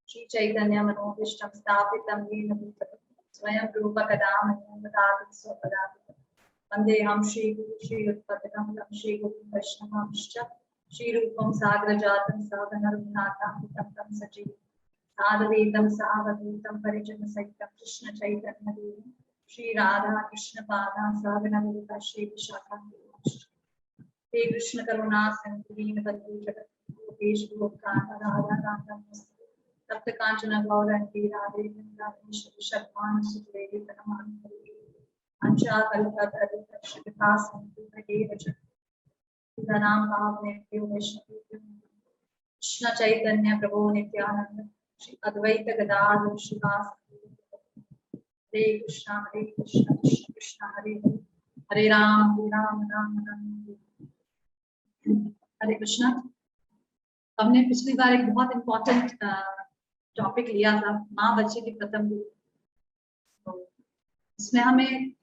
श्री चैतन्य मनोभीष्टं स्थापितं येन भूतले स्वयं रूप कदा मह्यं ददाति स्वपदाति वन्देऽहं श्रीगुरु श्रीयुतपदकमलं श्रीगुरुं वैष्णवांश्च श्रीरूपं साग्रजातं सहगण रघुनाथान्वितं तं सजीवं साद्वैतं सावधूतं परिजनसहितं कृष्ण चैतन्यदेवं श्री राधा कृष्ण पादां सहगण ललिता श्री विशाखान्वितांश्च हे कृष्ण करुणा सिंधु दीनबन्धु जगद्गुरुकेश गोपकान्त राधा कान्तं तप्त कांचन गौरंगी राधे वृंदावनेश्वरी शतमान सुदेवी नमामि अंशा कल्पतरुश्रिता सिंधु भगेरच नाम भावने वैष्णवी कृष्ण चैतन्य प्रभु नित्यानंद श्री अद्वैत गदाधर श्रीवास हरे कृष्ण कृष्ण कृष्ण हरे हरे राम राम राम हरे कृष्ण। हमने पिछली बार एक बहुत इम्पोर्टेंट टॉपिक लिया था, माँ बच्चे की प्रथम गुरु। तो इसमें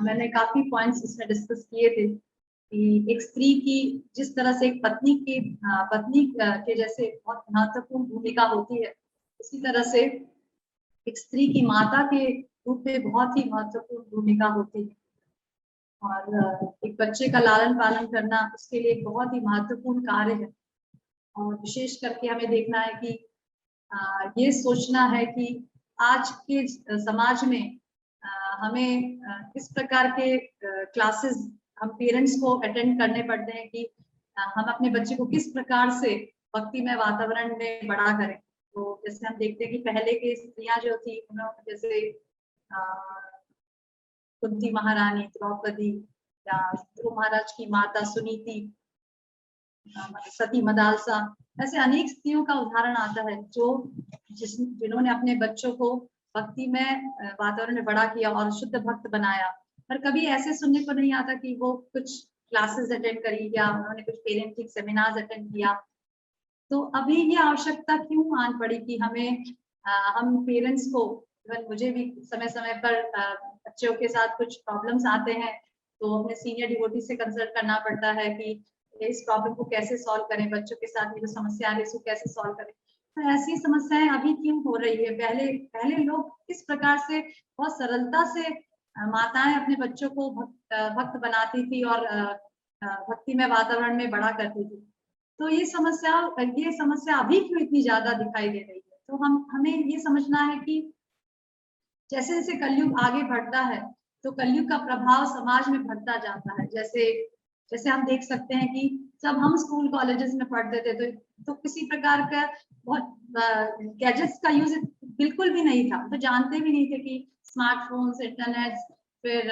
मैंने काफी पॉइंट्स इसमें डिस्कस किए थे कि एक स्त्री की जिस तरह से एक पत्नी के जैसे बहुत महत्वपूर्ण भूमिका होती है, उसी तरह से एक स्त्री की माता के रूप में बहुत ही महत्वपूर्ण भूमिका होती है। और एक बच्चे का लालन पालन करना उसके लिए एक बहुत ही महत्वपूर्ण कार्य है। और विशेष करके हमें देखना है कि ये सोचना है कि आज के समाज में हमें इस प्रकार के क्लासेस हम पेरेंट्स को अटेंड करने पड़ते हैं कि हम अपने बच्चे को किस प्रकार से भक्तिमय वातावरण में बड़ा करें। तो जैसे हम देखते हैं कि पहले के स्त्रियां जो थी, उन्होंने जैसे कुंती महारानी, द्रौपदी, या ध्रुव महाराज की माता सुनीति, सती मदालसा, ऐसे अनेक स्त्रियों का उदाहरण आता है जो जिन्होंने अपने बच्चों को भक्ति में वातावरण में बड़ा किया और शुद्ध भक्त बनाया। पर कभी ऐसे सुनने को नहीं आता कि वो कुछ क्लासेस अटेंड करी या उन्होंने कुछ पेरेंटिंग सेमिनार्स अटेंड किया। तो अभी ये आवश्यकता क्यों आन पड़ी कि हम पेरेंट्स को, मुझे भी समय समय पर बच्चों के साथ कुछ प्रॉब्लम्स आते हैं तो अपने सीनियर डिवोटी से कंसल्ट करना पड़ता है कि इस प्रॉब्लम को कैसे सॉल्व करें, बच्चों के साथ ये जो समस्या आ रही है इसको कैसे सॉल्व करें। तो ऐसी समस्याएं अभी क्यों हो रही है? पहले लोग किस प्रकार से बहुत सरलता से माताएं अपने बच्चों को भक्त बनाती थी और भक्ति में वातावरण में बड़ा करती थी। तो ये समस्या अभी क्यों इतनी ज्यादा दिखाई दे रही है? तो हमें ये समझना है कि जैसे जैसे कलयुग आगे बढ़ता है तो कलयुग का प्रभाव समाज में बढ़ता जाता है। जैसे हम देख सकते हैं कि जब हम स्कूल कॉलेजेस में पढ़ते थे तो किसी प्रकार का बहुत गैजेट्स का यूज बिल्कुल भी नहीं था। तो जानते भी नहीं थे कि स्मार्टफोन्स, इंटरनेट, फिर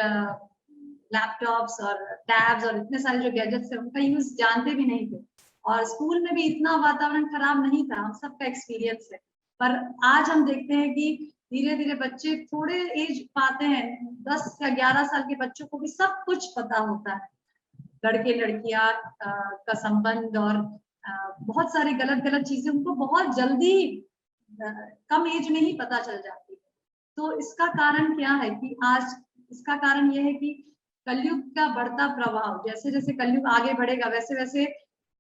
लैपटॉप्स और टैब्स और इतने सारे जो गैजेट्स है उनका यूज जानते भी नहीं थे। और स्कूल में भी इतना वातावरण खराब नहीं था, हम सबका एक्सपीरियंस है। पर आज हम देखते हैं कि धीरे धीरे बच्चे थोड़े एज पाते हैं, 10 या 11 साल के बच्चों को भी सब कुछ पता होता है, लड़के लड़कियां का संबंध और बहुत सारी गलत चीजें उनको बहुत जल्दी कम एज में ही पता चल जाती है। तो इसका कारण क्या है कि इसका कारण यह है कि कलयुग का बढ़ता प्रभाव, जैसे जैसे कलयुग आगे बढ़ेगा वैसे वैसे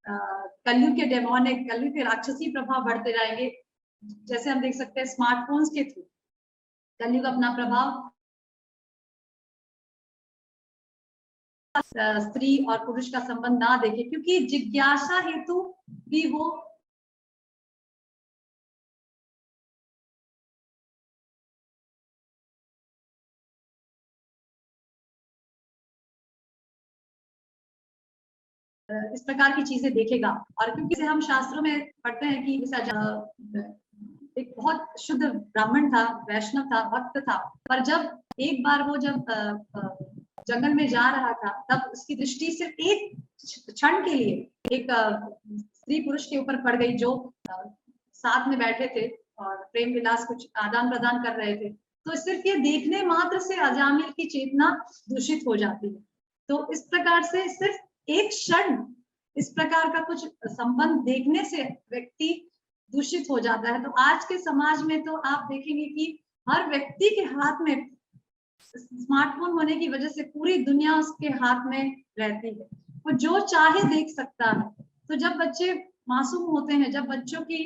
कलयुग के डेमोनिक, कलयुग के राक्षसी प्रभाव बढ़ते जाएंगे। जैसे हम देख सकते हैं स्मार्टफोन्स के थ्रू कलयुग अपना प्रभाव स्त्री और पुरुष का संबंध ना देखे, क्योंकि जिज्ञासा हेतु भी वो इस प्रकार की चीजें देखेगा। और क्योंकि हम शास्त्रों में पढ़ते हैं कि एक बहुत शुद्ध ब्राह्मण था, वैष्णव था, भक्त था, पर जब एक बार वो जंगल में जा रहा था तब उसकी दृष्टि सिर्फ एक क्षण के लिए एक स्त्री पुरुष के ऊपर पड़ गई जो साथ में बैठे थे और प्रेम विलास कुछ आदान प्रदान कर रहे थे। तो सिर्फ ये देखने मात्र से अजामिल की चेतना दूषित हो जाती है। तो इस प्रकार से सिर्फ एक क्षण इस प्रकार का कुछ संबंध देखने से व्यक्ति दूषित हो जाता है। तो आज के समाज में तो आप देखेंगे कि हर व्यक्ति के हाथ में स्मार्टफोन होने की वजह से पूरी दुनिया उसके हाथ में रहती है। वो जो चाहे देख सकता है। तो जब बच्चे मासूम होते हैं, जब बच्चों की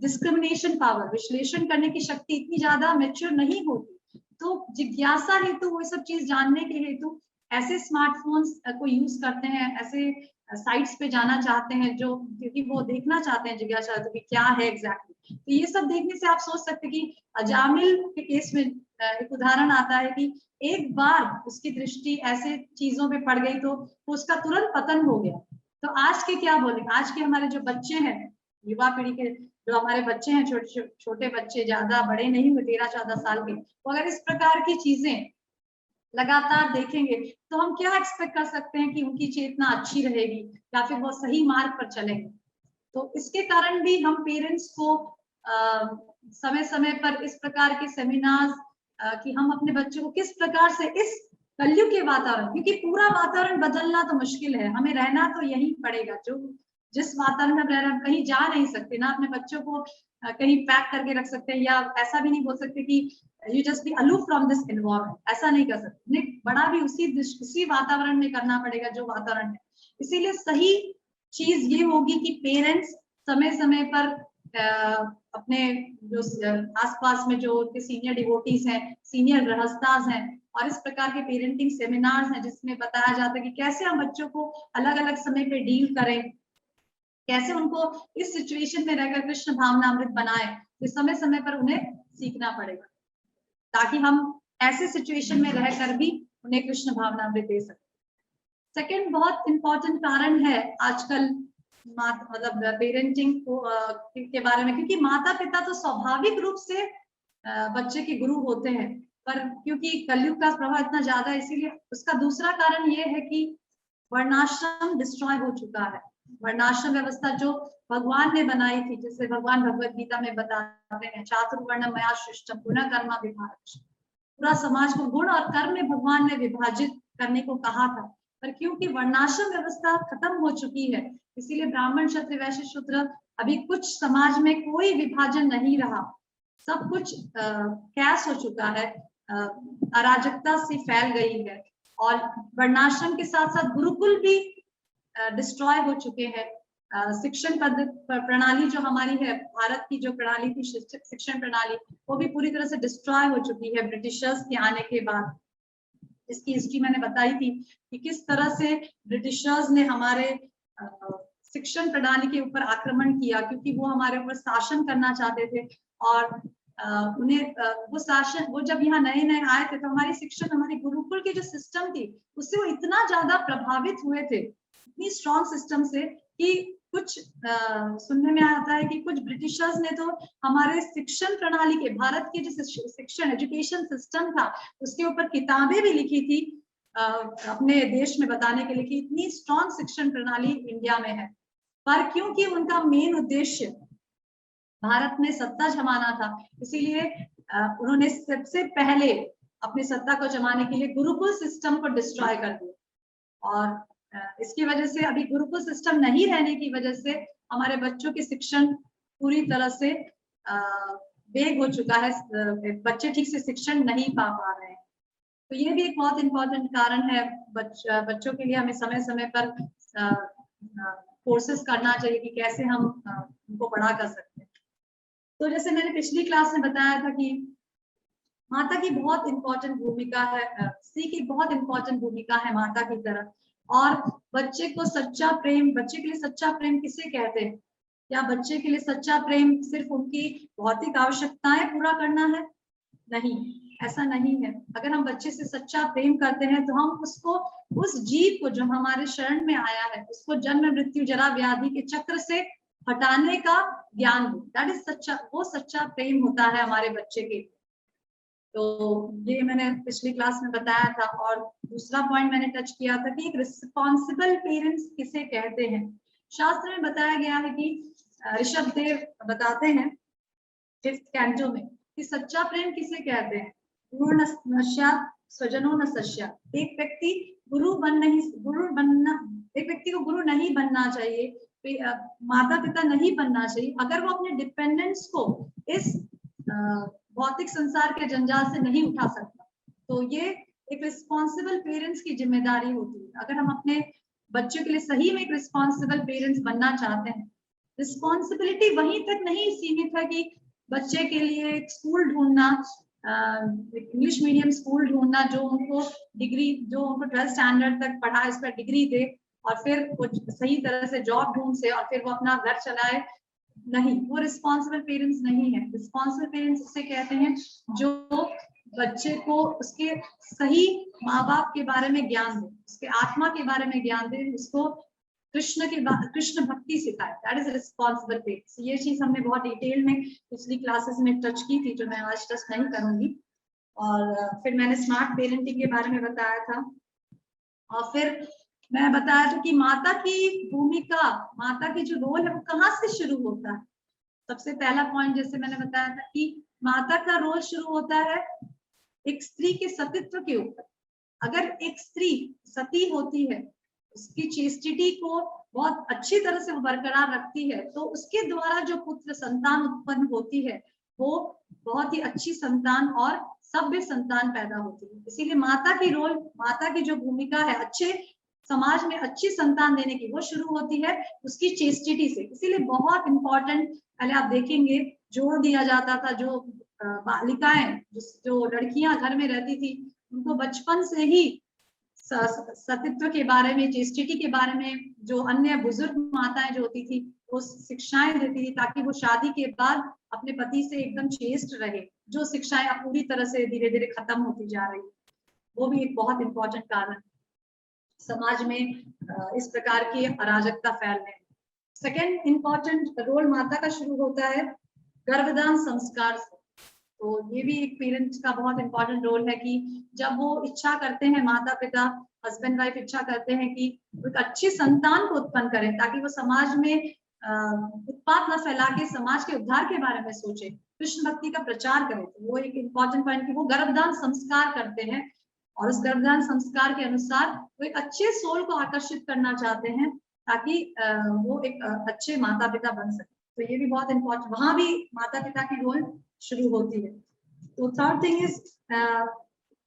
डिस्क्रिमिनेशन पावर, विश्लेषण करने की शक्ति इतनी ज्यादा मैच्योर नहीं होती, तो जिज्ञासा हेतु, वो सब चीज जानने के हेतु ऐसे स्मार्टफोन्स को यूज करते हैं, ऐसे साइट्स पे जाना चाहते हैं जो, क्योंकि वो देखना चाहते हैं, जिज्ञासा तो क्या है एग्जैक्टली। तो ये सब देखने से आप सोच सकते हैं कि अजामिल के केस में एक उदाहरण आता है कि एक बार उसकी दृष्टि ऐसे चीजों पे पड़ गई तो उसका तुरंत पतन हो गया। तो आज के क्या बोले, आज के हमारे जो बच्चे हैं, युवा पीढ़ी के जो हमारे बच्चे हैं, छोटे बच्चे, ज्यादा बड़े नहीं हुए, 13-14 साल के, तो अगर इस प्रकार की चीजें लगातार देखेंगे तो हम क्या एक्सपेक्ट कर सकते हैं कि उनकी चेतना अच्छी रहेगी या फिर वो सही मार्ग पर चलेंगे। तो इसके कारण भी हम पेरेंट्स को समय समय पर इस प्रकार के सेमिनार्स कि हम अपने बच्चों को किस प्रकार से इस कलयुग के वातावरण, क्योंकि पूरा वातावरण बदलना तो मुश्किल है, हमें रहना तो यही पड़ेगा, जो जिस वातावरण में रह रहे हैं, कहीं जा नहीं सकते ना, अपने बच्चों को कहीं पैक करके रख सकते हैं, या ऐसा भी नहीं बोल सकते कि you just be aloof from this environment, ऐसा नहीं कर सकते, उन्हें बड़ा भी उसी वातावरण में करना पड़ेगा जो वातावरण है। इसीलिए सही चीज ये होगी कि पेरेंट्स समय समय पर अपने जो आसपास में जो सीनियर डिवोटीज हैं, सीनियर गृहस्थास हैं, और इस प्रकार के पेरेंटिंग सेमिनार्स हैं जिसमें बताया जाता है कि कैसे हम बच्चों को अलग अलग समय पे डील करें, कैसे उनको इस सिचुएशन में रहकर कृष्ण भावनामृत बनाए, तो समय समय पर उन्हें सीखना पड़ेगा ताकि हम ऐसे सिचुएशन में रहकर भी उन्हें कृष्ण भावनामृत दे सकें। सेकंड बहुत इंपॉर्टेंट कारण है आजकल मतलब पेरेंटिंग के बारे में, क्योंकि माता पिता तो स्वाभाविक रूप से बच्चे के गुरु होते हैं, पर क्योंकि कलयुग का प्रभाव इतना ज्यादा है, इसीलिए उसका दूसरा कारण ये है कि वर्णाश्रम डिस्ट्रॉय हो चुका है। वर्णाश्रम व्यवस्था जो भगवान ने बनाई थी, जिसे भगवान भगवत गीता में बताते हैं, चातुर्वर्ण मया सृष्टम गुण कर्म विभाज्य, पूरा समाज को गुण और कर्म में भगवान ने विभाजित करने को कहा था, पर क्योंकि वर्णाश्रम व्यवस्था खत्म हो चुकी है, इसीलिए ब्राह्मण, क्षत्रिय, वैश्य, शूद्र, अभी कुछ समाज में कोई विभाजन नहीं रहा, सब कुछ कैश हो चुका है, अराजकता सी फैल गई है, और वर्णाश्रम के साथ साथ गुरुकुल भी डिस्ट्रॉय हो चुके हैं। शिक्षण प्रणाली जो हमारी है, भारत की जो प्रणाली थी, शिक्षण प्रणाली, वो भी पूरी तरह से डिस्ट्रॉय हो चुकी है ब्रिटिशर्स के आने के बाद। इसकी हिस्ट्री मैंने बताई थी कि किस तरह से ब्रिटिशर्स ने हमारे शिक्षण प्रणाली के ऊपर आक्रमण किया, क्योंकि वो हमारे ऊपर शासन करना चाहते थे, और उन्हें वो शासन, वो जब यहाँ नए नए आए थे तो हमारी शिक्षण, हमारी गुरुकुल की जो सिस्टम थी, उससे वो इतना ज्यादा प्रभावित हुए थे, इतनी स्ट्रॉन्ग सिस्टम से, कि कुछ सुनने में आता है कि कुछ ब्रिटिशर्स ने तो हमारे शिक्षण प्रणाली के, भारत के जो शिक्षण एजुकेशन सिस्टम था, उसके ऊपर किताबें भी लिखी थी अपने देश में बताने के लिए कि इतनी स्ट्रॉन्ग शिक्षण प्रणाली इंडिया में है। पर क्योंकि उनका मेन उद्देश्य भारत में सत्ता जमाना था, इसीलिए उन्होंने सबसे पहले अपनी सत्ता को जमाने के लिए गुरुकुल सिस्टम को डिस्ट्रॉय कर दिया, और इसकी वजह से अभी गुरुकुल सिस्टम नहीं रहने की वजह से हमारे बच्चों की शिक्षण पूरी तरह से वेग हो चुका है, बच्चे ठीक से शिक्षण नहीं पा रहे हैं। तो ये भी एक बहुत इंपॉर्टेंट कारण है, बच्चों के लिए हमें समय समय पर कोर्सेस करना चाहिए कि कैसे हम उनको बड़ा कर सकते हैं। तो जैसे मैंने पिछली क्लास में बताया था कि माता की बहुत इंपॉर्टेंट भूमिका है, स्त्री की बहुत इंपॉर्टेंट भूमिका है माता की तरह, और बच्चे को सच्चा प्रेम, बच्चे के लिए सच्चा प्रेम किसे कहते हैं? क्या बच्चे के लिए सच्चा प्रेम सिर्फ उनकी भौतिक आवश्यकताएं पूरा करना है? नहीं, ऐसा नहीं है। अगर हम बच्चे से सच्चा प्रेम करते हैं तो हम उसको, उस जीव को जो हमारे शरण में आया है, उसको जन्म मृत्यु जरा व्याधि के चक्र से हटाने का ज्ञान दो, दैट इज सच्चा, वो सच्चा प्रेम होता है हमारे बच्चे के। तो ये मैंने पिछली क्लास में बताया था। और दूसरा पॉइंट मैंने टच किया था कि एक रिस्पॉन्सिबल पेरेंट्स किसे कहते हैं। शास्त्र में बताया गया है कि ऋषभ देव बताते हैं 5th कैंटो में कि सच्चा प्रेम किसे कहते हैं। गुरु नश्या स्वजनो न सश्या, एक व्यक्ति गुरु बनना, एक व्यक्ति को गुरु नहीं बनना चाहिए, माता पिता नहीं बनना चाहिए, अगर वो अपने डिपेंडेंट्स को इस भौतिक संसार के जंजाल से नहीं उठा सकता। तो ये एक रिस्पॉन्सिबल पेरेंट्स की जिम्मेदारी होती है। अगर हम अपने बच्चों के लिए सही में एक रिस्पॉन्सिबल पेरेंट्स बनना चाहते हैं। रिस्पॉन्सिबिलिटी वहीं तक नहीं सीमित है कि बच्चे के लिए एक स्कूल ढूंढना, इंग्लिश मीडियम स्कूल ढूंढना जो उनको डिग्री, जो उनको 12th स्टैंडर्ड तक पढ़ाए उस पर डिग्री दे और फिर कुछ सही तरह से जॉब ढूंढ से और फिर वो अपना घर चलाए। नहीं, वो रिस्पॉन्सिबल पेरेंट्स नहीं है। रिस्पॉन्सिबल पेरेंट्स उसे कहते हैं जो बच्चे को उसके सही माँ बाप के बारे में ज्ञान दे, उसके आत्मा के बारे में ज्ञान दे, उसको कृष्ण भक्ति सिखाए। That is responsible parents. ये चीज हमने बहुत डिटेल में पिछली क्लासेस में टच की थी, जो मैं आज टच नहीं करूंगी। और फिर मैंने स्मार्ट पेरेंटिंग के बारे में बताया था, और फिर मैं बताया था कि माता की भूमिका, माता की जो रोल है वो कहाँ से शुरू होता है। सबसे पहला पॉइंट जैसे मैंने बताया था कि माता का रोल शुरू होता है एक स्त्री के सतीत्व के ऊपर। अगर एक स्त्री सती होती है, उसकी चेस्टिटी को बहुत अच्छी तरह से वो बरकरार रखती है, तो उसके द्वारा जो पुत्र संतान उत्पन्न होती है वो बहुत ही अच्छी संतान और सभ्य संतान पैदा होती है। इसीलिए माता की रोल, माता की जो भूमिका है अच्छे समाज में अच्छी संतान देने की, वो शुरू होती है उसकी चेस्टिटी से। इसीलिए बहुत इंपॉर्टेंट, पहले आप देखेंगे जोर दिया जाता था, जो बालिकाएं, जो लड़कियां घर में रहती थी, उनको बचपन से ही सतीत्व के बारे में, चेस्टिटी के बारे में जो अन्य बुजुर्ग माताएं जो होती थी वो शिक्षाएं देती थी, ताकि वो शादी के बाद अपने पति से एकदम चेस्ट रहे। जो शिक्षाएं अब पूरी तरह से धीरे धीरे खत्म होती जा रही, वो भी एक बहुत इंपॉर्टेंट कारण समाज में इस प्रकार की अराजकता फैलने। सेकेंड इंपॉर्टेंट रोल माता का शुरू होता है गर्भदान संस्कार से। तो ये भी एक पेरेंट्स का बहुत इंपॉर्टेंट रोल है कि जब वो इच्छा करते हैं, माता पिता हस्बैंड वाइफ इच्छा करते हैं कि एक अच्छी संतान को उत्पन्न करें, ताकि वो समाज में उत्पात न फैला के समाज के उद्धार के बारे में सोचे, कृष्ण भक्ति का प्रचार करें, तो वो एक इम्पॉर्टेंट पॉइंट कि वो गर्भदान संस्कार करते हैं। और उस गर्भदान संस्कार के अनुसार वो एक अच्छे सोल को आकर्षित करना चाहते हैं, ताकि वो एक अच्छे माता पिता बन सके। तो ये भी बहुत इंपॉर्टेंट, वहां भी माता पिता की रोल शुरू होती है। तो थर्ड थिंग इज,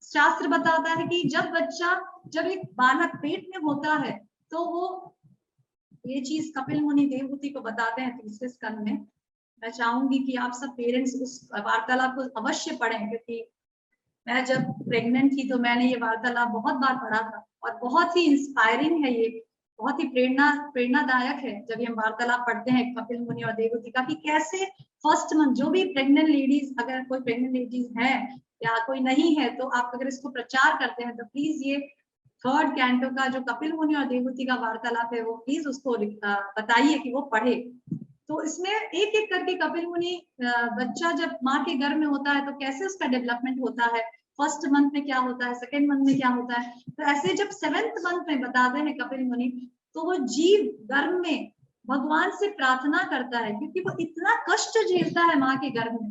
शास्त्र बताता है कि जब एक बालक पेट में होता है, तो वो, ये चीज कपिल मुनि देवहूति को बताते हैं तीसरे स्कंद में। मैं चाहूंगी कि आप सब पेरेंट्स उस वार्तालाप को अवश्य पढ़ें, क्योंकि मैं जब प्रेग्नेंट थी तो मैंने ये वार्तालाप बहुत बार पढ़ा था, और बहुत ही इंस्पायरिंग है, ये बहुत ही प्रेरणादायक है जब ये हम वार्तालाप पढ़ते हैं कपिल मुनि और देवहूति का, कि कैसे फर्स्ट मंथ जो भी प्रेग्नेंट लेडीज, अगर कोई प्रेग्नेंट लेडीज है या कोई नहीं है, तो आप अगर इसको प्रचार करते हैं तो प्लीज ये थर्ड कैंटो का जो कपिल मुनि और देवहूति का वार्तालाप है, वो प्लीज उसको बताइए कि वो पढ़े। तो इसमें एक एक करके कपिल मुनि, बच्चा जब माँ के गर्भ में होता है तो कैसे उसका डेवलपमेंट होता है, फर्स्ट मंथ में क्या होता है, सेकेंड मंथ में क्या होता है, तो ऐसे जब 7th मंथ में बताते हैं कपिल मुनि, तो वो जीव गर्भ में भगवान से प्रार्थना करता है, क्योंकि वो इतना कष्ट झेलता है माँ के गर्भ में।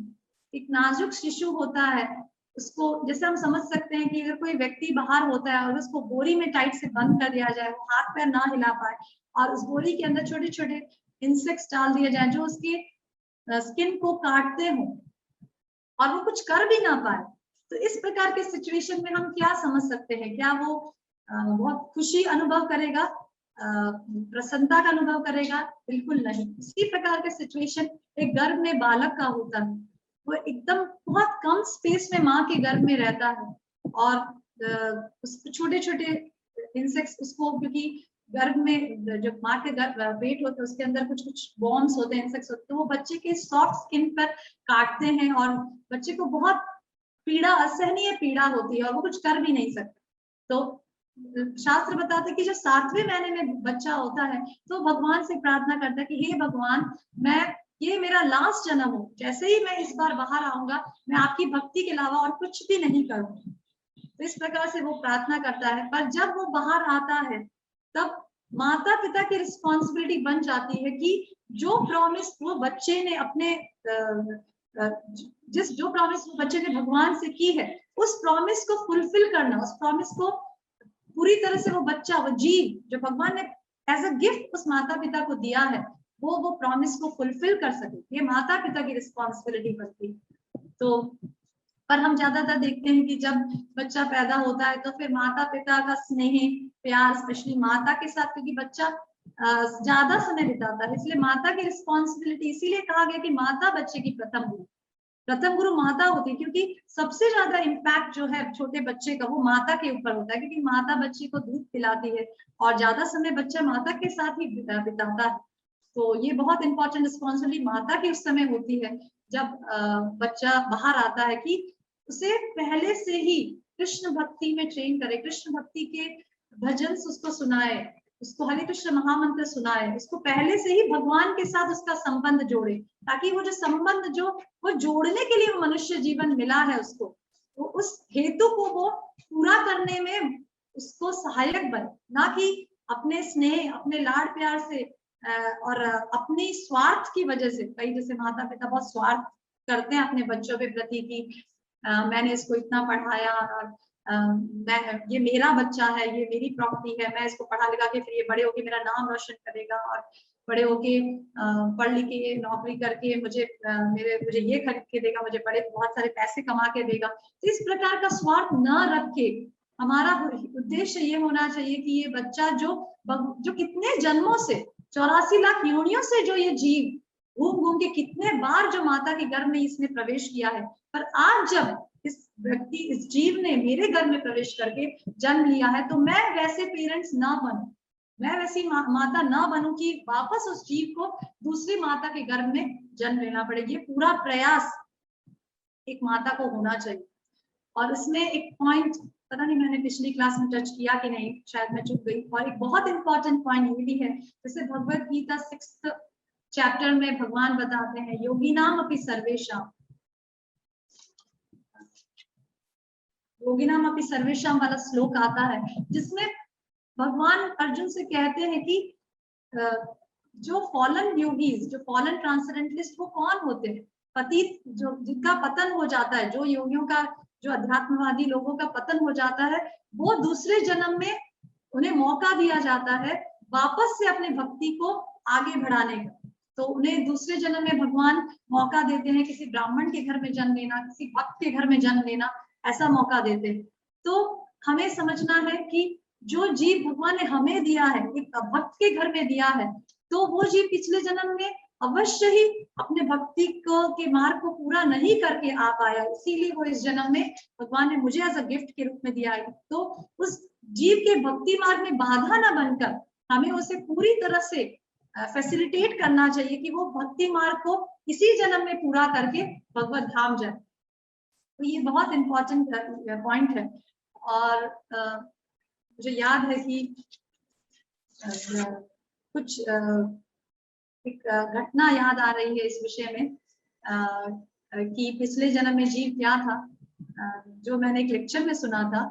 एक नाजुक शिशु होता है, उसको जैसे हम समझ सकते हैं कि अगर कोई व्यक्ति बाहर होता है और उसको बोरी में टाइट से बंद कर दिया जाए, वो हाथ पैर ना हिला पाए, और उस बोरी के अंदर छोटे छोटे इंसेक्ट्स डाल दिए जाए जो उसके स्किन को काटते हों और वो कुछ कर भी ना पाए, तो इस प्रकार के सिचुएशन में हम क्या समझ सकते हैं? क्या वो बहुत खुशी अनुभव करेगा, प्रसन्नता का अनुभव करेगा? बिल्कुल नहीं। इसी प्रकार के सिचुएशन एक गर्भ में बालक का होता है, वो एकदम बहुत कम स्पेस में माँ के गर्भ में रहता है, और छोटे छोटे इंसेक्ट्स उसको, क्योंकि गर्भ में जब माँ के पेट होता है उसके अंदर कुछ कुछ वॉर्म्स होते हैं, इंसेक्ट्स होते हैं, तो वो बच्चे के सॉफ्ट स्किन पर काटते हैं और बच्चे को बहुत पीड़ा, असहनीय पीड़ा होती है और वो कुछ कर भी नहीं सकता। तो शास्त्र बताते हैं कि जो 7वें महीने में बच्चा होता है तो भगवान से प्रार्थना करता है कि हे भगवान, ये मेरा लास्ट जन्म हो, जैसे ही मैं इस बार बाहर आऊंगा मैं आपकी भक्ति के अलावा और कुछ भी नहीं करूंगा। तो इस प्रकार से वो प्रार्थना करता है। पर जब वो बाहर आता है तब माता पिता की रिस्पॉन्सिबिलिटी बन जाती है कि जो प्रॉमिस वो बच्चे ने अपने जो प्रॉमिस वो बच्चे ने भगवान से की है, उस प्रॉमिस को फुलफिल करना, उस प्रॉमिस को पूरी तरह से वो बच्चा, वो जीव जो भगवान ने एज अ गिफ्ट उस माता पिता को दिया है, वो प्रॉमिस को फुलफिल कर सके, ये माता पिता की रिस्पॉन्सिबिलिटी बनती है। तो पर हम ज्यादातर देखते हैं कि जब बच्चा पैदा होता है तो फिर माता पिता का स्नेह प्यार, स्पेशली माता के साथ, क्योंकि बच्चा ज्यादा समय बिताता है, इसलिए माता की रिस्पॉन्सिबिलिटी, इसीलिए कहा गया कि माता बच्चे की प्रथम गुरु माता होती है, क्योंकि सबसे ज्यादा इम्पैक्ट जो है छोटे बच्चे का वो माता के ऊपर होता है, क्योंकि माता बच्चे को दूध पिलाती है और ज्यादा समय बच्चा माता के साथ ही बिताता है। तो ये बहुत इंपॉर्टेंट रिस्पॉन्सिबिलिटी माता की उस समय होती है जब बच्चा बाहर आता है, कि उसे पहले से ही कृष्ण भक्ति में ट्रेन करे, कृष्ण भक्ति के भजन उसको सुनाए, उसको हरे कृष्ण महामंत्र सुनाए, उसको पहले से ही भगवान के साथ उसका संबंध जोड़े, ताकि वो जो संबंध जो वो जोड़ने के लिए वो मनुष्य जीवन मिला है उसको, तो उस हेतु को वो पूरा करने में उसको सहायक बने, ना कि अपने स्नेह, अपने लाड प्यार से और अपनी स्वार्थ की वजह से। कई जैसे माता पिता बहुत स्वार्थ करते हैं अपने बच्चों के प्रति कि मैंने इसको इतना पढ़ाया और मैं, ये मेरा बच्चा है, ये मेरी प्रॉपर्टी है, मैं इसको पढ़ा लिखा के फिर ये बड़े होके मेरा नाम रोशन करेगा और बड़े होके पढ़ लिख के नौकरी करके मुझे ये खरीद के देगा, मुझे बड़े बहुत सारे पैसे कमा के देगा। तो इस प्रकार का स्वार्थ न रख के हमारा उद्देश्य ये होना चाहिए कि ये बच्चा जो कितने जन्मों से, 84 लाख योनियों से जो ये जीव घूम घूम के कितने बार जो माता के गर्भ में इसने प्रवेश किया है, पर आज जब इस जीव ने मेरे घर में प्रवेश करके जन्म लिया है, तो मैं वैसे पेरेंट्स ना बनूं, मैं वैसी माता ना बनूं कि वापस उस जीव को दूसरी माता के गर्भ में जन्म लेना पड़े। ये पूरा प्रयास एक माता को होना चाहिए। और इसमें एक पॉइंट, पता नहीं मैंने पिछली क्लास में टच किया कि नहीं, शायद मैं चुप गई, और एक बहुत इंपॉर्टेंट पॉइंट ये भी है, जैसे भगवत गीता 6th चैप्टर में भगवान बताते हैं योगिनाम अपि सर्वेशाम, योगिनाम अपि सर्वेशाम वाला श्लोक आता है, जिसमें भगवान अर्जुन से कहते हैं कि जो फॉलन योगीज, जो फॉलन ट्रांसेंडेंटलिस्ट, वो कौन होते हैं? पतित, जो जिनका पतन हो जाता है, जो योगियों का, जो अध्यात्मवादी लोगों का पतन हो जाता है, वो दूसरे जन्म में उन्हें मौका दिया जाता है वापस से अपने भक्ति को आगे बढ़ाने का। तो उन्हें दूसरे जन्म में भगवान मौका देते हैं, किसी ब्राह्मण के घर में जन्म लेना, किसी भक्त के घर में जन्म लेना, ऐसा मौका देते हैं। तो हमें समझना है कि जो जीव भगवान ने हमें दिया है, एक भक्त के घर में दिया है, तो वो जीव पिछले जन्म में अवश्य ही अपने भक्ति के मार्ग को पूरा नहीं करके आ पाया, इसीलिए वो इस जन्म में भगवान ने मुझे एज अ गिफ्ट के रूप में दिया है। तो उस जीव के भक्ति मार्ग में बाधा न बनकर हमें उसे पूरी तरह से फैसिलिटेट करना चाहिए कि वो भक्ति मार्ग को इसी जन्म में पूरा करके भगवत धाम जाए। तो ये बहुत इंपॉर्टेंट पॉइंट है। और मुझे याद है कि कुछ एक घटना याद आ रही है इस विषय में, कि पिछले जन्म में जीव क्या था, जो मैंने एक लेक्चर में सुना था।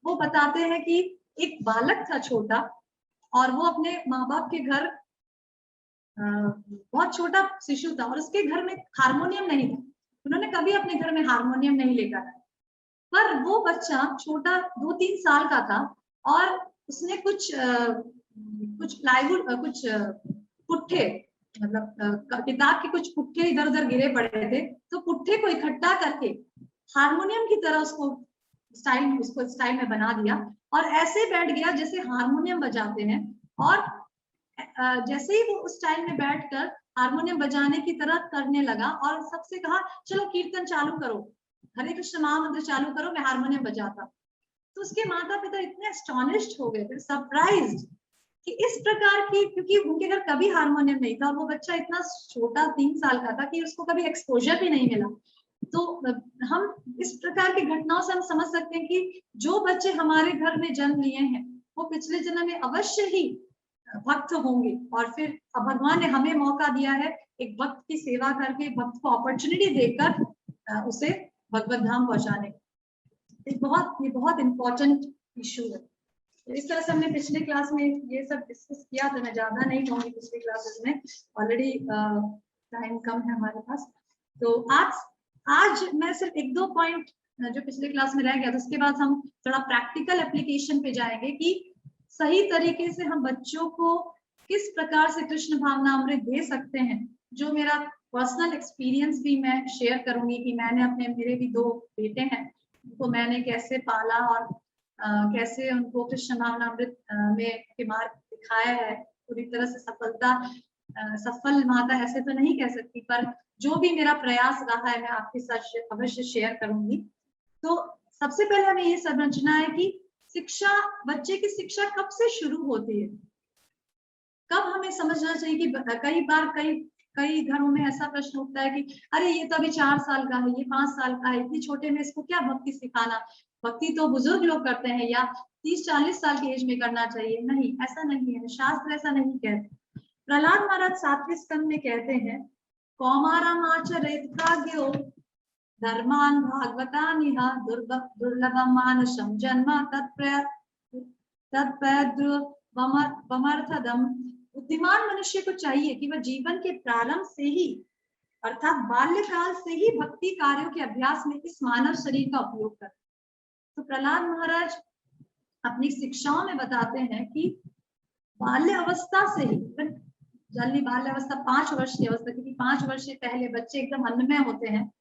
वो बताते हैं कि एक बालक था छोटा, और वो अपने माँ बाप के घर, बहुत छोटा शिशु था, और उसके घर में हारमोनियम नहीं था, उन्होंने कभी अपने घर में हारमोनियम नहीं लेकर आया। पर वो बच्चा छोटा 2-3 साल का था, और उसने कुछ प्लाईवुड, कुछ पुट्ठे, मतलब किताब के कुछ पुट्ठे इधर उधर गिरे पड़े थे, तो पुट्ठे को इकट्ठा करके हारमोनियम की तरह उसको स्टाइल में बना दिया, और ऐसे बैठ गया जैसे हारमोनियम बजाते हैं। और जैसे ही वो उस स्टाइल में बैठकर हारमोनियम बजाने की तरह करने लगा, और सबसे कहा चलो कीर्तन चालू करो, हरे कृष्ण महामंत्र चालू करो, मैं हारमोनियम बजाता। तो उसके माता पिता इतने एस्टॉनिश्ड हो गए थे, सरप्राइज्ड, कि इस प्रकार की, क्योंकि उनके घर कभी हारमोनियम नहीं था, वो बच्चा इतना छोटा 3 साल का था कि उसको कभी एक्सपोजर भी नहीं मिला। तो हम इस प्रकार की घटनाओं से हम समझ सकते हैं कि जो बच्चे हमारे घर में जन्म लिए हैं, वो पिछले जन्म में अवश्य ही भक्त होंगे, और फिर भगवान ने हमें मौका दिया है एक भक्त की सेवा करके, भक्त को अपॉर्चुनिटी देकर उसे भगवत धाम पहुंचाने। ये बहुत इंपॉर्टेंट इशू है। तो इस तरह से हमने पिछले क्लास में ये सब डिस्कस किया, तो मैं ज्यादा नहीं कहूंगी, पिछली क्लासेस में ऑलरेडी टाइम कम है हमारे पास। तो आज मैं सिर्फ 1-2 पॉइंट जो पिछले क्लास में रह गया था, उसके बाद हम थोड़ा प्रैक्टिकल एप्लीकेशन पे जाएंगे कि सही तरीके से हम बच्चों को किस प्रकार से कृष्ण भावनामृत दे सकते हैं। जो मेरा पर्सनल एक्सपीरियंस भी मैं शेयर करूंगी कि मैंने मेरे भी 2 बेटे हैं, उनको मैंने कैसे पाला, और कैसे उनको कृष्ण भावनामृत में के मार्ग दिखाया है। पूरी तरह से सफल माता ऐसे तो नहीं कह सकती, पर जो भी मेरा प्रयास रहा है मैं आपके साथ अवश्य शेयर करूंगी। तो सबसे पहले हमें ये समझना है कि शिक्षा, बच्चे की शिक्षा कब से शुरू होती है, कब हमें समझना चाहिए कि कई बार कई घरों में ऐसा प्रश्न उठता है कि अरे ये तो अभी 4 साल का है, ये 5 साल का है, इतनी छोटे में इसको क्या भक्ति सिखाना, भक्ति तो बुजुर्ग लोग करते हैं या 30-40 साल की एज में करना चाहिए। नहीं, ऐसा नहीं है, शास्त्र ऐसा नहीं कहते। प्रहलाद महाराज 7वें स्कंद में कहते हैं, कौमारम आचरेत प्राज्ञो धर्मान भागवतानिह दुर्लभम मानुषम जन्म तत्प्रयद्रुवमर्थदम। बुद्धिमान मनुष्य को चाहिए कि वह जीवन के प्रारंभ से ही अर्थात बाल्यकाल से ही भक्ति कार्यों के अभ्यास में इस मानव शरीर का उपयोग करे। तो प्रहलाद महाराज अपनी शिक्षाओं में बताते हैं कि बाल्य अवस्था से ही, जल्दी बाल्य अवस्था 5 वर्ष की अवस्था, क्योंकि 5 वर्ष से पहले बच्चे एकदम अन्नमय होते हैं,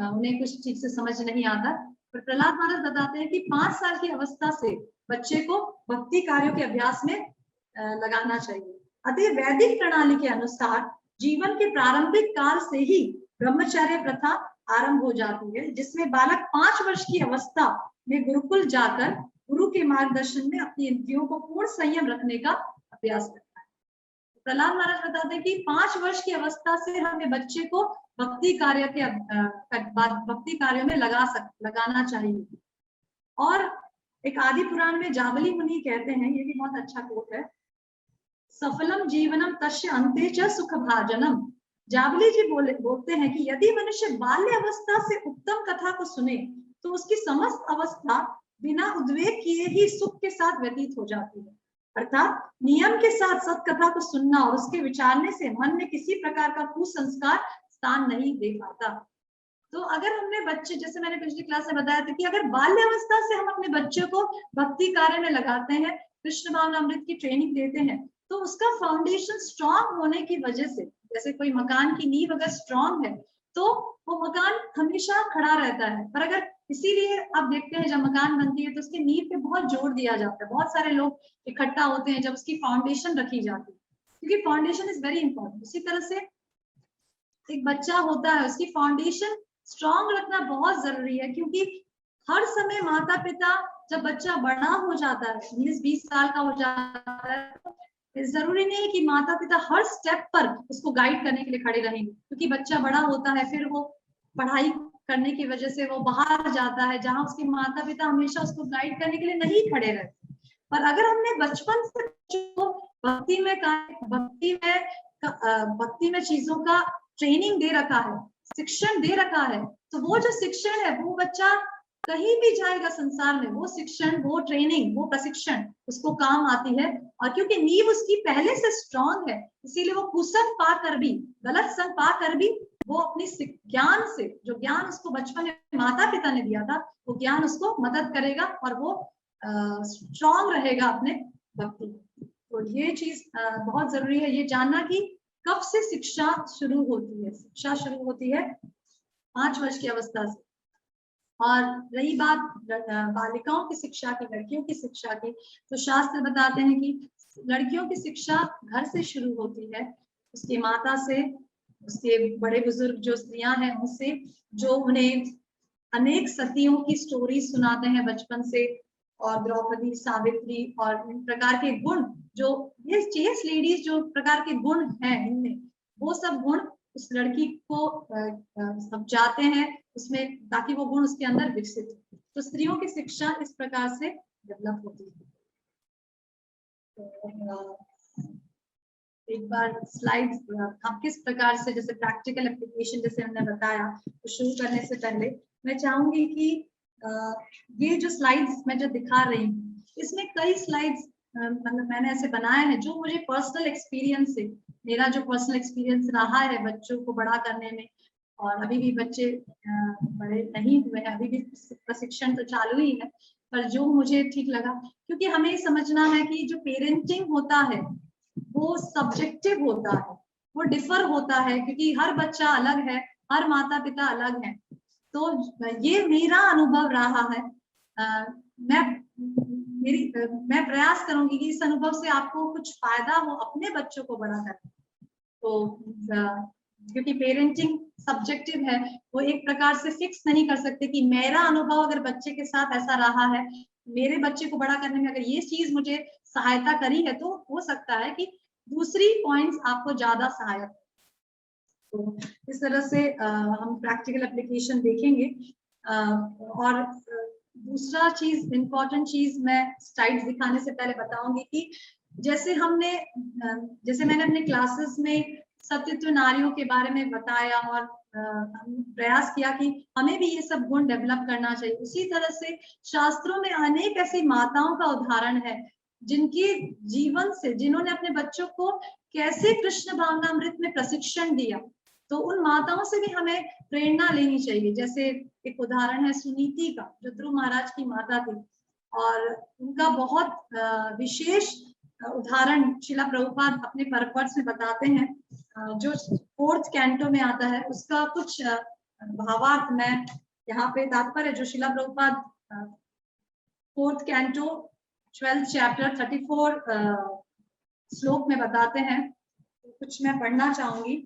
उन्हें कुछ ठीक से समझ नहीं आता। पर प्रहलाद महाराज बताते हैं कि 5 साल की अवस्था से बच्चे को भक्ति कार्यों के अभ्यास में लगाना चाहिए। अतः वैदिक प्रणाली के अनुसार जीवन के प्रारंभिक काल से ही ब्रह्मचर्य प्रथा आरंभ हो जाती है, जिसमें बालक 5 वर्ष की अवस्था में गुरुकुल जाकर गुरु के मार्गदर्शन में अपनी इंद्रियों को पूर्ण संयम रखने का अभ्यास करता है। प्रहलाद महाराज बताते हैं कि 5 वर्ष की अवस्था से हमें बच्चे को भक्ति कार्य में लगाना चाहिए। और एक आदि पुराण में जाबली मुनि कहते हैं, ये भी बहुत अच्छा कोट है, सफलम जीवनम तस्य अंते च सुख भाजनम। जाबली जी बोलते हैं कि यदि मनुष्य बाल्य अवस्था से उत्तम कथा को सुने तो उसकी समस्त अवस्था बिना उद्वेग किए ही सुख के साथ व्यतीत हो जाती है। अर्थात नियम के साथ सत्कथा को सुनना और उसके विचारने से मन में किसी प्रकार का कुसंस्कार स्थान नहीं दे पाता। तो अगर हमने बच्चे, जैसे मैंने पिछली क्लास में बताया था कि अगर बाल्य अवस्था से हम अपने बच्चे को भक्ति कार्य में लगाते हैं, कृष्ण भावनामृत की ट्रेनिंग देते हैं, तो उसका फाउंडेशन स्ट्रांग होने की वजह से, जैसे कोई मकान की नींव अगर स्ट्रांग है तो वो मकान हमेशा खड़ा रहता है। पर अगर, इसीलिए आप देखते हैं जब मकान बनती है तो उसके नींव पे बहुत जोर दिया जाता है, बहुत सारे लोग इकट्ठा होते हैं जब उसकी फाउंडेशन रखी जाती है, क्योंकि फाउंडेशन इज वेरी इंपॉर्टेंट। उसी तरह से एक बच्चा होता है, उसकी फाउंडेशन स्ट्रांग रखना बहुत जरूरी है, क्योंकि हर समय माता पिता, जब बच्चा बड़ा हो जाता है, 19-20 साल का हो जाता है, जरूरी नहीं कि माता पिता हर स्टेप पर उसको गाइड करने के लिए खड़े रहेंगे, क्योंकि बच्चा बड़ा होता है, फिर वो पढ़ाई करने की वजह से वो बाहर जाता है, जहां उसके माता पिता हमेशा उसको गाइड करने के लिए नहीं खड़े रहते। पर अगर हमने बचपन से भक्ति में चीजों का ट्रेनिंग दे रखा है, शिक्षण दे रखा है, तो वो जो शिक्षण है वो बच्चा कहीं भी जाएगा संसार में, वो शिक्षण, वो ट्रेनिंग, वो प्रशिक्षण उसको काम आती है। और क्योंकि नींव उसकी पहले से स्ट्रांग है, इसीलिए वो कुसंग पाकर भी, गलत संग पाकर भी, वो अपनी ज्ञान से, जो ज्ञान उसको बचपन में माता पिता ने दिया था, वो ज्ञान उसको मदद करेगा और वो स्ट्रांग रहेगा अपने भक्ति। तो ये चीज बहुत जरूरी है, ये जानना कि कब से शिक्षा शुरू होती है। शिक्षा शुरू होती है 5 वर्ष की अवस्था से। और रही बात बालिकाओं की शिक्षा की, लड़कियों की शिक्षा की, तो शास्त्र बताते हैं कि लड़कियों की शिक्षा घर से शुरू होती है, उसकी माता से, उसके बड़े बुजुर्ग जो स्त्रियां हैं उनसे, जो उन्हें अनेक सतियों की स्टोरी सुनाते हैं बचपन से, और द्रौपदी, सावित्री और इन प्रकार के गुण, जो ये चेस लेडीज जो प्रकार के गुण हैं इनमें, वो सब गुण उस लड़की को समझाते हैं उसमें, ताकि वो गुण उसके अंदर विकसित हो। तो स्त्रियों की शिक्षा इस प्रकार से डेवलप होती है। तो एक बार स्लाइड्स हम किस प्रकार से, जैसे प्रैक्टिकल एप्लीकेशन जैसे हमने बताया, तो शुरू करने से पहले मैं चाहूंगी कि ये जो स्लाइड्स मैं जो दिखा रही हूँ, इसमें कई स्लाइड्स मतलब मैंने ऐसे बनाए हैं जो मुझे पर्सनल एक्सपीरियंस से, मेरा जो पर्सनल एक्सपीरियंस रहा है बच्चों को बड़ा करने में, और अभी भी बच्चे बड़े नहीं हुए हैं, अभी भी प्रशिक्षण तो चालू ही है, पर जो मुझे ठीक लगा, क्योंकि हमें समझना है कि जो पेरेंटिंग होता है वो सब्जेक्टिव होता है, वो डिफर होता है, क्योंकि हर बच्चा अलग है, हर माता पिता अलग है। तो ये मेरा अनुभव रहा है। मैं मैं प्रयास करूंगी कि इस अनुभव से आपको कुछ फायदा हो अपने बच्चों को बड़ा करने। तो क्योंकि पेरेंटिंग सब्जेक्टिव है, वो एक प्रकार से फिक्स नहीं कर सकते कि मेरा अनुभव अगर बच्चे के साथ ऐसा रहा है, मेरे बच्चे को बड़ा करने में अगर ये चीज मुझे सहायता करी है, तो हो सकता है कि दूसरी पॉइंट्स आपको ज्यादा सहायक। तो इस तरह से हम प्रैक्टिकल एप्लीकेशन देखेंगे। और दूसरा चीज, इम्पोर्टेंट चीज मैं स्लाइड्स दिखाने से पहले बताऊंगी कि जैसे मैंने अपने क्लासेस में सतीत्व नारियों के बारे में बताया और प्रयास किया कि हमें भी ये सब गुण डेवलप करना चाहिए, उसी तरह से शास्त्रों में अनेक ऐसी माताओं का उदाहरण है जिनकी जीवन से, जिन्होंने अपने बच्चों को कैसे कृष्ण भावनामृत में प्रशिक्षण दिया, तो उन माताओं से भी हमें प्रेरणा लेनी चाहिए। जैसे एक उदाहरण है सुनीति का, जो ध्रुव महाराज की माता थी, और उनका बहुत विशेष उदाहरण शिला प्रभुपाद अपने परवर्स में बताते हैं, जो 4th कैंटो में आता है। उसका कुछ भावार्थ मैं यहाँ पे तात्पर्य जो शिला Prabhupada 4th canto 12th chapter 34 श्लोक में बताते हैं, कुछ मैं पढ़ना चाहूंगी।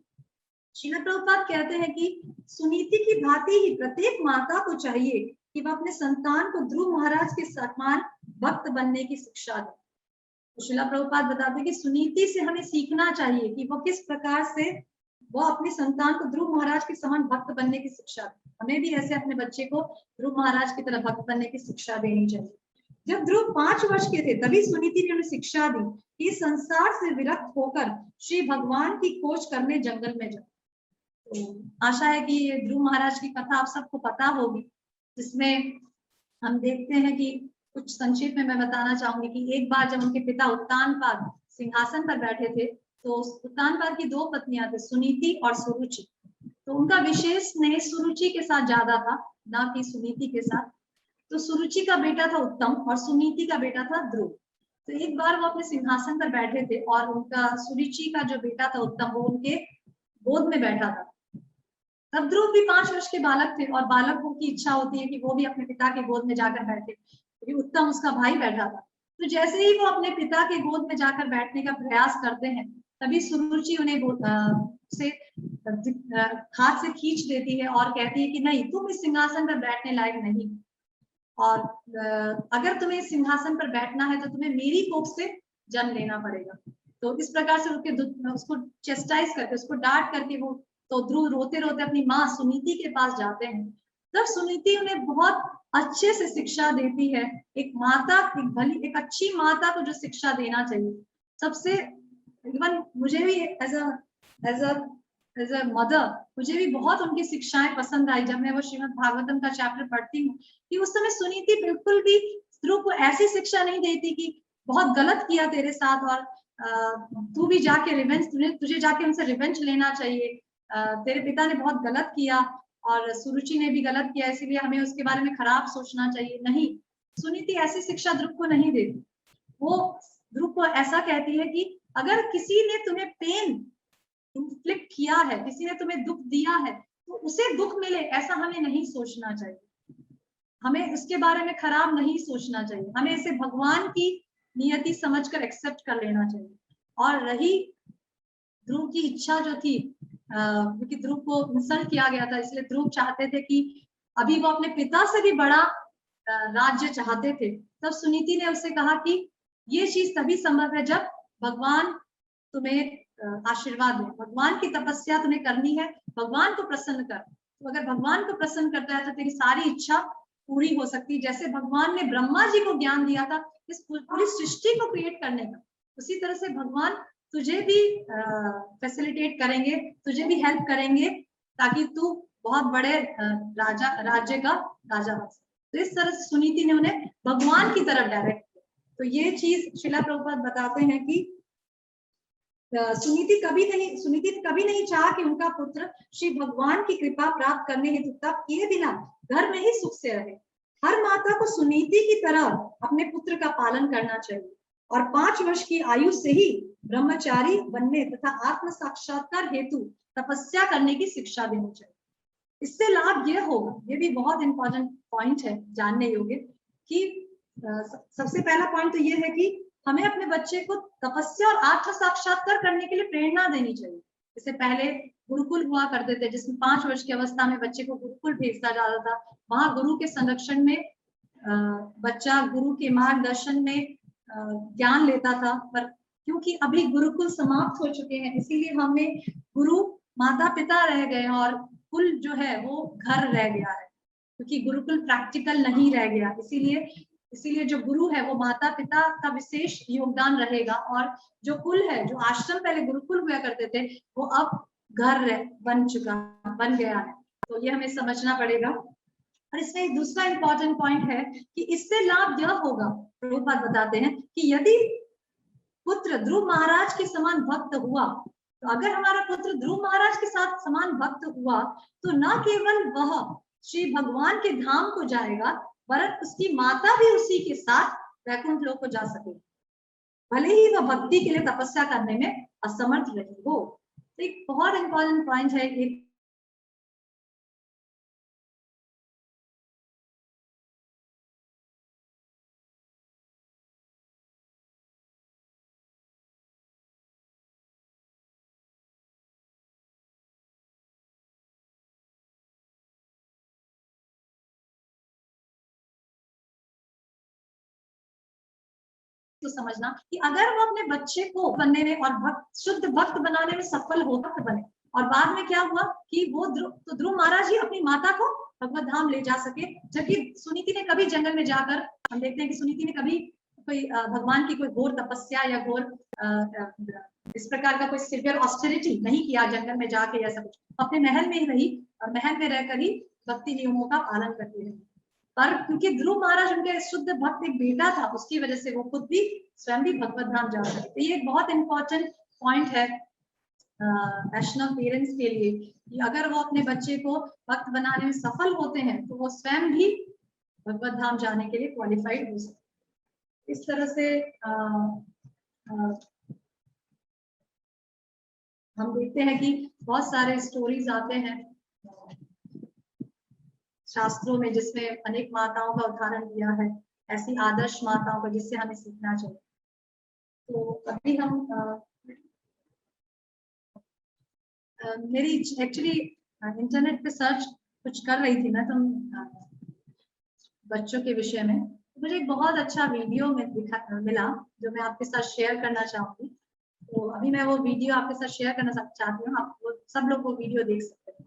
शिला प्रभुपाद कहते हैं कि सुनीति की भांति ही प्रत्येक माता को चाहिए कि वह अपने संतान को ध्रुव महाराज के समान भक्त बनने की शिक्षा दे। तो शिला प्रभुपाद बताते हैं कि सुनीति से हमें सीखना चाहिए कि वो किस प्रकार से वो अपने संतान को ध्रुव महाराज के समान भक्त बनने की शिक्षा दे। हमें भी ऐसे अपने बच्चे को ध्रुव महाराज की तरह भक्त बनने की शिक्षा देनी चाहिए। जब ध्रुव 5 वर्ष के थे, तभी सुनीति ने उन्हें शिक्षा दी कि संसार से विरक्त होकर श्री भगवान की खोज करने जंगल में जाओ। तो आशा है कि ये ध्रुव महाराज की कथा आप सबको पता होगी, जिसमें हम देखते हैं कि कुछ संक्षेप में मैं बताना चाहूंगी कि एक बार जब उनके पिता उत्तानपाद सिंहासन पर बैठे थे, तो उत्तानपाद की 2 पत्नियां थी, सुनीति और सुरुचि। तो उनका विशेष स्नेह सुरुचि के साथ ज्यादा था, ना कि सुनीति के साथ। तो सुरुचि का बेटा था उत्तम और सुनीति का बेटा था ध्रुव। तो एक बार वो अपने सिंहासन पर बैठे थे और उनका सुरुचि का जो बेटा था उत्तम, वो उनके गोद में बैठा था। तब ध्रुव भी 5 वर्ष के बालक थे, और बालकों की इच्छा होती है कि वो भी अपने पिता के गोद में जाकर बैठे, क्योंकि उत्तम उसका भाई बैठा था। तो जैसे ही वो अपने पिता के गोद में जाकर बैठने का प्रयास करते हैं, तभी सुरुचि उन्हें हाथ से खींच देती है और कहती है कि नहीं, तुम इस सिंहासन पर बैठने लायक नहीं, और अगर तुम्हें इस सिंहासन पर बैठना है तो तुम्हें मेरी कोख से जन्म लेना पड़ेगा। तो इस प्रकार से उसको चेस्टाइज करके, उसको डांट करके वो, तो ध्रुव रोते रोते अपनी माँ सुनीति के पास जाते हैं। तब सुनीति उन्हें बहुत अच्छे से शिक्षा देती है। एक माता, एक अच्छी माता को जो शिक्षा देना चाहिए, सबसे इवन मुझे भी एज अ मदर मुझे भी बहुत उनकी शिक्षाएं पसंद आई जब मैं वो श्रीमद् भागवतम का चैप्टर पढ़ती हूँ, कि उस समय सुनीति बिल्कुल भी ध्रुव को ऐसी शिक्षा नहीं देती कि बहुत गलत किया तेरे साथ और तू भी जाके रिवेंज, तुझे जाके उनसे रिवेंज लेना चाहिए, तेरे पिता ने बहुत गलत किया और सुरुचि ने भी गलत किया, इसीलिए हमें उसके बारे में खराब सोचना चाहिए। नहीं, सुनीति ऐसी शिक्षा ध्रुव को नहीं देती। वो ध्रुव को ऐसा कहती है कि अगर किसी ने तुम्हें पेन इन्फ्लिक्ट किया है, किसी ने तुम्हें दुख दिया है, तो उसे दुख मिले ऐसा हमें नहीं सोचना चाहिए, हमें उसके बारे में खराब नहीं सोचना चाहिए, हमें इसे भगवान की नियति समझकर एक्सेप्ट कर लेना चाहिए। और रही ध्रुव की इच्छा जो थी, क्योंकि ध्रुव को इंसल्ट किया गया था, इसलिए ध्रुव चाहते थे कि अभी वो अपने पिता से भी बड़ा राज्य चाहते थे। तब सुनीति ने उससे कहा कि ये चीज तभी संभव है जब भगवान तुम्हें आशीर्वाद दे, भगवान की तपस्या तुम्हें करनी है, भगवान को प्रसन्न कर। तो अगर भगवान को प्रसन्न करता है तो तेरी सारी इच्छा पूरी हो सकती है। जैसे भगवान ने ब्रह्मा जी को ज्ञान दिया था इस पूरी सृष्टि को क्रिएट करने का, उसी तरह से भगवान तुझे भी फैसिलिटेट करेंगे, तुझे भी हेल्प करेंगे, ताकि तू बहुत बड़े राज्य का राजा बन सके। तो इस तरह से सुनीति ने उन्हें भगवान की तरफ डायरेक्ट किया। तो ये चीज शिला प्रभुपाद बताते हैं कि सुनीति कभी नहीं चाहा कि उनका पुत्र श्री भगवान की कृपा प्राप्त करने हेतु तप किए बिना घर में ही सुख से रहे। हर माता को सुनीति की तरह अपने पुत्र का पालन करना चाहिए और 5 वर्ष की आयु से ही ब्रह्मचारी बनने तथा आत्म साक्षात्कार हेतु तपस्या करने की शिक्षा देनी चाहिए। इससे लाभ यह होगा, ये भी बहुत इंपॉर्टेंट पॉइंट है जानने योग्य, कि सबसे पहला पॉइंट तो ये है कि हमें अपने बच्चे को तपस्या और आत्म साक्षात्कार करने के लिए प्रेरणा देनी चाहिए। इससे पहले गुरुकुल हुआ करते थे, जिसमें 5 वर्ष की अवस्था में बच्चे को गुरुकुल भेजा जाता था। वहां गुरु के संरक्षण में बच्चा गुरु के मार्गदर्शन में ज्ञान लेता था। पर क्योंकि अभी गुरुकुल समाप्त हो चुके हैं, इसीलिए हमें गुरु माता पिता रह गए हैं और कुल जो है वो घर रह गया है, क्योंकि गुरुकुल प्रैक्टिकल नहीं रह गया। इसीलिए जो गुरु है वो माता पिता का विशेष योगदान रहेगा, और जो कुल है, जो आश्रम पहले गुरुकुल हुआ करते थे, वो अब घर बन गया है। तो ये हमें समझना पड़ेगा। और इसमें एक दूसरा इंपॉर्टेंट पॉइंट है कि इससे लाभ यह होगा, प्रभुपाद बताते हैं कि यदि पुत्र ध्रुव महाराज के समान भक्त हुआ, तो अगर हमारा पुत्र ध्रुव महाराज के साथ समान भक्त हुआ, तो न केवल वह श्री भगवान के धाम को जाएगा, वरन उसकी माता भी उसी के साथ वैकुंठ लोक को जा सकेगी, भले ही वह भक्ति के लिए तपस्या करने में असमर्थ रही हो। तो एक बहुत इंपॉर्टेंट पॉइंट है कि तो समझना कि अगर वो अपने बच्चे को बनने में और शुद्ध भक्त बनाने में सफल होता तो बने। और बाद में क्या हुआ कि वो ध्रुव महाराज ही अपनी माता को भगवत धाम ले जा सके, जबकि सुनीति ने कभी जंगल में जाकर, हम देखते हैं कि सुनीति ने कभी कोई भगवान की कोई घोर तपस्या या घोर इस प्रकार का कोई सिवियर ऑस्टेरिटी नहीं किया जंगल में जाके, ऐसा कुछ। अपने महल में ही रही और महल में रहकर ही भक्ति नियमों का पालन करती रही। पर क्योंकि ध्रुव महाराज उनके शुद्ध भक्त एक बेटा था, उसकी वजह से वो खुद भी स्वयं भी भगवत धाम जा सके। तो ये एक बहुत इंपॉर्टेंट पॉइंट है वैष्णव पेरेंट्स के लिए, कि अगर वो अपने बच्चे को भक्त बनाने में सफल होते हैं, तो वो स्वयं भी भगवत धाम जाने के लिए क्वालिफाइड हो सकते। इस तरह से हम देखते हैं कि बहुत सारे स्टोरीज आते हैं शास्त्रों में, जिसमें अनेक माताओं का उदाहरण दिया है, ऐसी आदर्श माताओं का जिससे हमें सीखना चाहिए। तो अभी हम मेरी एक्चुअली इंटरनेट पे सर्च कुछ कर रही थी मैं, तो बच्चों के विषय में मुझे एक बहुत अच्छा वीडियो में मिला, जो मैं आपके साथ शेयर करना चाहूंगी। तो अभी मैं वो वीडियो आपके साथ शेयर करना चाहती हूँ, आप सब लोग वो वीडियो देख सकते हैं।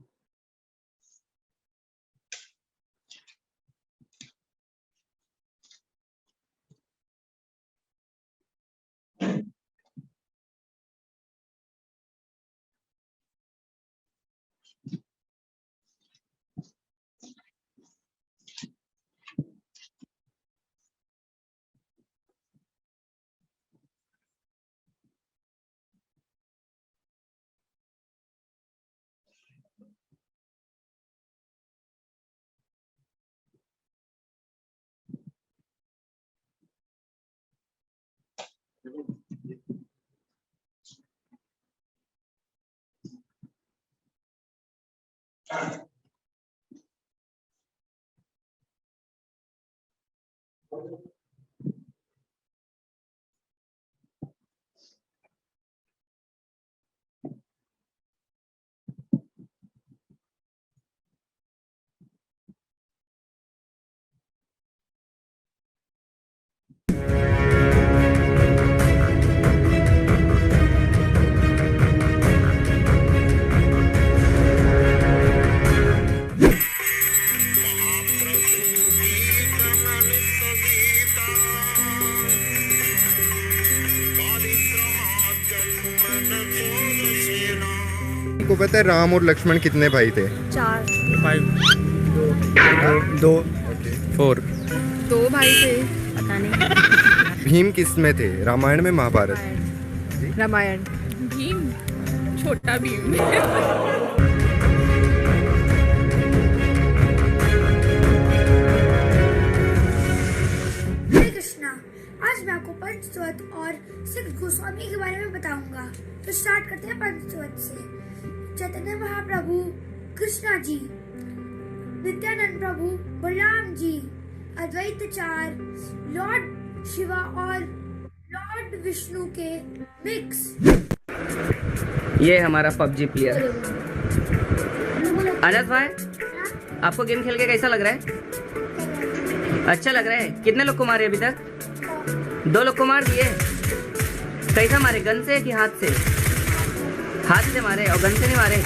को पता है राम और लक्ष्मण कितने भाई थे? 4 5 2 4 2 भाई थे, पता नहीं। भीम किस में थे, रामायण में महाभारत? रामायण। भीम, छोटा भीम। हरे कृष्णा। आज मैं आपको पंचतत्व और सिद्ध गोस्वामी के बारे में बताऊंगा। तो स्टार्ट करते हैं पंचतत्व से। चैतन्य महाप्रभु, कृष्णा जी, नित्यानंद प्रभु, बलराम जी, अद्वैत चार, लॉर्ड शिवा और लॉर्ड विष्णु के मिक्स। ये हमारा पबजी प्लेयर अनस भाई, आपको गेम खेल के कैसा लग रहा है? अच्छा लग रहा है। कितने लोग को मारे अभी तक? 2 लोग को मार दिए। कैसा मारे, गन से कि हाथ से? हाथ से मारे और गन से नहीं मारे।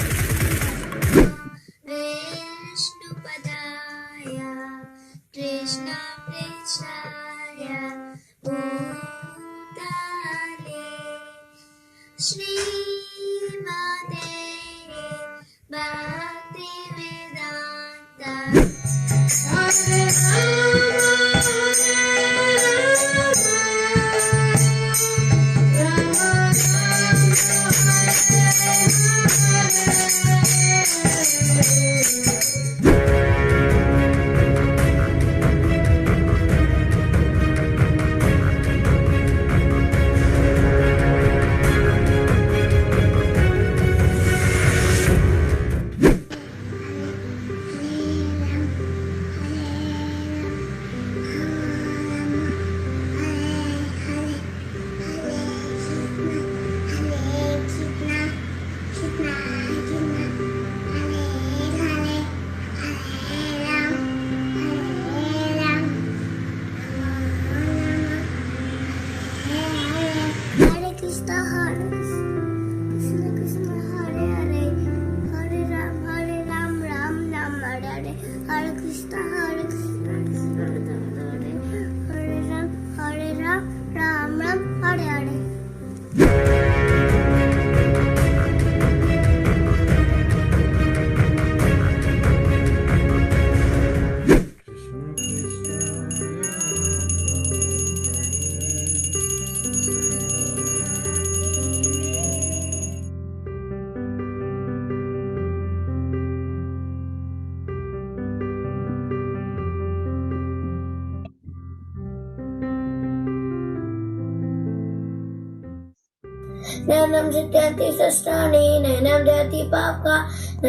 नैनम सिद्ध्यन्ति शस्त्राणि नैनम जयति पापका न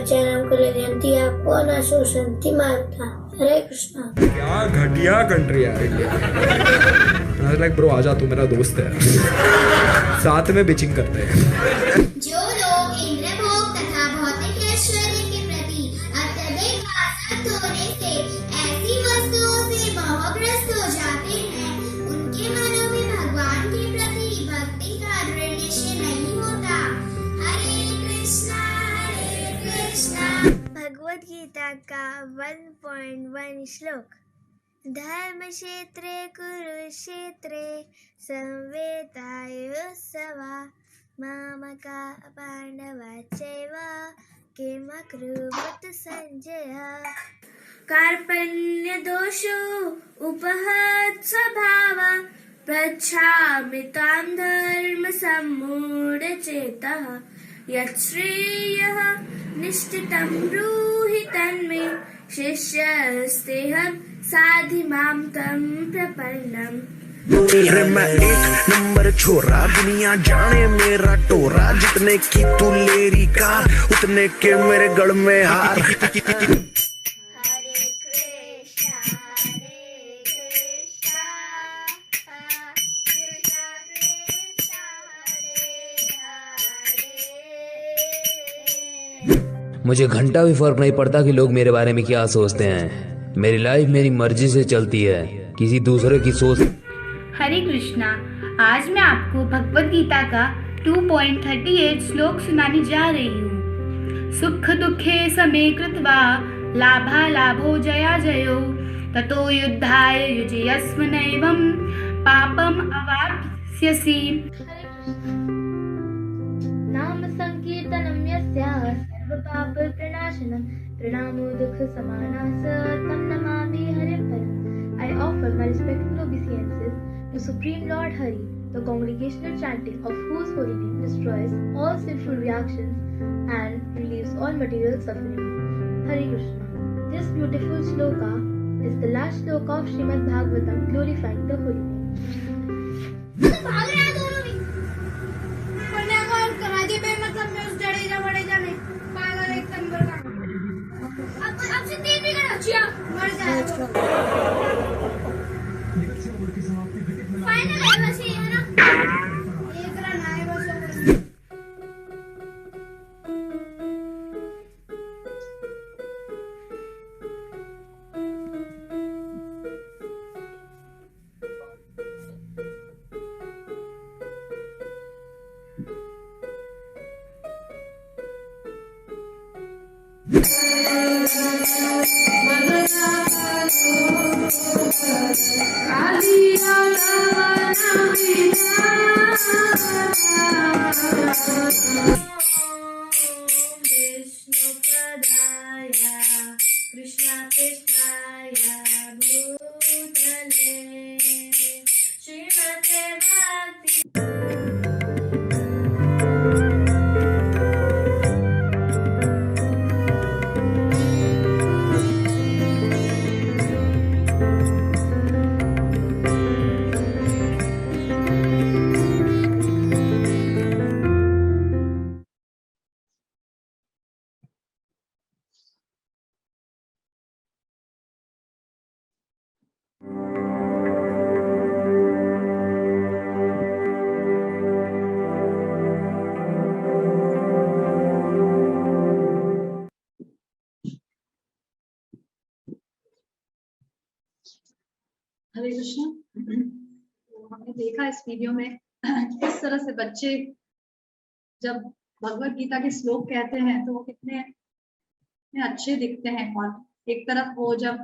चैनम कुलयन्ति आपको न शोषन्ति माता। हरे कृष्णा। क्या घटिया कंट्री यार इंडिया। लाइक ब्रो आजा, तू मेरा दोस्त है, साथ में बिचिंग करते हैं। जो लोग इंद्र भोग तथा भौतिक ऐश्वर्य के प्रति अत्यधिक आसक्त होने से ऐसी वस्तुओं से मोहग्रस्त हो जाते हैं, उनके मनों में भगवान के प्रति भक्ति का दृढ़ निश्चय नहीं होता। हरे कृष्णा हरे कृष्णा। भगवद गीता का 1.1 श्लोक। धर्म क्षेत्रे कुरुक्षेत्रे संवेतायुत्सवा मामका पांडवा चैव किम अकुर्वत संजय। कार्पण्य दोषो उपहत स्वभाव पृच्छामि तां धर्म सम्मूढ़ चेतः। यच्छ्रेयः निश्चितं ब्रूहि तन्मे शिष्यस्तेहं साधि मां तं प्रपन्नम्। मैं 1 नंबर छोरा, दुनिया जाने मेरा टोरा। जितने की तू लेरी कार, उतने के मेरे गढ़ में हार। मुझे घंटा भी फर्क नहीं पड़ता कि लोग मेरे बारे में क्या सोचते हैं। मेरी लाइफ मेरी मर्जी से चलती है, किसी दूसरे की सोच। हरे कृष्णा। आज मैं आपको भगवद गीता का 2.38 श्लोक सुनाने जा रही हूँ। सुख दुखे समे कृत्वा लाभा लाभो जया जयो ततो युद्धाय युजयस्व नैवं पापम अवाप्स्यसि। नाम संकीर्तनम यस्याः सर्वपाप प्रणाशनम प्रणामो दुख समानास तं Namami हरिपरम्। I offer my respectful obeisances to Supreme Lord Hari, the congregational chanting of whose holy name destroys all sinful reactions and relieves all material suffering. Hare Krishna. This beautiful shloka is the last shloka of Srimad Bhagavatam glorifying the holy name. अब से 3 बिगड़ मर जाएगा। तो हमने देखा इस video में किस तरह से बच्चे जब भगवत गीता के श्लोक कहते हैं तो वो कितने अच्छे दिखते हैं, और एक तरफ वो जब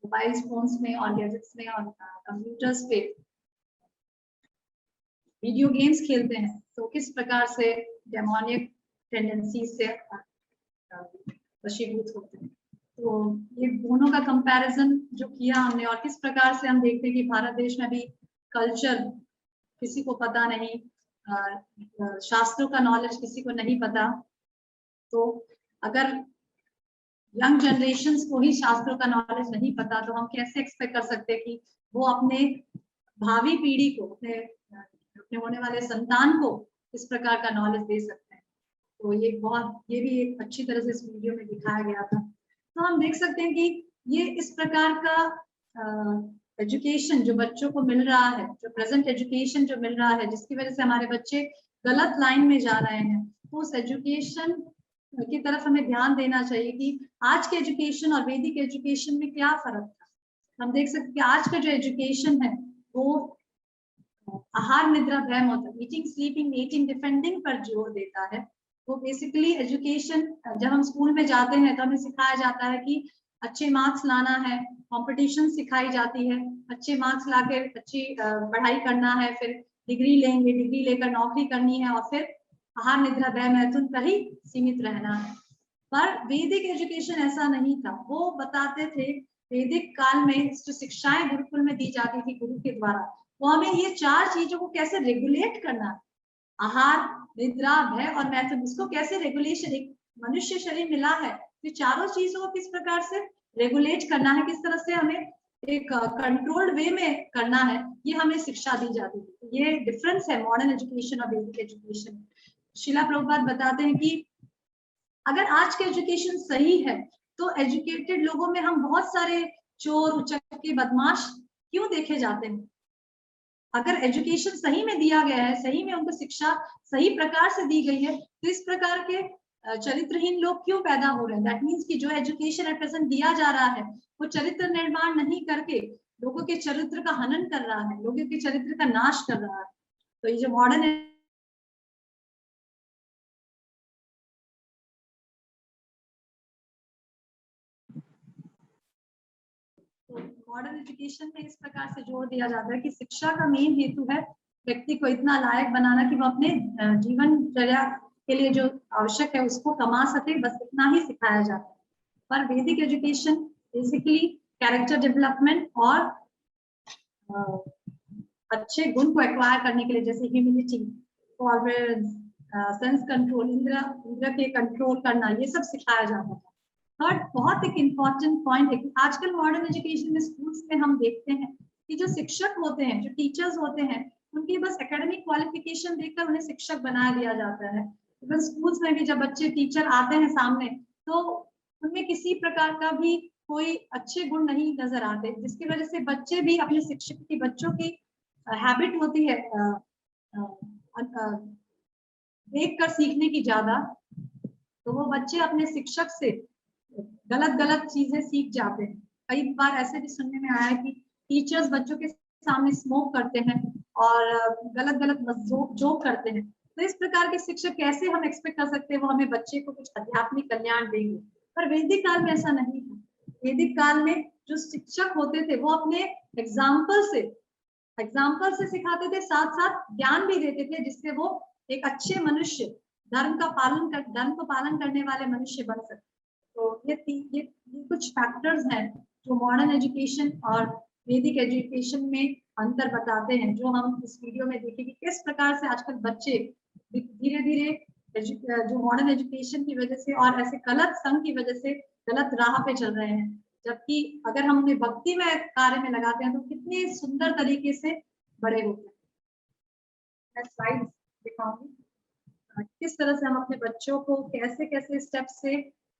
मोबाइल फोन्स में और गैजेट्स में और कंप्यूटर्स पे वीडियो गेम्स खेलते हैं तो किस प्रकार से डेमोनिक टेंडेंसी से वशीभूत होते हैं। तो ये दोनों का कंपैरिजन जो किया हमने, और किस प्रकार से हम देखते हैं कि भारत देश में भी कल्चर किसी को पता नहीं, शास्त्रों का नॉलेज किसी को नहीं पता। तो अगर यंग जनरेशन्स को ही शास्त्रों का नॉलेज नहीं पता तो हम कैसे एक्सपेक्ट कर सकते हैं कि वो अपने भावी पीढ़ी को, अपने होने वाले संतान को इस प्रकार का नॉलेज दे सकते हैं। तो ये भी एक अच्छी तरह से इस वीडियो में दिखाया गया था। तो हम देख सकते हैं कि ये इस प्रकार का एजुकेशन जो बच्चों को मिल रहा है, जो प्रेजेंट एजुकेशन जो मिल रहा है, जिसकी वजह से हमारे बच्चे गलत लाइन में जा रहे हैं, तो उस एजुकेशन की तरफ हमें ध्यान देना चाहिए कि आज के एजुकेशन और वैदिक एजुकेशन में क्या फर्क था। हम देख सकते हैं कि आज का जो एजुकेशन है वो आहार निद्रा भय होता है, ईटिंग स्लीपिंग मीटिंग डिफेंडिंग पर जोर देता है। वो बेसिकली एजुकेशन, जब हम स्कूल में जाते हैं तो हमें सिखाया जाता है कि अच्छे मार्क्स लाना है, कंपटीशन सिखाई जाती है, अच्छे मार्क्स लाके अच्छी पढ़ाई करना है, फिर डिग्री लेंगे, डिग्री लेकर नौकरी करनी है, और फिर आहार निद्रा भय मैथुन पर ही सीमित रहना है। पर वैदिक एजुकेशन ऐसा नहीं था। वो बताते थे वैदिक काल में जो शिक्षाएं गुरुकुल में दी जाती थी गुरु के द्वारा, वो हमें ये 4 चीजों को कैसे रेगुलेट करना है, आहार निद्रा भय और मैथुन, इसको कैसे रेगुलेशन, एक मनुष्य शरीर मिला है, ये चारों चीजों को किस प्रकार से रेगुलेट करना है, किस तरह से हमें एक कंट्रोल्ड वे में करना है, ये हमें शिक्षा दी जाती है। ये डिफरेंस है मॉडर्न एजुकेशन और बेसिक एजुकेशन। शिला प्रभुपाद बताते हैं कि अगर आज के एजुकेशन सही है तो एजुकेटेड लोगों में हम बहुत सारे चोर उचक्के बदमाश क्यों देखे जाते हैं। अगर एजुकेशन सही में दिया गया है, सही में उनको शिक्षा सही प्रकार से दी गई है, तो इस प्रकार के चरित्रहीन लोग क्यों पैदा हो रहे हैं। दैट मीन्स कि जो एजुकेशन एट प्रेजेंट दिया जा रहा है वो चरित्र निर्माण नहीं करके लोगों के चरित्र का हनन कर रहा है, लोगों के चरित्र का नाश कर रहा है। तो ये जो मॉडर्न मॉडर्न एजुकेशन में इस प्रकार से जोर दिया जाता है कि शिक्षा का मेन हेतु है व्यक्ति को इतना लायक बनाना कि वो अपने जीवनचर्या के लिए जो आवश्यक है उसको कमा सके, बस इतना ही सिखाया जाता है। पर वैदिक एजुकेशन बेसिकली कैरेक्टर डेवलपमेंट और अच्छे गुण को एक्वायर करने के लिए, जैसे ह्यूमिलिटी, फॉरबिडेंस, सेंस कंट्रोल, इंद्र के कंट्रोल करना, ये सब सिखाया जाता है। थर्ड बहुत एक इम्पॉर्टेंट पॉइंट है कि आजकल मॉडर्न एजुकेशन में स्कूल्स में हम देखते हैं कि जो शिक्षक होते हैं, जो टीचर्स होते हैं, उनकी बस एकेडमिक क्वालिफिकेशन देखकर उन्हें शिक्षक बना दिया जाता है। इवन स्कूल्स में भी जब बच्चे टीचर आते हैं सामने तो उनमें किसी प्रकार का भी कोई अच्छे गुण नहीं नजर आते, जिसकी वजह से बच्चे भी अपने शिक्षक की, बच्चों की हैबिट होती है देख कर सीखने की ज्यादा, तो वो बच्चे अपने शिक्षक से गलत गलत चीजें सीख जाते हैं। कई बार ऐसे भी सुनने में आया है कि टीचर्स बच्चों के सामने स्मोक करते हैं और गलत गलत जोक करते हैं। तो इस प्रकार के शिक्षक कैसे हम एक्सपेक्ट कर सकते हैं वो हमें बच्चे को कुछ आध्यात्मिक कल्याण देंगे। पर वैदिक काल में ऐसा नहीं था। वैदिक काल में जो शिक्षक होते थे वो अपने एग्जाम्पल से सिखाते थे, साथ साथ ज्ञान भी देते थे, जिससे वो एक अच्छे मनुष्य, धर्म को पालन करने वाले मनुष्य बन सकते। तो ये कुछ फैक्टर्स हैं जो मॉडर्न एजुकेशन और वैदिक एजुकेशन में अंतर बताते हैं, जो हम इस वीडियो में देखेंगे किस प्रकार से आजकल बच्चे धीरे धीरे जो मॉडर्न एजुकेशन की वजह से और ऐसे गलत संघ की वजह से गलत राह पे चल रहे हैं, जबकि अगर हम उन्हें भक्ति में कार्य में लगाते हैं तो कितने सुंदर तरीके से बड़े होते हैं। मैं स्लाइड्स दिखाऊंगी किस तरह से हम अपने बच्चों को कैसे कैसे स्टेप से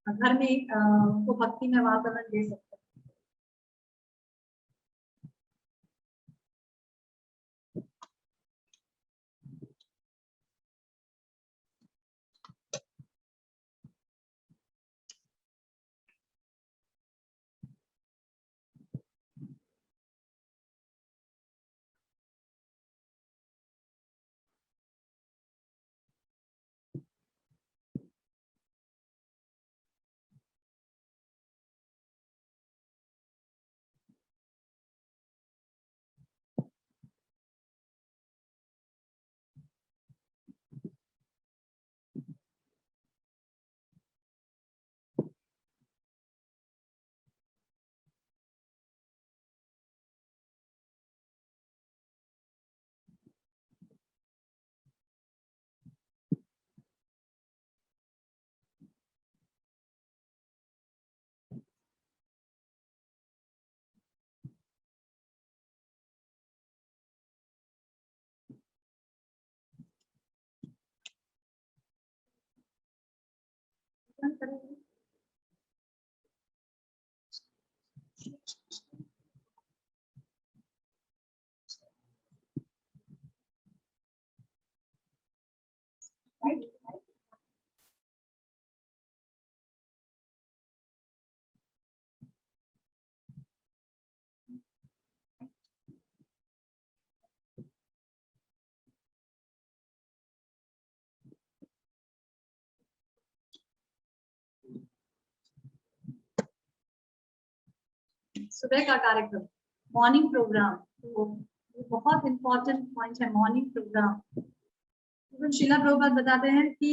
घर में उनको भक्ति में वातावरण दे सकते हैं। सुबह का कार्यक्रम, मॉर्निंग प्रोग्राम, तो ये बहुत इंपॉर्टेंट पॉइंट है मॉर्निंग प्रोग्राम। शिला प्रभुपाद बताते हैं कि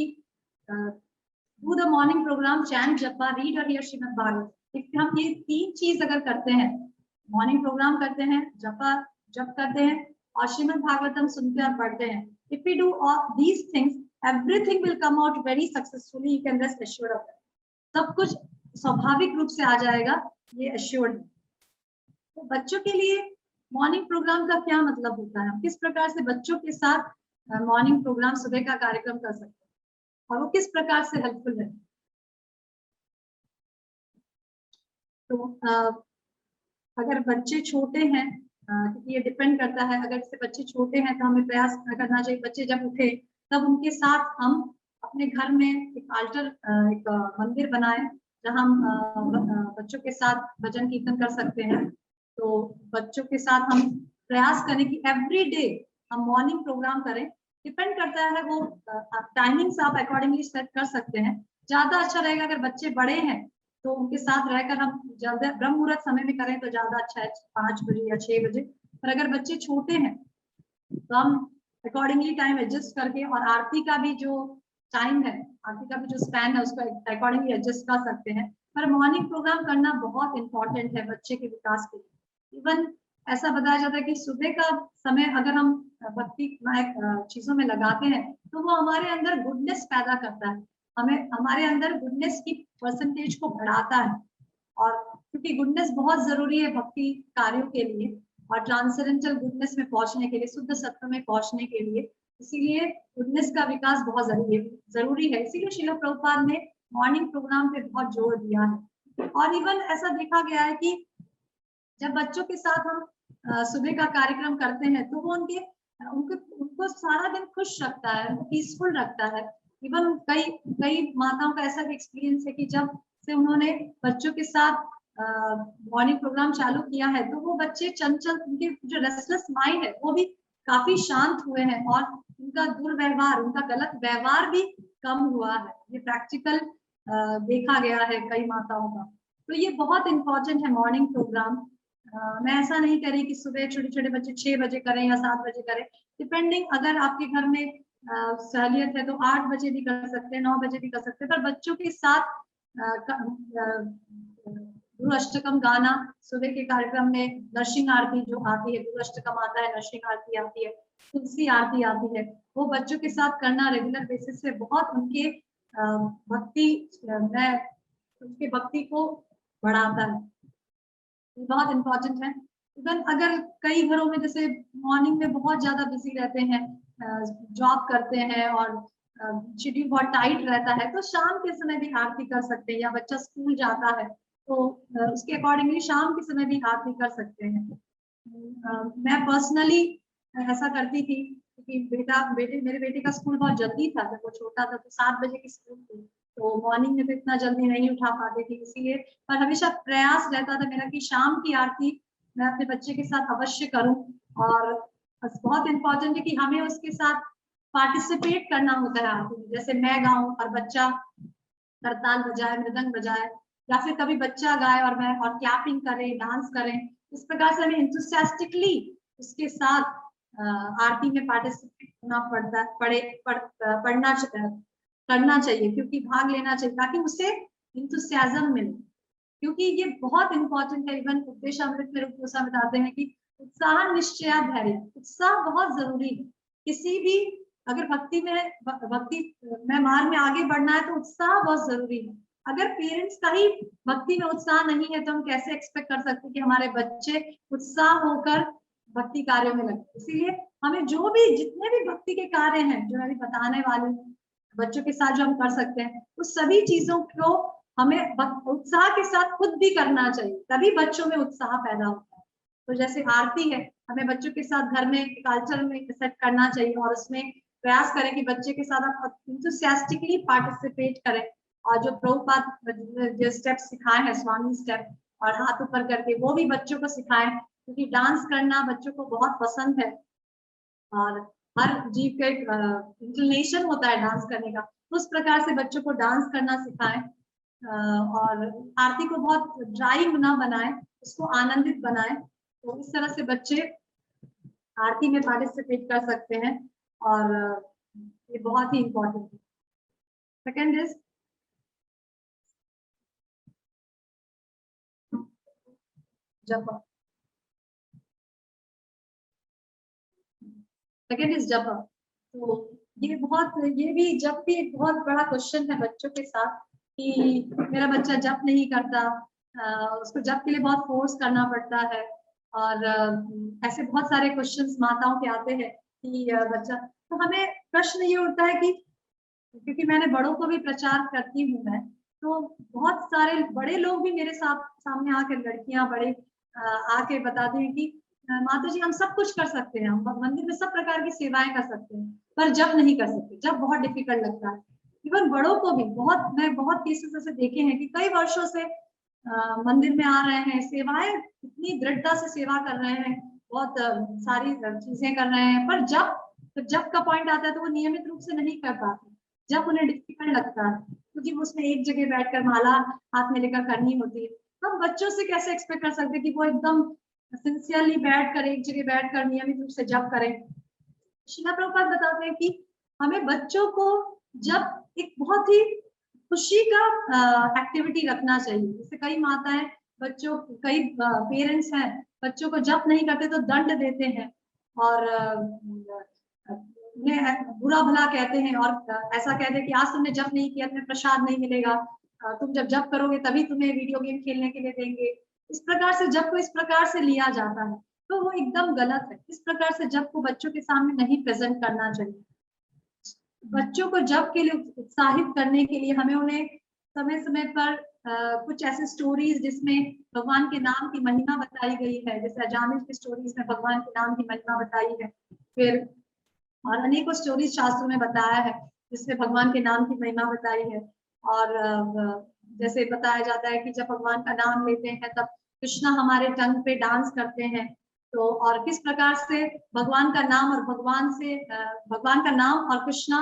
do the morning program, chant japa, read और हियर श्रीमद् भागवत। हम ये 3 चीज अगर करते हैं, मॉर्निंग प्रोग्राम करते हैं, जप करते हैं और श्रीमद् भागवतम सुनते और पढ़ते हैं, if we do all these things, everything will come out very successfully, you can rest assured of that. सब कुछ स्वाभाविक रूप से आ जाएगा, ये एश्योर्ड है। तो बच्चों के लिए मॉर्निंग प्रोग्राम का क्या मतलब होता है, हम किस प्रकार से बच्चों के साथ मॉर्निंग प्रोग्राम, सुबह का कार्यक्रम कर सकते हैं और वो किस प्रकार से हेल्पफुल है। तो अगर बच्चे छोटे हैं, क्योंकि ये डिपेंड करता है, अगर जैसे बच्चे छोटे हैं तो हमें प्रयास करना चाहिए बच्चे जब उठे तब उनके साथ हम अपने घर में एक मंदिर बनाएं जहां हम बच्चों के साथ भजन कीर्तन कर सकते हैं। तो बच्चों के साथ हम प्रयास करें कि एवरी डे हम मॉर्निंग प्रोग्राम करें। डिपेंड करता है, वो टाइमिंग्स आप अकॉर्डिंगली सेट कर सकते हैं। ज्यादा अच्छा रहेगा अगर बच्चे बड़े हैं तो उनके साथ रहकर हम ज्यादा ब्रह्म मुहूर्त समय में करें तो ज्यादा अच्छा है, 5 बजे या 6 बजे। पर अगर बच्चे छोटे हैं तो हम अकॉर्डिंगली टाइम एडजस्ट करके, और आरती का भी जो टाइम है, आरती का भी जो स्पैन है, उसको अकॉर्डिंगली एडजस्ट कर सकते हैं। पर मॉर्निंग प्रोग्राम करना बहुत इंपॉर्टेंट है बच्चे के विकास के लिए। इवन ऐसा बताया जाता है कि सुबह का समय अगर हम भक्ति चीजों में लगाते हैं तो वो हमारे अंदर गुडनेस पैदा करता है, हमें हमारे अंदर गुडनेस की परसेंटेज को बढ़ाता है। और क्योंकि गुडनेस बहुत जरूरी है भक्ति कार्यों के लिए और ट्रांसेंडेंटल गुडनेस में पहुंचने के लिए, शुद्ध सत्व में पहुंचने के लिए, इसीलिए गुडनेस का विकास बहुत जरूरी है। इसीलिए श्रील प्रभुपाद ने मॉर्निंग प्रोग्राम पे बहुत जोर दिया है। और इवन ऐसा देखा गया है कि जब बच्चों के साथ हम सुबह का कार्यक्रम करते हैं तो वो उनको सारा दिन खुश रखता है, पीसफुल रखता है। इवन कई माताओं का ऐसा एक्सपीरियंस है कि जब से उन्होंने बच्चों के साथ मॉर्निंग प्रोग्राम चालू किया है तो वो बच्चे चंचल, उनके जो रेस्टलेस माइंड है वो भी काफी शांत हुए हैं और उनका दुर्व्यवहार, उनका गलत व्यवहार भी कम हुआ है। ये प्रैक्टिकल देखा गया है कई माताओं का। तो ये बहुत इंपॉर्टेंट है मॉर्निंग प्रोग्राम। मैं ऐसा नहीं कह रही कि सुबह छोटे छोटे बच्चे 6 बजे करें या 7 बजे करें, डिपेंडिंग, अगर आपके घर में सहूलियत है तो 8 बजे भी कर सकते हैं, 9 बजे भी कर सकते हैं। पर बच्चों के साथ गुरु अष्टकम गाना, सुबह के कार्यक्रम में नरसिंह आरती जो आती है, गुरु अष्टकम आता है, नरसिंह आरती आती है, तुलसी आरती आती है, वो बच्चों के साथ करना रेगुलर बेसिस पे बहुत उनके भक्ति को बढ़ाता है। बहुत इम्पोर्टेंट है। इवन अगर कई घरों में जैसे मॉर्निंग में बहुत ज्यादा बिजी रहते हैं, जॉब करते हैं और शेड्यूल बहुत टाइट रहता है, तो शाम के समय भी आरती कर सकते हैं, या बच्चा स्कूल जाता है तो उसके अकॉर्डिंगली शाम के समय भी आरती कर सकते हैं। मैं पर्सनली ऐसा करती थी क्योंकि मेरे बेटे का स्कूल बहुत जल्दी था, जब वो छोटा था तो 7 बजे की स्कूल थी, तो मॉर्निंग में तो इतना जल्दी नहीं उठा पाती थी, इसीलिए। पर हमेशा प्रयास रहता था मेरा कि शाम की आरती मैं अपने बच्चे के साथ अवश्य करूं। और बहुत इम्पोर्टेंट है कि हमें उसके साथ पार्टिसिपेट करना होता है आरती में। जैसे मैं गाऊं और बच्चा करताल बजाए, मृदंग बजाए, या फिर कभी बच्चा गाए और मैं और क्लैपिंग करें, डांस करें। इस प्रकार से हमें इंथुसियास्टिकली उसके साथ आरती में पार्टिसिपेट होना करना चाहिए, क्योंकि भाग लेना चाहिए ताकि उसे इंथुसियाज्म मिले, क्योंकि ये बहुत इंपॉर्टेंट है। इवन उपदेशामृत में रूप गोस्वामी बताते हैं कि उत्साह निश्चया धैर्य, उत्साह बहुत जरूरी है। किसी भी अगर भक्ति में मार्ग में आगे बढ़ना है तो उत्साह बहुत जरूरी है। अगर पेरेंट्स का ही भक्ति में उत्साह नहीं है तो हम कैसे एक्सपेक्ट कर सकते हैं कि हमारे बच्चे उत्साह होकर भक्ति कार्यों में लगे। इसीलिए हमें जितने भी भक्ति के कार्य हैं जो मैं अभी बताने वाली हूँ, बच्चों के साथ जो हम कर सकते हैं, उस सभी चीजों को हमें उत्साह के साथ खुद भी करना चाहिए, तभी बच्चों में उत्साह पैदा होता है। तो जैसे आरती है, हमें बच्चों के साथ घर में कल्चर में सेट करना चाहिए और उसमें प्रयास करें कि बच्चे के साथ आप इंथुसियास्टिकली पार्टिसिपेट करें। और जो प्रभुपाद जो स्टेप सिखाए हैं, स्वामी स्टेप और हाथ ऊपर करके, वो भी बच्चों को सिखाएं, क्योंकि डांस करना बच्चों को बहुत पसंद है और हर जीव का एक इंक्लिनेशन होता है डांस करने का। तो उस प्रकार से बच्चों को डांस करना सिखाएं और आरती को बहुत ड्राई ना बनाएं, उसको आनंदित बनाएं। तो इस तरह से बच्चे आरती में पार्टिसिपेट कर सकते हैं और ये बहुत ही इम्पोर्टेंट है। सेकेंड इज जप। सेकेंड इज जप। तो ये भी जप भी एक बहुत बड़ा क्वेश्चन है बच्चों के साथ कि मेरा बच्चा जप नहीं करता, उसको जप के लिए बहुत फोर्स करना पड़ता है और ऐसे बहुत सारे क्वेश्चंस माताओं के आते हैं कि बच्चा। तो हमें प्रश्न ये उठता है कि क्योंकि मैंने बड़ों को भी प्रचार करती हूँ मैं, तो बहुत सारे बड़े लोग भी मेरे सामने आकर, लड़कियां बड़े आके बताते हैं कि माता जी हम सब कुछ कर सकते हैं, हम मंदिर में सब प्रकार की सेवाएं कर सकते हैं, पर जप नहीं कर सकते, जप बहुत डिफिकल्ट लगता है। इवन बड़ों को भी मैं बहुत केसेस ऐसे देखे हैं कि कई वर्षों से मंदिर में आ रहे हैं, सेवाएं इतनी दृढ़ता से सेवा कर रहे हैं, बहुत सारी चीजें कर रहे हैं, पर जब का पॉइंट आता है तो वो नियमित रूप से नहीं कर पाते, जब उन्हें डिफिकल्ट लगता है, क्योंकि उसमें एक जगह बैठकर माला हाथ में लेकर करनी होती है। हम बच्चों से कैसे एक्सपेक्ट कर सकते कि वो एकदम सिंसियरली बैठकर एक जगह बैठकर नियमित रूप से जप करें। श्रीला प्रभुपाद बताते हैं कि हमें बच्चों को जब एक बहुत ही खुशी का एक्टिविटी रखना चाहिए। जैसे कई माताएं बच्चों, कई पेरेंट्स हैं बच्चों को जप नहीं करते तो दंड देते हैं और उन्हें बुरा भला कहते हैं और ऐसा कहते हैं कि आज तुमने जप नहीं किया तुम्हें प्रसाद नहीं मिलेगा, तुम जब जप करोगे तभी तुम्हें वीडियो गेम खेलने के लिए देंगे। इस प्रकार से जप को इस प्रकार से लिया जाता है, तो वो एकदम गलत है। इस प्रकार से जप को बच्चों के सामने नहीं प्रेजेंट करना चाहिए। बच्चों को जप के लिए उत्साहित करने के लिए हमें उन्हें समय समय पर कुछ ऐसे स्टोरीज जिसमें भगवान के नाम की महिमा बताई गई है, जैसे अजामिल की स्टोरीज में भगवान के नाम की महिमा बताई है, फिर और अनेकों स्टोरीज शास्त्रों में बताया है जिसमें भगवान के नाम की महिमा बताई है। और जैसे बताया जाता है कि जब भगवान का नाम लेते हैं तब कृष्णा हमारे टंग पे डांस करते हैं। तो और किस प्रकार से भगवान का नाम और भगवान का नाम और कृष्णा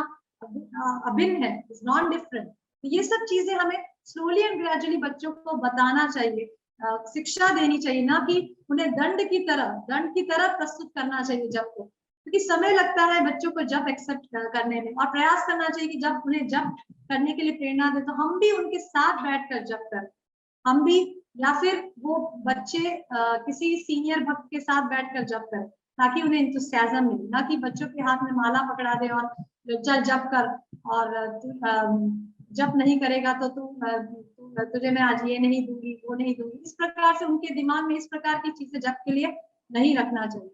अभिन्न है, इज नॉट डिफरेंट। तो ये सब चीजें हमें स्लोली एंड ग्रेजुअली बच्चों को बताना चाहिए, शिक्षा देनी चाहिए, ना कि उन्हें दंड की तरह प्रस्तुत करना चाहिए जब को, क्योंकि समय लगता है बच्चों को जब एक्सेप्ट करने में, और प्रयास करना चाहिए कि जब उन्हें जब करने के लिए प्रेरणा दे तो हम भी उनके साथ बैठकर जब करें, हम भी, या फिर वो बच्चे किसी सीनियर भक्त के साथ बैठकर जप करें ताकि उन्हें इंथुसियाज्म मिले, ना कि बच्चों के हाथ में माला पकड़ा दे और चल जप कर, और जप नहीं करेगा तो तुझे मैं आज ये नहीं दूंगी वो नहीं दूंगी। इस प्रकार से उनके दिमाग में इस प्रकार की चीजें जप के लिए नहीं रखना चाहिए।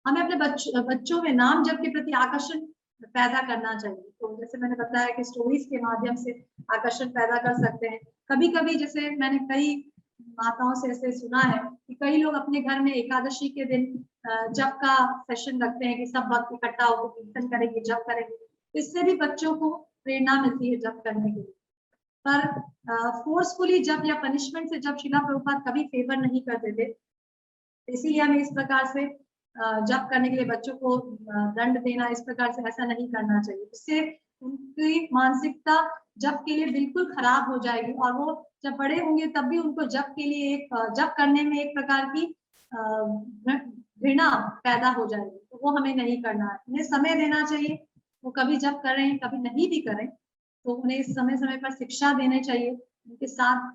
हमें अपने बच्चों में नाम जप के प्रति आकर्षण पैदा करना चाहिए। तो जैसे मैंने बताया कि स्टोरीज के माध्यम से आकर्षण पैदा कर सकते हैं। कभी कभी जैसे मैंने कई माताओं से ऐसे सुना है कि कई लोग अपने घर में एकादशी के दिन जप का सेशन रखते हैं कि सब भक्त इकट्ठा होकर कीर्तन करेंगे, जप करेंगे। इससे भी बच्चों को प्रेरणा मिलती है जप करने के लिए। पर फोर्सफुली जप या पनिशमेंट से जब श्रीला प्रभुपाद कभी फेवर नहीं करते थे, इसीलिए हमें इस प्रकार से जप करने के लिए बच्चों को दंड देना, इस प्रकार से ऐसा नहीं करना चाहिए। इससे उनकी मानसिकता जप के लिए बिल्कुल खराब हो जाएगी और वो जब बड़े होंगे तब भी उनको जप के लिए जप करने में एक प्रकार की घृणा पैदा हो जाएगी। तो वो हमें नहीं करना है, उन्हें समय देना चाहिए। वो कभी जप करें कभी नहीं भी करें तो उन्हें समय समय पर शिक्षा देनी चाहिए, उनके साथ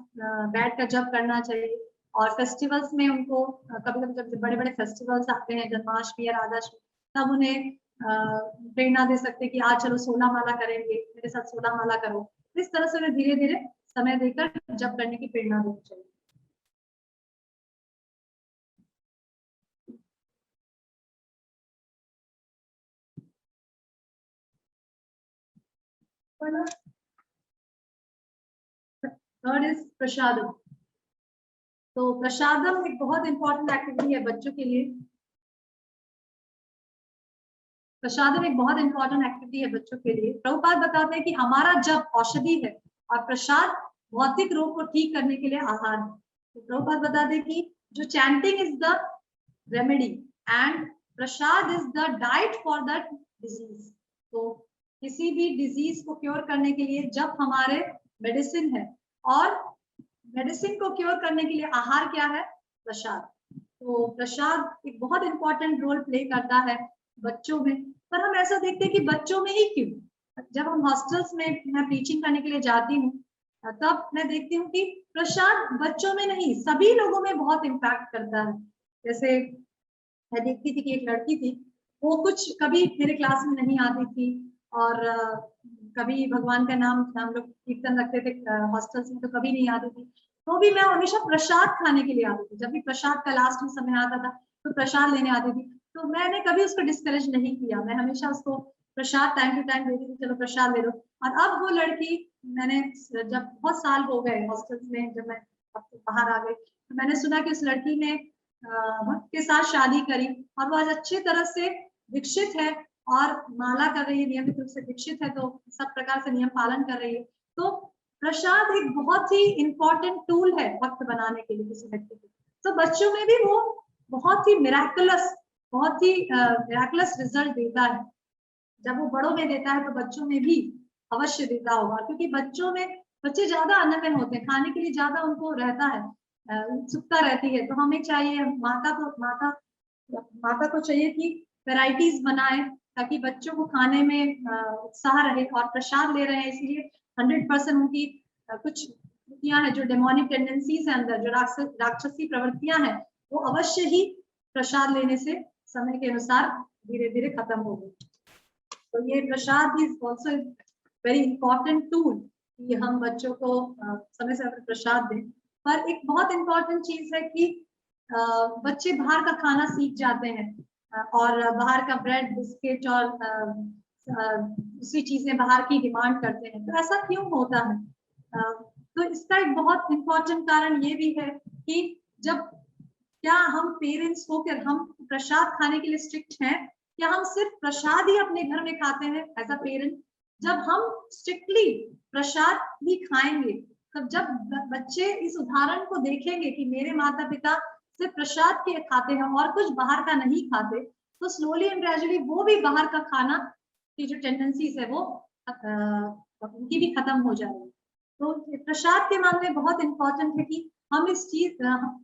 बैठकर जप करना चाहिए। और फेस्टिवल्स में उनको कभी कभी जब बड़े बड़े फेस्टिवल्स आते हैं, जन्माष्टमी या राधाष्टमी, तब उन्हें प्रेरणा दे सकते हैं कि आज चलो 16 माला करेंगे, मेरे साथ 16 माला करो। इस तरह से उन्हें धीरे धीरे समय देकर जप करने की प्रेरणा देनी चाहिए। थर्ड इज प्रसादम। तो प्रसादम एक बहुत इंपॉर्टेंट एक्टिविटी है बच्चों के लिए। प्रसादम एक बहुत इंपॉर्टेंट एक्टिविटी है बच्चों के लिए। प्रभुपाद बताते हैं कि हमारा जब औषधि है और प्रसाद भौतिक रोग को ठीक करने के लिए आहार है। तो प्रभुपाद बताते हैं कि जो chanting is the remedy and Prasad is the diet for that disease. तो किसी भी डिजीज को क्योर करने के लिए जब हमारे मेडिसिन है, और मेडिसिन को क्योर करने के लिए आहार क्या है? प्रसाद। तो प्रसाद एक बहुत इंपॉर्टेंट रोल प्ले करता है बच्चों में। पर हम ऐसा देखते हैं कि बच्चों में ही क्यों? जब हम हॉस्टल्स में मैं टीचिंग करने के लिए जाती हूँ तब मैं देखती हूँ कि प्रसाद बच्चों में नहीं सभी लोगों में बहुत इम्पैक्ट करता है। जैसे मैं देखती थी कि एक लड़की थी, वो कुछ कभी मेरे क्लास में नहीं आती थी, और कभी भगवान का नाम हम लोग कीर्तन रखते थे हॉस्टल्स में तो कभी नहीं आती थी, तो भी मैं हमेशा प्रसाद खाने के लिए आती थी। जब भी प्रसाद का लास्ट में समय आता था तो प्रसाद लेने आती थी, तो मैंने कभी उसको डिस्करेज नहीं किया, मैं हमेशा उसको प्रसाद टाइम टू टाइम देती थी, चलो प्रसाद ले लो। और अब वो लड़की, मैंने जब बहुत साल हो गए हॉस्टल्स में, जब मैं बाहर आ गई तो मैंने सुना कि उस लड़की ने भक्त के साथ शादी करी और वो आज अच्छी तरह से दीक्षित है और माला कर रही है, नियमित रूप से दीक्षित है, तो सब प्रकार से नियम पालन कर रही है। तो प्रसाद एक बहुत ही इंपॉर्टेंट टूल है भक्त बनाने के लिए किसी व्यक्ति को। तो बच्चों में भी वो बहुत ही मिराकुलस रिजल्ट देता है। जब वो बड़ों में देता है तो बच्चों में भी अवश्य देता होगा, क्योंकि बच्चे ज्यादा अन्नमय होते हैं, खाने के लिए ज्यादा उनको रहता है, उत्सुकता रहती है। तो हमें चाहिए, माता को चाहिए कि वैरायटीज बनाए ताकि बच्चों को खाने में उत्साह रहे। और प्रसाद ले रहे हैं इसलिए 100% उनकी कुछ प्रवृत्तियां हैं जो डेमोनिक टेंडेंसीज है अंदर, जो राक्षसी प्रवृत्तियां हैं, वो अवश्य ही प्रसाद लेने से समय के अनुसार धीरे धीरे खत्म होगी। तो ये Prasad is also very important tool कि हम बच्चों को समय समय प्रसाद दें। पर एक बहुत इंपॉर्टेंट चीज है कि बच्चे बाहर का खाना सीख जाते हैं और बाहर का ब्रेड, बिस्किट और दूसरी चीजें बाहर की डिमांड करते हैं। तो ऐसा क्यों होता है? तो इसका एक बहुत इंपॉर्टेंट कारण ये भी है कि क्या हम पेरेंट्स होकर हम प्रसाद खाने के लिए स्ट्रिक्ट हैं? क्या हम सिर्फ प्रसाद ही अपने घर में खाते हैं एज अ पेरेंट? जब हम स्ट्रिक्टली प्रसाद ही खाएंगे, तब जब बच्चे इस उदाहरण को देखेंगे कि मेरे माता पिता सिर्फ प्रसाद के खाते हैं और कुछ बाहर का नहीं खाते, तो स्लोली एंड ग्रेजुअली वो भी बाहर का खाना की जो टेंडेंसीज है वो उनकी भी खत्म हो जाएगी। तो प्रसाद के मामले में बहुत इंपॉर्टेंट है कि हम इस चीज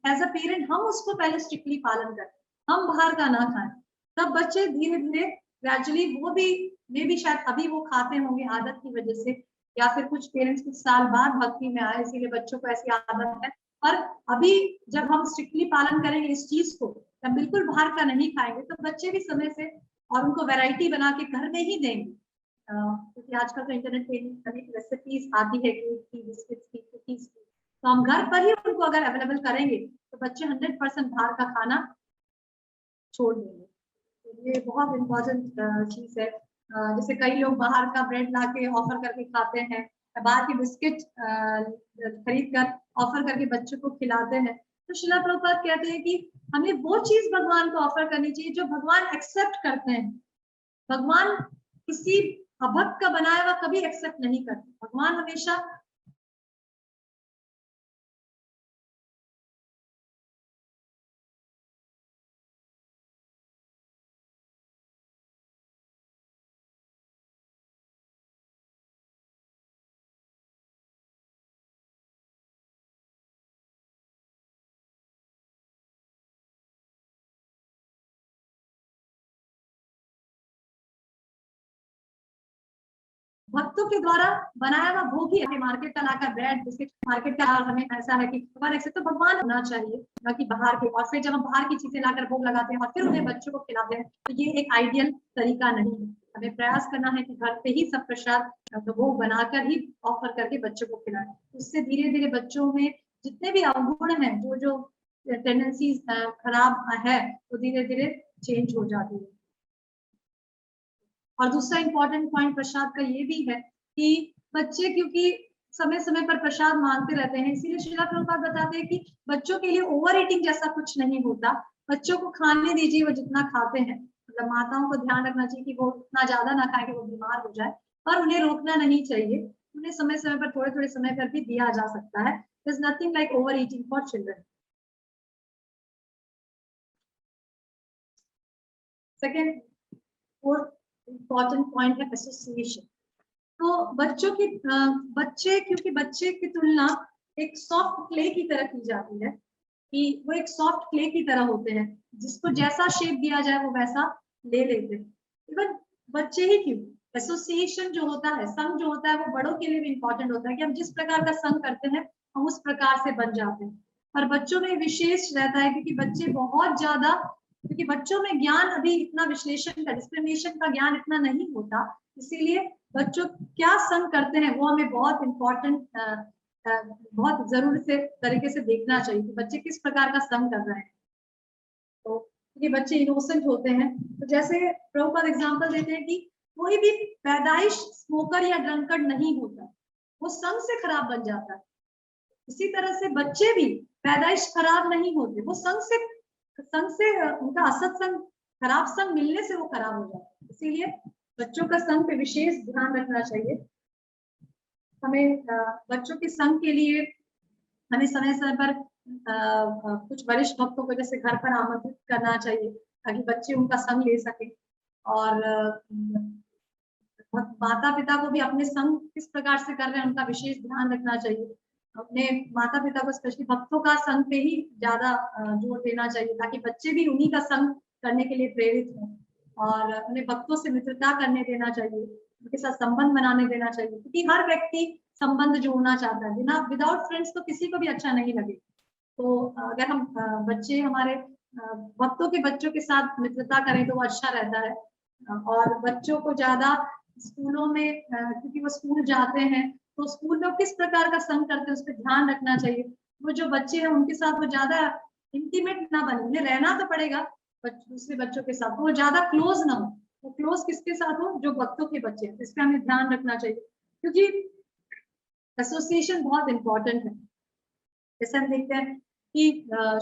एज अ पेरेंट हम उसको पहले स्ट्रिक्टली पालन करें, हम बाहर का ना खाएं। तब बच्चे धीरे धीरे ग्रेजुअली वो भी शायद अभी वो खाते होंगे आदत की वजह से, या फिर कुछ पेरेंट्स कुछ साल बाद भक्ति में आए इसीलिए बच्चों को ऐसी आदत है। और अभी जब हम स्ट्रिक्टली पालन करेंगे इस चीज को, तब बिल्कुल बाहर का नहीं खाएंगे, तो बच्चे भी समय से और उनको वैरायटी बना के घर में ही देंगे, क्योंकि आजकल तो इंटरनेट पे अनेक रेसिपीज आती है की, बिस्किट्स की, कुकीज की, तो हम घर पर ही उनको अगर अवेलेबल करेंगे तो बच्चे 100% बाहर का खाना छोड़ देंगे। तो ये बहुत इम्पोर्टेंट चीज है। जैसे कई लोग बाहर का ब्रेड लाके ऑफर करके खाते हैं, बाहर की बिस्किट खरीद कर ऑफर करके बच्चों को खिलाते हैं। तो श्रीला प्रभुपाद कहते हैं कि हमें वो चीज भगवान को ऑफर करनी चाहिए जो भगवान एक्सेप्ट करते हैं। भगवान किसी अभक्त का बनाया हुआ कभी एक्सेप्ट नहीं करते। भगवान हमेशा भक्तों के द्वारा बनाया हुआ भोग ही है। मार्केट का लाकर ब्रेड बिस्किट मार्केट का हमें ऐसा है कि भगवान ऐसे तो भगवान होना चाहिए, ना कि बाहर के। और फिर जब हम बाहर की चीजें लाकर भोग लगाते हैं और फिर उन्हें बच्चों को खिलाते हैं, तो ये एक आइडियल तरीका नहीं है। हमें प्रयास करना है कि घर पे ही सब प्रसाद भोग बनाकर ही ऑफर करके बच्चों को खिलाएं। उससे धीरे धीरे बच्चों में जितने भी अवगुण हैं, जो टेंडेंसीज खराब है, वो धीरे धीरे चेंज हो जाती है। और दूसरा इंपॉर्टेंट पॉइंट प्रसाद का ये भी है कि बच्चे क्योंकि समय समय पर प्रसाद मांगते रहते हैं, इसीलिए श्रीला प्रभुपाद बताते हैं कि बच्चों के लिए ओवर ईटिंग जैसा कुछ नहीं होता। बच्चों को खाने दीजिए वो जितना खाते हैं। मतलब माताओं को ध्यान रखना चाहिए कि वो इतना ज्यादा ना खाए कि वो बीमार हो जाए, पर उन्हें रोकना नहीं चाहिए। उन्हें समय समय पर थोड़े थोड़े समय पर भी दिया जा सकता है। There's nothing like overeating for children. Second, fourth important point है association. तो बच्चे क्योंकि बच्चे की तुलना एक सॉफ्ट क्ले की तरह की जाती है कि वो एक सॉफ्ट क्ले की तरह होते हैं, जिसको जैसा शेप दिया जाए वो वैसा ले लेते हैं। इवन बच्चे ही क्यों, एसोसिएशन जो होता है, संघ जो होता है, वो बड़ों के लिए भी इंपॉर्टेंट होता है कि हम जिस प्रकार का संघ करते हैं हम उस प्रकार से बन जाते हैं। और बच्चों में विशेष रहता है क्योंकि बच्चे बहुत ज्यादा, क्योंकि बच्चों में ज्ञान अभी इतना विश्लेषण का, डिस्क्रिमिनेशन का ज्ञान इतना नहीं होता, इसीलिए बच्चों क्या संघ करते हैं वो हमें बहुत इम्पोर्टेंट, बहुत जरूरी से तरीके से देखना चाहिए कि बच्चे किस प्रकार का संघ कर रहे हैं। तो ये बच्चे इनोसेंट होते हैं, तो जैसे प्रभुपाद एग्जांपल देते हैं कि कोई भी पैदाइश स्मोकर या ड्रंकर्ड नहीं होता, वो संघ से खराब बन जाता है। इसी तरह से बच्चे भी पैदाइश खराब नहीं होते, वो संघ से उनका असत्संग, खराब संघ मिलने से वो खराब हो जाता है। इसीलिए बच्चों का संघ पे विशेष ध्यान रखना चाहिए। हमें बच्चों के संघ के लिए हमें समय समय पर कुछ वरिष्ठ भक्तों को जैसे घर पर आमंत्रित करना चाहिए ताकि बच्चे उनका संग ले सके। और माता पिता को भी अपने संग किस प्रकार से कर रहे हैं उनका विशेष ध्यान रखना चाहिए। अपने माता पिता को स्पेशली भक्तों का संग पे ही ज्यादा जोर देना चाहिए ताकि बच्चे भी उन्हीं का संग करने के लिए प्रेरित हों। और उन्हें भक्तों से मित्रता करने देना चाहिए, उनके साथ संबंध बनाने देना चाहिए, क्योंकि हर व्यक्ति संबंध जोड़ना चाहता है। बिना विदाउट फ्रेंड्स तो किसी को भी अच्छा नहीं लगे। तो अगर हम बच्चे हमारे भक्तों के बच्चों के साथ मित्रता करें तो वो अच्छा रहता है। और बच्चों को ज्यादा स्कूलों में, क्योंकि वो स्कूल जाते हैं तो स्कूल में किस प्रकार का संग करते हैं उस पर ध्यान रखना चाहिए। वो जो बच्चे हैं उनके साथ वो ज्यादा इंटीमेट ना बने, उन्हें रहना तो पड़ेगा दूसरे बच्चों के साथ, वो ज्यादा क्लोज ना हो। वो क्लोज किसके साथ हो, जो भक्तों के बच्चे हैं। इस पे हमें ध्यान रखना चाहिए क्योंकि एसोसिएशन बहुत इंपॉर्टेंट है। जैसे हम देखते हैं कि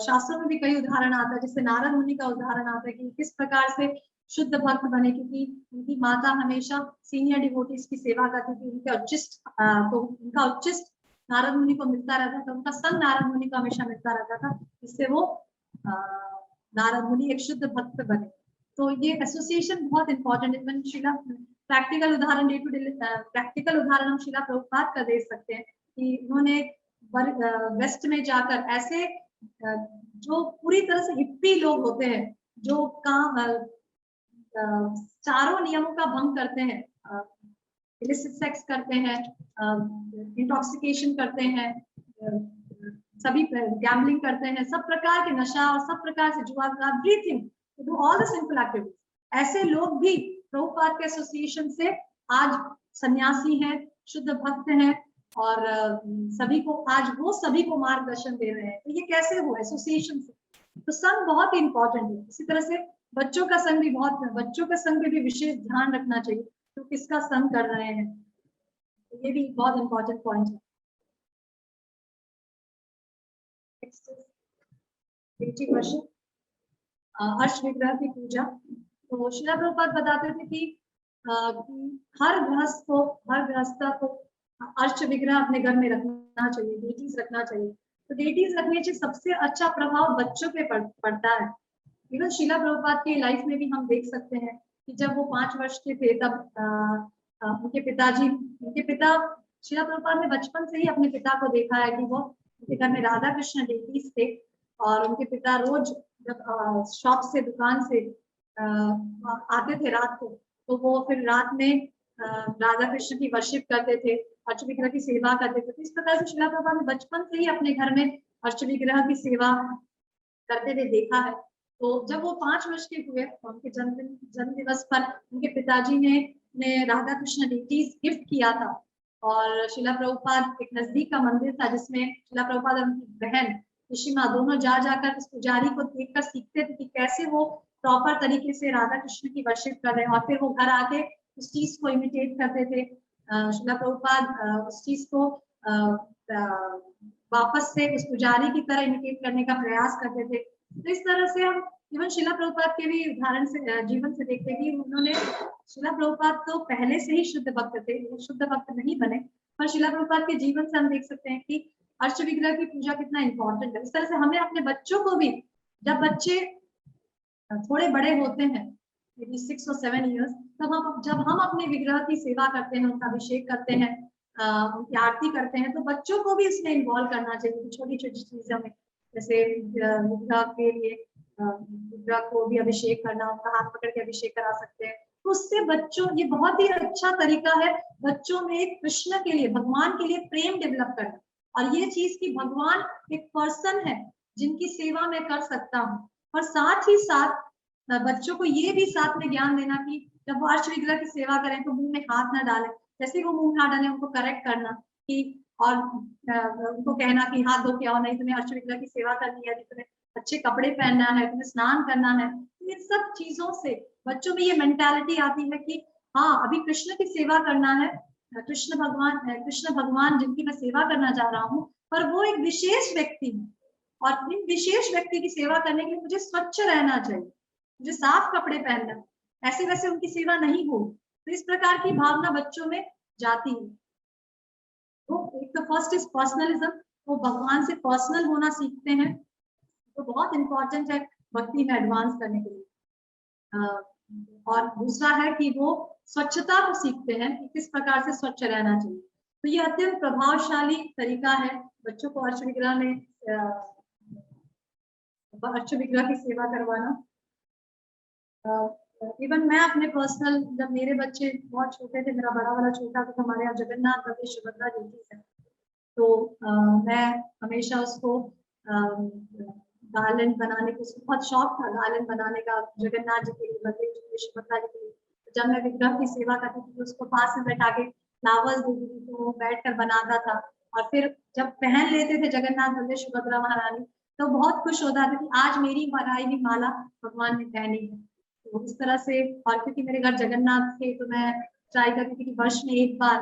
शास्त्रों में भी कई उदाहरण आता है, जैसे नारद मुनि का उदाहरण आता है कि किस प्रकार से शुद्ध भक्त बने, क्योंकि उनकी माता हमेशा सीनियर डिवोटीज की सेवा करती थी। उनका उच्चिष्ट नारद मुनि को मिलता रहता था, उनका संग नारद मुनि को हमेशा मिलता रहता था, जिससे वो नारद मुनि एक शुद्ध भक्त बने। तो ये एसोसिएशन बहुत इंपॉर्टेंट है। शिला प्रैक्टिकल उदाहरण, डे टू डे प्रैक्टिकल उदाहरण हम शिला प्रभुपाद का दे सकते हैं कि उन्होंने वेस्ट में जाकर ऐसे जो पूरी तरह से हिप्पी लोग होते हैं, जो काम चारों नियमों का भंग करते हैं, इलिसिट सेक्स करते हैं, इंटॉक्सिकेशन करते हैं, सभी गैम्बलिंग करते हैं, सब प्रकार के नशा और सब प्रकार से जुआ, everything, do all the simple activities. ऐसे लोग भी प्रभुपाद के एसोसिएशन से आज सन्यासी हैं, शुद्ध भक्त हैं और सभी को आज वो सभी को मार्गदर्शन दे रहे हैं। तो ये कैसे हुआ, एसोसिएशन से। तो संघ बहुत इंपॉर्टेंट है। इसी तरह से बच्चों का संघ भी बच्चों का संघ पे भी विशेष ध्यान रखना चाहिए तो किसका संघ कर रहे हैं, तो ये भी बहुत इंपॉर्टेंट पॉइंट है। अर्श विग्रह की पूजा। तो शिला प्रभुपाद बताते थे कि हर गृहस्थ को अर्श विग्रह अपने घर में रखना चाहिए, डेटीज रखना चाहिए। तो डेटीज रखने से सबसे अच्छा प्रभाव बच्चों पे पड़ता है। इवन शिला प्रभुपाद की लाइफ में भी हम देख सकते हैं कि जब वो 5 वर्ष के थे तब उनके पिता शिला प्रभुपाद ने बचपन से ही अपने पिता को देखा है कि वो उनके घर में राधा कृष्ण डेटीज थे और उनके पिता रोज जब शॉप से, दुकान से आते थे रात को, तो वो फिर रात में राधा कृष्ण की वर्शिप करते थे, अर्च विग्रह की सेवा करते थे। तो इस प्रकार से शिला प्रभुपाद ने बचपन से ही अपने घर में अर्च विग्रह की सेवा करते हुए देखा है। तो जब वो 5 वर्ष के हुए, उनके जन्म दिवस पर उनके पिताजी ने राधा कृष्ण डेटीज गिफ्ट किया था। और शिला प्रभुपाद, एक नजदीक का मंदिर था जिसमें शिला प्रभुपाद और उनकी बहन ऋषिमा दोनों जाकर उस पुजारी को देखकर सीखते थे कि कैसे वो प्रॉपर तरीके से राधा कृष्ण की वर्शिप कर रहे हैं, और फिर वो घर आके उस चीज को इमिटेट करते थे। शिला प्रभुपाद उस चीज को वापस से उस पुजारी की तरह इमिटेट करने का प्रयास करते थे। तो इस तरह से हम इवन शिला प्रभुपाद के भी उदाहरण से जीवन से देखते हैं कि उन्होंने, शिला प्रभुपाद तो पहले से ही शुद्ध भक्त थे, वो शुद्ध भक्त नहीं बने, पर शिला प्रभुपाद के जीवन से हम देख सकते हैं कि अर्च विग्रह की पूजा कितना इंपॉर्टेंट है। इस तरह से हमें अपने बच्चों को भी, जब बच्चे थोड़े बड़े होते हैं, 6 और 7 ईयर्स, तब जब हम अपने विग्रह की सेवा करते हैं, उनका अभिषेक करते हैं, उनकी आरती करते हैं, तो बच्चों को भी इसमें इन्वॉल्व करना चाहिए, छोटी छोटी चीजों में, जैसे विग्रह के लिए विग्रह को भी अभिषेक करना, उनका हाथ पकड़ के अभिषेक करा सकते हैं। तो उससे बच्चों, ये बहुत ही अच्छा तरीका है बच्चों में एक कृष्ण के लिए, भगवान के लिए प्रेम डेवलप करना। और ये चीज कि भगवान एक पर्सन है जिनकी सेवा मैं कर सकता हूँ, और साथ ही साथ बच्चों को ये भी साथ में ज्ञान देना कि जब वो अर्च विग्रह की सेवा करें तो मुंह में हाथ ना डालें, जैसे वो मुंह ना डालें उनको करेक्ट करना कि, और उनको कहना कि हाथ धो के आओ, नहीं तुम्हें अर्च विग्रह की सेवा करनी है, तुम्हें अच्छे कपड़े पहनना है, तुम्हें स्नान करना है। इन सब चीजों से बच्चों में ये मेंटालिटी आती है कि हाँ, अभी कृष्ण की सेवा करना है, कृष्ण भगवान जिनकी मैं सेवा करना चाह रहा हूँ, पर वो एक विशेष व्यक्ति है, और इन विशेष व्यक्ति की सेवा करने के लिए मुझे स्वच्छ रहना चाहिए, मुझे साफ कपड़े पहनना, ऐसे वैसे उनकी सेवा नहीं हो। तो इस प्रकार की भावना बच्चों में जाती है। तो एक तो फर्स्ट इज पर्सनलिज्म, वो भगवान से पर्सनल होना सीखते हैं, तो बहुत इंपॉर्टेंट है भक्ति में एडवांस करने के लिए। और दूसरा है कि वो स्वच्छता को सीखते हैं कि किस प्रकार से स्वच्छ रहना चाहिए। तो ये अत्यंत प्रभावशाली तरीका है बच्चों को अर्च विग्रह में, अर्च विग्रह की सेवा करवाना। इवन मैं अपने पर्सनल, जब मेरे बच्चे बहुत छोटे थे, मेरा बड़ा वाला छोटा था, तो हमारे यहाँ जगन्नाथ बलदेव सुभद्रा जी है, तो मैं हमेशा उसको गार्लैंड बनाने को, उसको बहुत शौक था गार्लैंड बनाने का, जगन्नाथ जी के लिए, बलदेव जी के लिए, सुभद्रा जी के लिए। जब मैं विग्रह की सेवा करती थी तो उसको पास में बैठा के फ्लावर्स देती थी, तो वो बैठ कर बनाता था, और फिर जब पहन लेते थे जगन्नाथ बलदेव सुभद्रा महारानी, तो बहुत खुश होता था कि आज मेरी बनाई हुई माला भगवान ने पहनी है। तो इस तरह से, और क्योंकि मेरे घर जगन्नाथ थे, तो मैं ट्राई करती थी कि वर्ष में एक बार,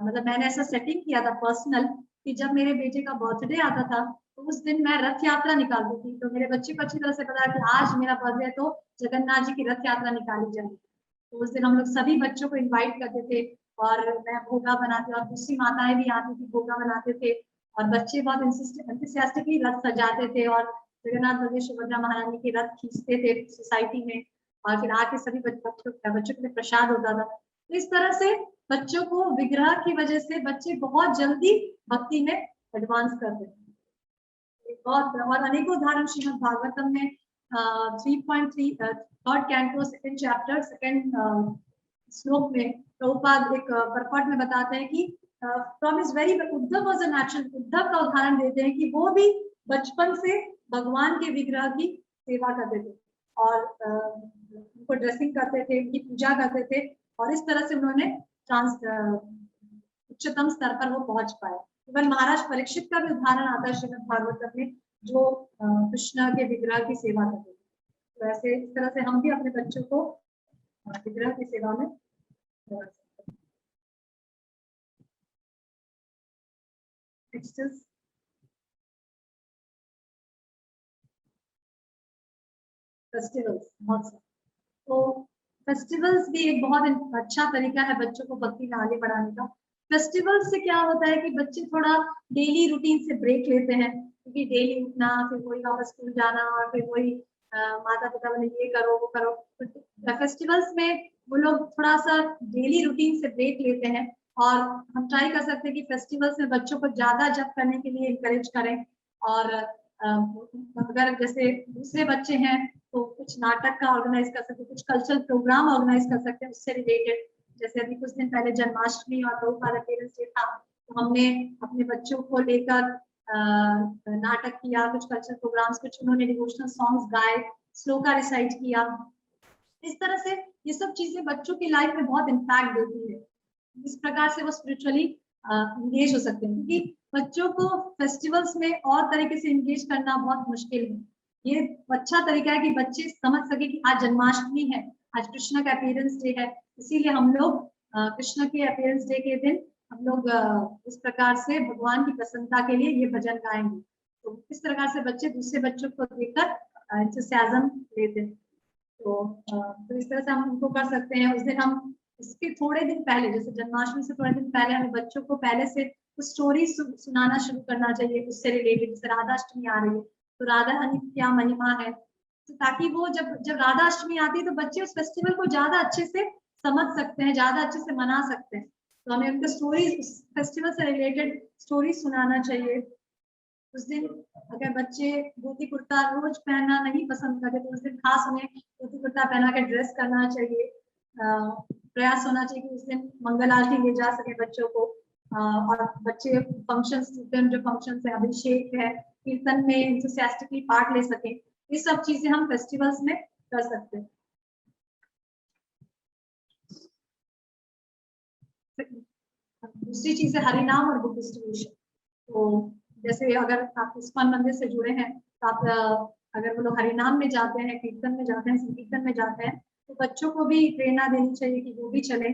मतलब मैंने ऐसा सेटिंग किया था पर्सनल कि जब मेरे बेटे का बर्थडे आता था तो उस दिन मैं रथ यात्रा निकालती थी। तो मेरे बच्चे को अच्छी तरह से पता है कि आज मेरा बर्थडे है तो जगन्नाथ जी की रथ यात्रा निकाली जाएगी। तो उस दिन हम लोग सभी बच्चों को इन्वाइट करते थे, और मैं भोगा बनाती, और दूसरी माताएं भी आती थी, भोगा बनाते थे, और बच्चे बहुत एंथुसियास्टिकली रथ सजाते थे, और जगन्नाथ बलदेव सुभद्रा महारानी के रथ खींचते थे सोसाइटी में, और फिर आके सभी बच्चों के लिए प्रसाद होता था। तो इस तरह से बच्चों को विग्रह की वजह से बच्चे बहुत जल्दी भक्ति में एडवांस करते हैं। बहुत, और अनेकों उदाहरण श्रीमद् भागवतम में 3.3 third canto second chapter second श्लोक में प्रभुपाद एक परपट में बताते हैं कि from is very, Uddhav was a natural, Uddhav का उदाहरण देते हैं कि वो भी बचपन से भगवान के विग्रह की सेवा करते थे, और उनको ड्रेसिंग करते थे, उनकी पूजा करते थे, और इस तरह से उन्होंने उच्चतम स्तर पर वो पहुंच पाए। इवन महाराज परीक्षित का भी उदाहरण आता है श्रीमद् भागवतम में, जो कृष्ण के विग्रह की सेवा करते थे। तो ऐसे इस तरह से हम भी अपने बच्चों को विग्रह की सेवा में लगा सकते हैं। Next is festivals. तो फेस्टिवल्स भी एक बहुत अच्छा तरीका है बच्चों को भक्ति में आगे बढ़ाने का। फेस्टिवल्स से क्या होता है कि बच्चे थोड़ा डेली रूटीन से ब्रेक लेते हैं, क्योंकि डेली उठना, फिर वही वापस स्कूल जाना, और फिर वही माता पिता बोले ये करो वो करो। तो फेस्टिवल्स में वो लोग थोड़ा सा डेली रूटीन से ब्रेक लेते हैं, और हम ट्राई कर सकते हैं कि फेस्टिवल्स में बच्चों को ज्यादा जप करने के लिए इंकरेज करें। और अगर जैसे दूसरे बच्चे हैं तो कुछ नाटक का ऑर्गेनाइज कर सकते हैं, कुछ कल्चरल प्रोग्राम ऑर्गेनाइज कर सकते हैं उससे रिलेटेड। जैसे अभी कुछ दिन पहले जन्माष्टमी और प्रभुपाद पेरेंट्स डे था, तो हमने अपने बच्चों को लेकर नाटक किया, कुछ कल्चरल प्रोग्राम्स, कुछ उन्होंने डिवोशनल सॉन्ग्स गाए, श्लोका रिसाइट किया। इस तरह से ये सब चीजें बच्चों की लाइफ में बहुत इम्पैक्ट देती है। इस प्रकार से वो स्पिरिचुअली इंगेज हो सकते हैं, क्योंकि बच्चों को फेस्टिवल्स में और तरीके से इंगेज करना बहुत मुश्किल है। ये अच्छा तरीका है कि बच्चे समझ सके कि आज जन्माष्टमी है, आज कृष्ण का अपीयरेंस डे है, इसीलिए हम लोग कृष्ण के अपीयरेंस डे के दिन हम लोग इस प्रकार से भगवान की प्रसन्नता के लिए ये भजन गाएंगे। तो इस प्रकार से बच्चे दूसरे बच्चों को देखकर एंथुसियाज्म लेते हैं। तो इस तरह से हम उनको कर सकते हैं। उस दिन हम इसके थोड़े दिन पहले, जैसे जन्माष्टमी से थोड़े दिन पहले, हमें बच्चों को पहले से कुछ स्टोरी सुनाना शुरू करना चाहिए उससे रिलेटेड। जैसे राधाष्टमी आ रही है तो राधा रानी की क्या महिमा है, तो ताकि वो जब राधाष्टमी आती है तो बच्चे उस फेस्टिवल को ज्यादा अच्छे से समझ सकते हैं, ज्यादा अच्छे से मना सकते हैं। तो हमें उनको स्टोरी, फेस्टिवल से रिलेटेड स्टोरी सुनाना चाहिए। उस दिन अगर बच्चे धोती कुर्ता रोज पहनना नहीं पसंद करते तो उस दिन खास उन्हें धोती कुर्ता पहना के ड्रेस करना चाहिए। प्रयास होना चाहिए कि उस दिन मंगल आरती ले जा सके बच्चों को। और बच्चे फंक्शंस, जो फंक्शंस है, अभिषेक है, कीर्तन में इंथुसियास्टिकली पार्ट ले सके। ये सब चीजें हम फेस्टिवल्स में कर सकते हैं। दूसरी चीज है हरिनाम और बुक डिस्ट्रीब्यूशन। तो जैसे अगर आप इस्कॉन मंदिर से जुड़े हैं तो आप अगर वो लोग हरिनाम में जाते हैं, कीर्तन में जाते हैं, संकीर्तन में जाते हैं, तो बच्चों को भी प्रेरणा देनी चाहिए कि वो भी चले।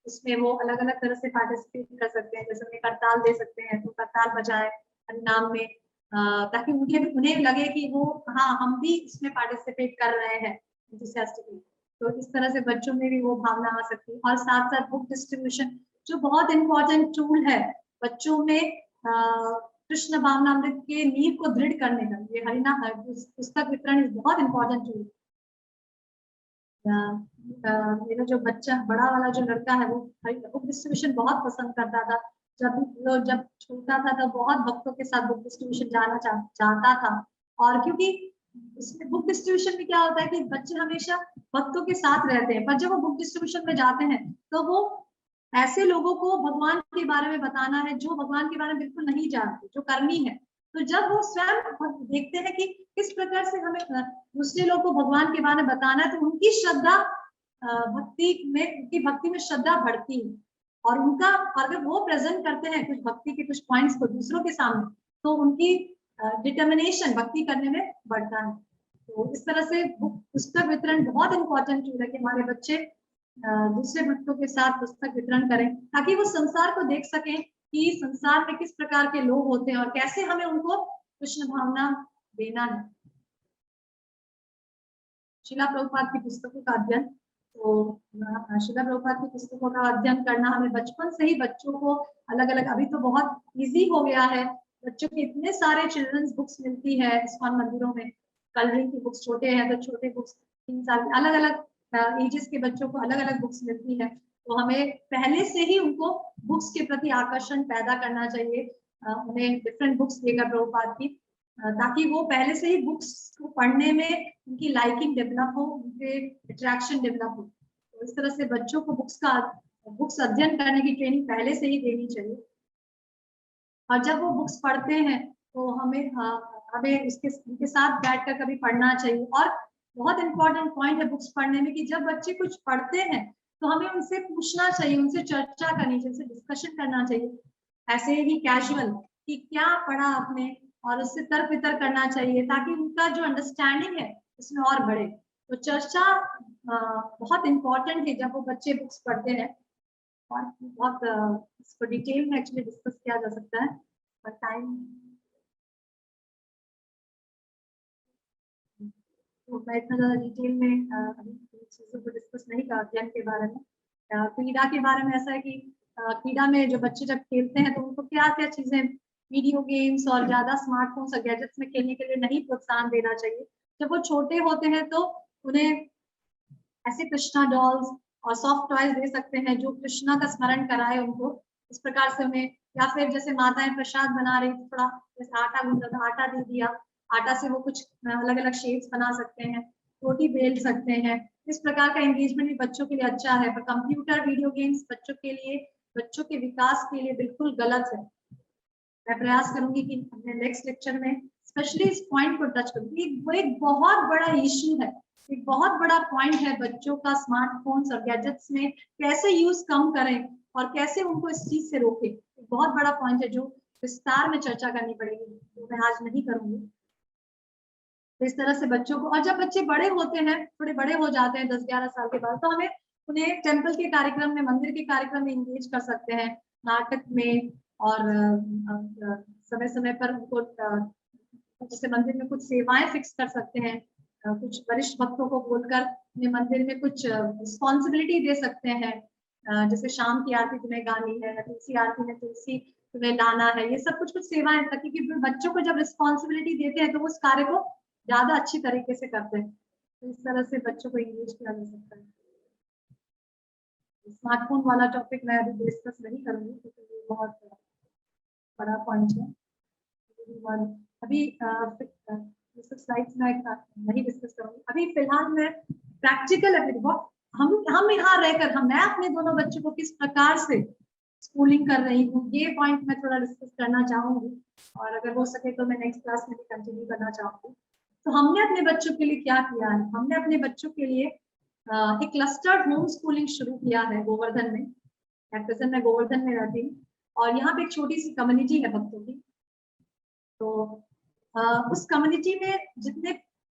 उसमें वो अलग अलग तरह से पार्टिसिपेट कर सकते हैं। जैसे उन्हें करताल दे सकते हैं तो करताल बजाएं हरिनाम में, ताकि उन्हें लगे कि वो हाँ हम भी इसमें पार्टिसिपेट कर रहे हैं एंथुसियास्टिकली। तो इस तरह से बच्चों में भी वो भावना आ सकती है। और साथ साथ बुक डिस्ट्रीब्यूशन जो बहुत इंपॉर्टेंट टूल है बच्चों में कृष्ण भावनामृत के नींव को दृढ़ करने का, ये हरिनाम पुस्तक वितरण बहुत इंपॉर्टेंट टूल। मेरा जो बच्चा, बड़ा वाला जो लड़का है, वो बुक डिस्ट्रीब्यूशन बहुत पसंद करता था। जब छोटा था तो बहुत भक्तों के साथ बुक डिस्ट्रीब्यूशन जाना चाहता था। और क्योंकि इसमें बुक डिस्ट्रीब्यूशन में क्या होता है कि बच्चे हमेशा भक्तों के साथ रहते हैं, पर जब वो बुक डिस्ट्रीब्यूशन में जाते हैं तो वो ऐसे लोगों को भगवान के बारे में बताना है जो भगवान के बारे में बिल्कुल नहीं जानते, जो कर्मी है। तो जब वो स्वयं देखते हैं कि किस प्रकार से हमें दूसरे लोगों को भगवान के बारे में बताना है, तो उनकी श्रद्धा उनकी भक्ति में श्रद्धा बढ़ती है। और उनका, अगर वो प्रेजेंट करते हैं कुछ भक्ति के कुछ पॉइंट्स को दूसरों के सामने, तो उनकी डिटर्मिनेशन भक्ति करने में बढ़ता है। तो इस तरह से पुस्तक वितरण बहुत इंपॉर्टेंट टूल है कि हमारे बच्चे दूसरे भक्तों के साथ पुस्तक वितरण करें, ताकि वो संसार को देख सकें कि संसार में किस प्रकार के लोग होते हैं और कैसे हमें उनको कृष्ण भावना देना है। शिला प्रभुपाद की पुस्तकों का अध्ययन, तो शिला प्रभुपाद की पुस्तकों का अध्ययन करना हमें बचपन से ही बच्चों को अलग अलग, अभी तो बहुत इजी हो गया है, बच्चों के इतने सारे चिल्ड्रंस बुक्स मिलती है इस्कॉन मंदिरों में। कलरिंग की बुक्स, छोटे हैं तो छोटे बुक्स, 3 साल, अलग अलग एजेस के बच्चों को अलग अलग बुक्स मिलती है। तो हमें पहले से ही उनको बुक्स के प्रति आकर्षण पैदा करना चाहिए, उन्हें डिफरेंट बुक्स देकर प्रभुपाद की, ताकि वो पहले से ही बुक्स को पढ़ने में उनकी लाइकिंग डेवलप हो, उनके अट्रैक्शन डेवलप हो। तो इस तरह से बच्चों को बुक्स अध्ययन करने की ट्रेनिंग पहले से ही देनी चाहिए। और जब वो बुक्स पढ़ते हैं तो हमें उनके साथ बैठकर कभी पढ़ना चाहिए। और बहुत इंपॉर्टेंट पॉइंट है बुक्स पढ़ने में कि जब बच्चे कुछ पढ़ते हैं तो हमें उनसे पूछना चाहिए, उनसे चर्चा करनी चाहिए, उनसे डिस्कशन करना चाहिए, ऐसे ही कैजुअल कि क्या पढ़ा आपने, और उससे तर्क वितर्क करना चाहिए, ताकि उनका जो अंडरस्टैंडिंग है उसमें और बढ़े। तो चर्चा बहुत इंपॉर्टेंट है जब वो बच्चे बुक्स पढ़ते हैं। और बहुत इसको डिटेल में एक्चुअली डिस्कस किया जा सकता है, पर टाइम, तो मैं इतना ज़्यादा डिटेल में अभी चीज़ों को डिस्कस नहीं कर, अध्ययन के बारे में। क्रीड़ा के बारे में ऐसा है कि क्रीड़ा में जो बच्चे जब खेलते हैं तो उनको क्या क्या चीज़ें, वीडियो गेम्स और ज़्यादा स्मार्टफोन्स और गैजेट्स में खेलने के लिए नहीं प्रोत्साहन देना चाहिए। जब वो छोटे होते हैं तो उन्हें ऐसे कृष्णा डॉल्स और सॉफ्ट टॉयज दे सकते हैं जो कृष्णा का स्मरण कराए उनको। इस प्रकार से उन्हें, या फिर जैसे माताएं प्रसाद बना रही, थोड़ा जैसे आटा गूंदा था, आटा दे दिया, आटा से वो कुछ अलग अलग शेप्स बना सकते हैं, रोटी बेल सकते हैं। इस प्रकार का एंगेजमेंट भी बच्चों के लिए अच्छा है। पर कंप्यूटर वीडियो गेम्स बच्चों के लिए, बच्चों के विकास के लिए बिल्कुल गलत है। मैं प्रयास करूंगी कि अपने नेक्स्ट लेक्चर में स्पेशली इस पॉइंट को टच करूंगी। वो एक बहुत बड़ा इश्यू है, एक बहुत बड़ा पॉइंट है बच्चों का स्मार्टफोन्स और गैजेट्स में कैसे यूज कम करें और कैसे उनको इस चीज से रोकें। एक बहुत बड़ा पॉइंट है जो विस्तार में चर्चा करनी पड़ेगी, तो मैं आज नहीं करूंगी। तो इस तरह से बच्चों को, और जब बच्चे बड़े होते हैं, थोड़े बड़े हो जाते हैं 10-11 साल के बाद, तो हमें उन्हें टेम्पल के कार्यक्रम में, मंदिर के कार्यक्रम में इंगेज कर सकते हैं, नाटक में, और समय समय पर उनको जैसे मंदिर में कुछ सेवाएं फिक्स कर सकते हैं, कुछ वरिष्ठ भक्तों को बोलकर अपने मंदिर में कुछ रिस्पॉन्सिबिलिटी दे सकते हैं, जैसे शाम की आरती तुम्हें गानी है, तुलसी आरती में तुलसी तुम्हें लाना है, ये सब कुछ कुछ सेवाएं, ताकि बच्चों को जब रिस्पॉन्सिबिलिटी देते हैं तो वो उस कार्य को ज्यादा अच्छी तरीके से करते हैं। तो इस तरह से बच्चों को इंगेज किया जा सकता है। स्मार्टफोन वाला टॉपिक मैं अभी डिस्कस नहीं करूंगी क्योंकि ये बहुत बड़ा पॉइंट है। अभी स्लाइड्स में नहीं डिस्कस करूंगी। अभी फिलहाल मैं प्रैक्टिकल हम यहाँ रहकर मैं अपने दोनों बच्चों को किस प्रकार से स्कूलिंग कर रही हूँ, ये पॉइंट मैं थोड़ा डिस्कस करना चाहूंगी, और अगर हो सके तो मैं नेक्स्ट क्लास में भी कंटिन्यू करना चाहूंगी। तो हमने अपने बच्चों के लिए क्या किया है, हमने अपने बच्चों के लिए एक क्लस्टर्ड होम स्कूलिंग शुरू किया है गोवर्धन में। एट प्रेजेंट मैं गोवर्धन में रहती हूँ और यहाँ पे एक छोटी सी कम्युनिटी है भक्तों की। तो उस कम्युनिटी में जितने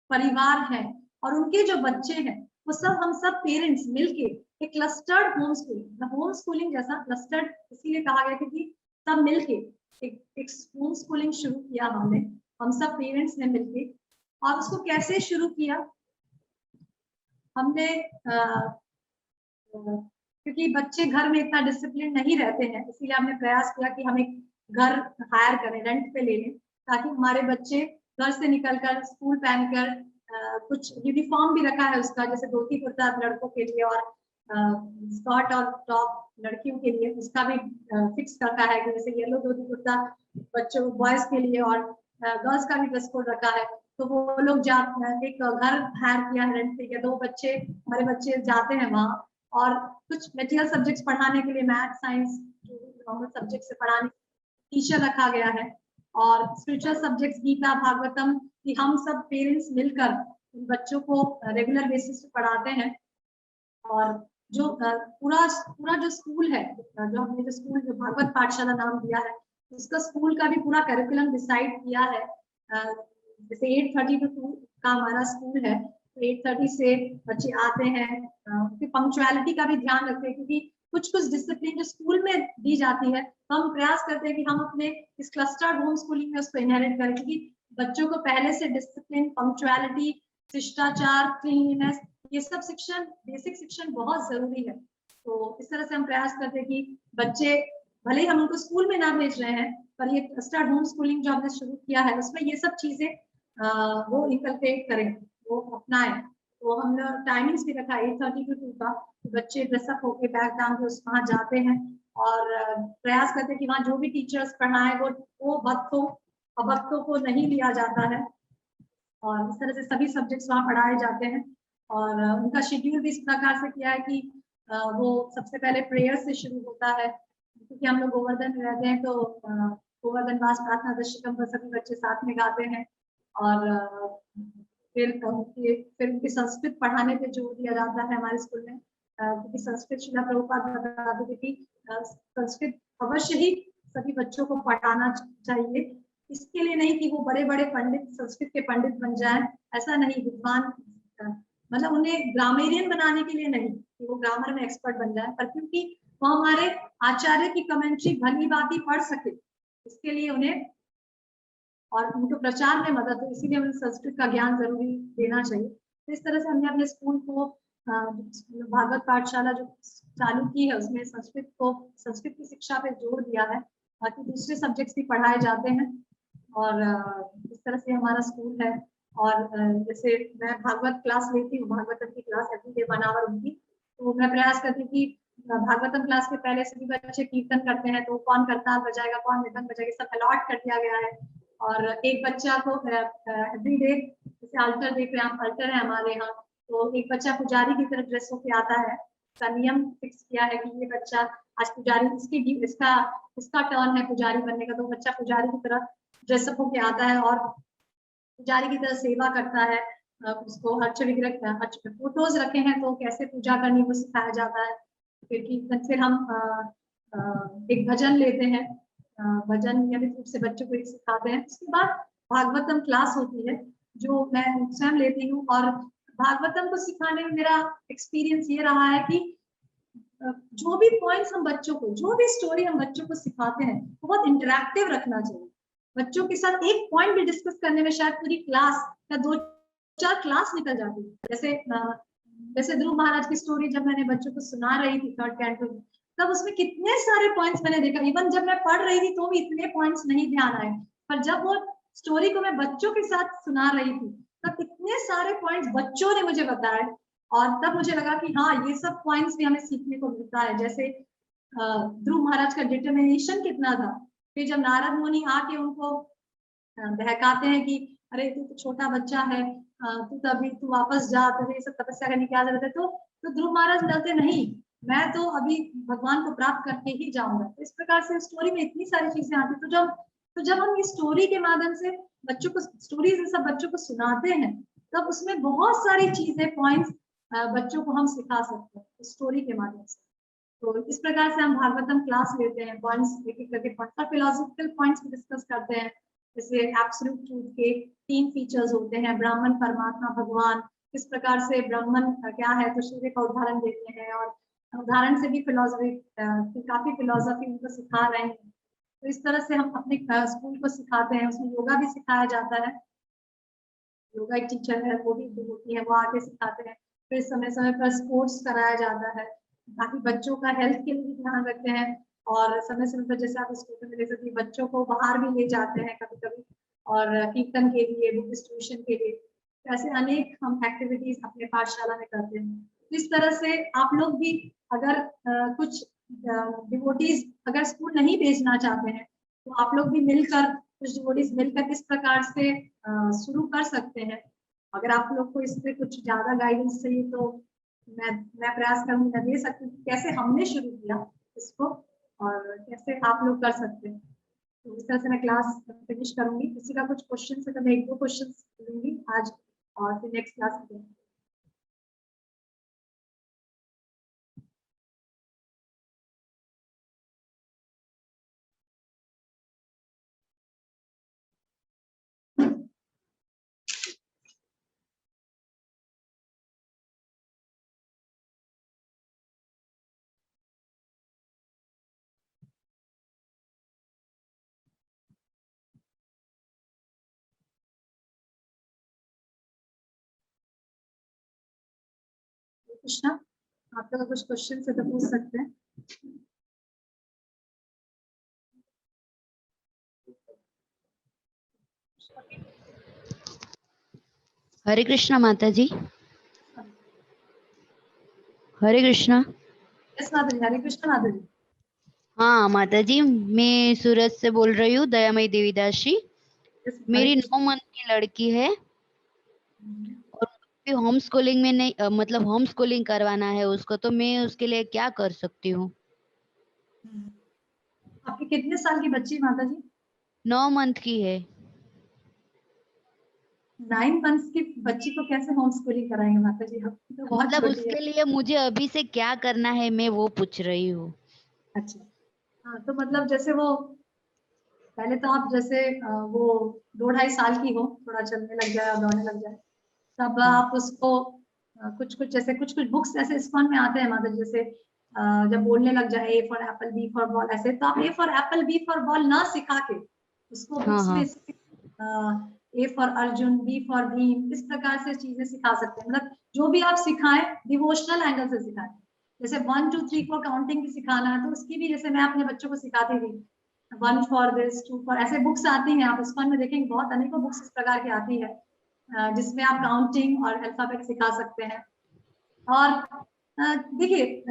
परिवार हैं और उनके जो बच्चे हैं वो सब हम सब पेरेंट्स मिलके एक क्लस्टर्ड होम स्कूलिंग जैसा क्लस्टर्ड इसीलिए कहा गया क्योंकि सब मिलके एक होम स्कूलिंग शुरू किया हमने, हम सब पेरेंट्स ने मिलके। और उसको कैसे शुरू किया हमने, क्योंकि बच्चे घर में इतना डिसिप्लिन नहीं रहते हैं, इसीलिए हमने प्रयास किया कि हम एक घर हायर करें, रेंट पे ले लें, ताकि हमारे बच्चे घर से निकलकर स्कूल पहनकर कुछ यूनिफॉर्म भी रखा है उसका, जैसे धोती कुर्ता लड़कों के लिए और स्कर्ट और टॉप लड़कियों के लिए, उसका भी फिक्स रखा है कि जैसे येलो धोती कुर्ता बच्चों बॉयज के लिए और गर्ल्स का भी ड्रेस कोड रखा है। तो वो लोग एक घर हायर किया है रेंट पे, 2 बच्चे हमारे बच्चे जाते हैं वहाँ, और कुछ मटेरियल सब्जेक्ट्स पढ़ाने के लिए मैथ साइंस नॉर्मल सब्जेक्ट से पढ़ाने टीचर रखा गया है, और स्पिरिचुअल सब्जेक्ट्स गीता भागवतम कि हम सब पेरेंट्स मिलकर इन बच्चों को रेगुलर बेसिस पे पढ़ाते हैं। और जो पूरा जो स्कूल है, जो हमने जो स्कूल जो भागवत पाठशाला नाम दिया है, उसका स्कूल का भी पूरा करिकुलम डिसाइड किया है। जैसे 8:30 to 2 का हमारा स्कूल है, तो 8:30 से बच्चे आते हैं, उनकी पंक्चुअलिटी का भी ध्यान रखते हैं, क्योंकि कुछ डिसिप्लिन जो स्कूल में दी जाती है तो हम प्रयास करते हैं कि हम अपने इस क्लस्टर्ड होम स्कूलिंग में उसको इनहेरिट करें, क्योंकि बच्चों को पहले से डिसिप्लिन, पंक्चुअलिटी, शिष्टाचार, क्लीनलीनेस, ये सब शिक्षण, बेसिक शिक्षण बहुत जरूरी है। तो इस तरह से हम प्रयास करते हैं कि बच्चे भले ही हम उनको स्कूल में ना भेज रहे हैं, पर ये क्लस्टर्ड होम स्कूलिंग जो हमने शुरू किया है उसमें ये सब चीजें वो इनकलकेट करें, वो अपनाएं। तो हमने टाइमिंग्स भी रखा 8:30 to 2 का, बच्चे ड्रेसअप होके बैग टांग के वहाँ जाते हैं और प्रयास करते हैं कि वहाँ जो भी टीचर्स पढ़ाए वो भक्तों को नहीं लिया जाता है, और इस तरह से सभी सब्जेक्ट्स वहाँ पढ़ाए जाते हैं। और उनका शेड्यूल भी इस प्रकार से किया है कि वो सबसे पहले प्रेयर से शुरू होता है, क्योंकि हम लोग गोवर्धन में रहते हैं, तो गोवर्धन वास प्रार्थना दशकम पर सभी बच्चे साथ में गाते हैं। और फिर उनकी संस्कृत पढ़ाने पे जोर दिया जाता है हमारे स्कूल में, क्योंकि संस्कृत श्रीला प्रभुपाद बताते थे कि संस्कृत अवश्य ही सभी बच्चों को पढ़ाना चाहिए। इसके लिए नहीं कि वो बड़े बड़े पंडित, संस्कृत के पंडित बन जाएं, ऐसा नहीं, विद्वान मतलब उन्हें ग्रामेरियन बनाने के लिए नहीं कि वो ग्रामर में एक्सपर्ट बन जाए, पर क्योंकि वो हमारे आचार्य की कमेंट्री भली भांति पढ़ सके, इसके लिए उन्हें और उनको प्रचार में मदद हो, इसीलिए उन्हें संस्कृत का ज्ञान जरूरी देना चाहिए। तो इस तरह से हमने अपने स्कूल को भागवत पाठशाला जो चालू की है उसमें संस्कृत की शिक्षा पे जोर दिया है, बाकी दूसरे सब्जेक्ट्स भी पढ़ाए जाते हैं। और इस तरह से हमारा स्कूल है। और जैसे मैं भागवत क्लास लेती हूँ, भागवतम की क्लास एवरीडे 1 आवर उनकी, तो मैं प्रयास करती हूँ कि भागवतम क्लास के पहले सभी बच्चे कीर्तन करते हैं, तो कौन करताल बजाएगा, कौन मृदंग बजाएगा, सब अलॉट कर दिया गया है। और एक बच्चा को एवरीडे, जैसे अल्टर देख रहे हैं आप, अल्टर है हमारे यहाँ, तो एक बच्चा पुजारी की तरह ड्रेस होके आता है। का नियम फिक्स किया है कि ये बच्चा आज पुजारी, इसका टर्न है पुजारी बनने का, तो बच्चा पुजारी की तरह ड्रेसअप होके आता है और पुजारी की तरह सेवा करता है। उसको फोटोज रखे हैं तो कैसे पूजा करनी वो सिखाया जाता है। फिर हम एक भजन लेते हैं, भजन नियमित रूप से बच्चों को सिखाते हैं। उसके बाद भागवतम क्लास होती है जो मैं स्वयं लेती हूँ, और भागवतम को सिखाने में मेरा एक्सपीरियंस ये रहा है कि जो भी पॉइंट्स हम बच्चों को, जो भी स्टोरी हम बच्चों को सिखाते हैं, बहुत इंटरैक्टिव रखना चाहिए। बच्चों के साथ एक पॉइंट भी डिस्कस करने में शायद पूरी क्लास या 2-4 क्लास निकल जाती है। जैसे ध्रुव महाराज की स्टोरी जब मैंने बच्चों को सुना रही थी 3rd कैंटो में, तब उसमें कितने सारे पॉइंट्स मैंने देखा। इवन जब मैं पढ़ रही थी तो भी इतने पॉइंट्स नहीं ध्यान आए, पर जब वो स्टोरी को मैं बच्चों के साथ सुना रही थी तब इतने सारे पॉइंट्स बच्चों ने मुझे बताए, और तब मुझे लगा कि हाँ, ये सब पॉइंट्स भी हमें सीखने को मिलता है। जैसे ध्रुव महाराज का डिटर्मिनेशन कितना था। फिर जब नारद मुनि आके उनको बहकाते हैं कि अरे तू तो छोटा बच्चा है, तू वापस जा, तो ये सब तपस्या करने की क्या जरूरत है, तो ध्रुव महाराज डरते नहीं, मैं तो अभी भगवान को प्राप्त करके ही जाऊंगा। तो इस प्रकार से स्टोरी में इतनी सारी चीजें आती। तो जब हम इस स्टोरी के माध्यम से बच्चों को स्टोरीज सब बच्चों को सुनाते हैं, तब उसमें बहुत सारी चीजें पॉइंट्स बच्चों को हम सिखा सकते हैं स्टोरी के माध्यम से। तो इस प्रकार से हम भागवतम क्लास लेते हैं, पॉइंट्स एक एक करके पॉइंट्स और फिलोसॉफिकल पॉइंट्स भी डिस्कस करते हैं। जैसे एब्सोल्यूट ट्रूथ के 3 फीचर्स होते हैं, ब्राह्मण, परमात्मा, भगवान। किस प्रकार से ब्राह्मण क्या है, तो सूर्य का उदाहरण देते हैं, और उदाहरण से भी फिलोसफी काफी फिलोसफी उनको सिखा रहे हैं। तो इस तरह से हम अपने स्कूल को सिखाते हैं। उसमें योगा भी सिखाया जाता है, योगा एक टीचर है, वो भी होती है, वो आके सिखाते हैं। फिर समय समय पर स्पोर्ट्स कराया जाता है ताकि बच्चों का हेल्थ के लिए भी ध्यान रखते हैं, और समय समय पर जैसे आप स्कूल में देख सकते हैं बच्चों को बाहर भी ले जाते हैं कभी कभी, और कीर्तन के लिए, बुक डिस्ट्रीब्यूशन के लिए, ऐसे अनेक हम एक्टिविटीज अपने पाठशाला में करते हैं। इस तरह से आप लोग भी अगर कुछ डिवोटीज अगर स्कूल नहीं भेजना चाहते हैं, तो आप लोग भी मिलकर, कुछ डिवोटीज मिलकर इस प्रकार से शुरू कर सकते हैं। अगर आप लोग को इस पे कुछ ज्यादा गाइडेंस चाहिए तो मैं प्रयास करूंगी, मैं दे सकती हूँ कैसे हमने शुरू किया इसको और कैसे आप लोग कर सकते हैं। तो इस तरह से मैं क्लास फिनिश करूंगी। किसी का कुछ क्वेश्चन है तो मैं 1-2 क्वेश्चन लूंगी आज, और फिर नेक्स्ट क्लास में। कृष्णा, आप लोग कुछ क्वेश्चन से तो पूछ सकते हैं। हरे कृष्णा माता जी। हरे कृष्णा। यस माता जी, हरे कृष्णा माता जी। हाँ माता जी, मैं सूरत से बोल रही हूँ, दयामयी देवीदास जी। मेरी 9 मंथ की लड़की है और होम स्कूलिंग में नहीं, मतलब होम स्कूलिंग करवाना है उसको, तो मैं उसके लिए क्या कर सकती हूँ? आपकी कितने साल की बच्ची माता जी? 9 मंथ की है। 9 मंथ्स की बच्ची को कैसे होम स्कूलिंग कराएंगे माता जी? तो बहुत मतलब छोटी उसके है। लिए मुझे अभी से क्या करना है, मैं वो पूछ रही हूँ। अच्छा, हाँ, तो मतलब जैसे वो पहले तो आप जैसे वो 2-2.5 साल की हो, थोड़ा चलने लग जाए और दौड़ने लग जाए, तब आप उसको कुछ जैसे कुछ बुक्स ऐसे स्कूल में आते हैं माता जी, जैसे जब बोलने लग जाए A for apple, B for ball, ऐसे तो आप A for apple, B for ball ना सिखा के उसको बुक्स में A for Arjun, B for Bhim, इस प्रकार से चीजें सिखा सकते हैं। मतलब जो भी आप सिखाएं डिवोशनल एंगल से सिखाएं। जैसे 1 2 3 4 काउंटिंग भी सिखाना है तो उसकी भी, जैसे मैं अपने बच्चों को सिखाती थी 1 फॉर दिस, 2 फॉर, ऐसे बुक्स आती हैं, आप स्कूल में देखेंगे बहुत अनेकों बुक्स इस प्रकार की आती है जिसमें आप काउंटिंग और अल्फाबेट सिखा सकते हैं। और देखिए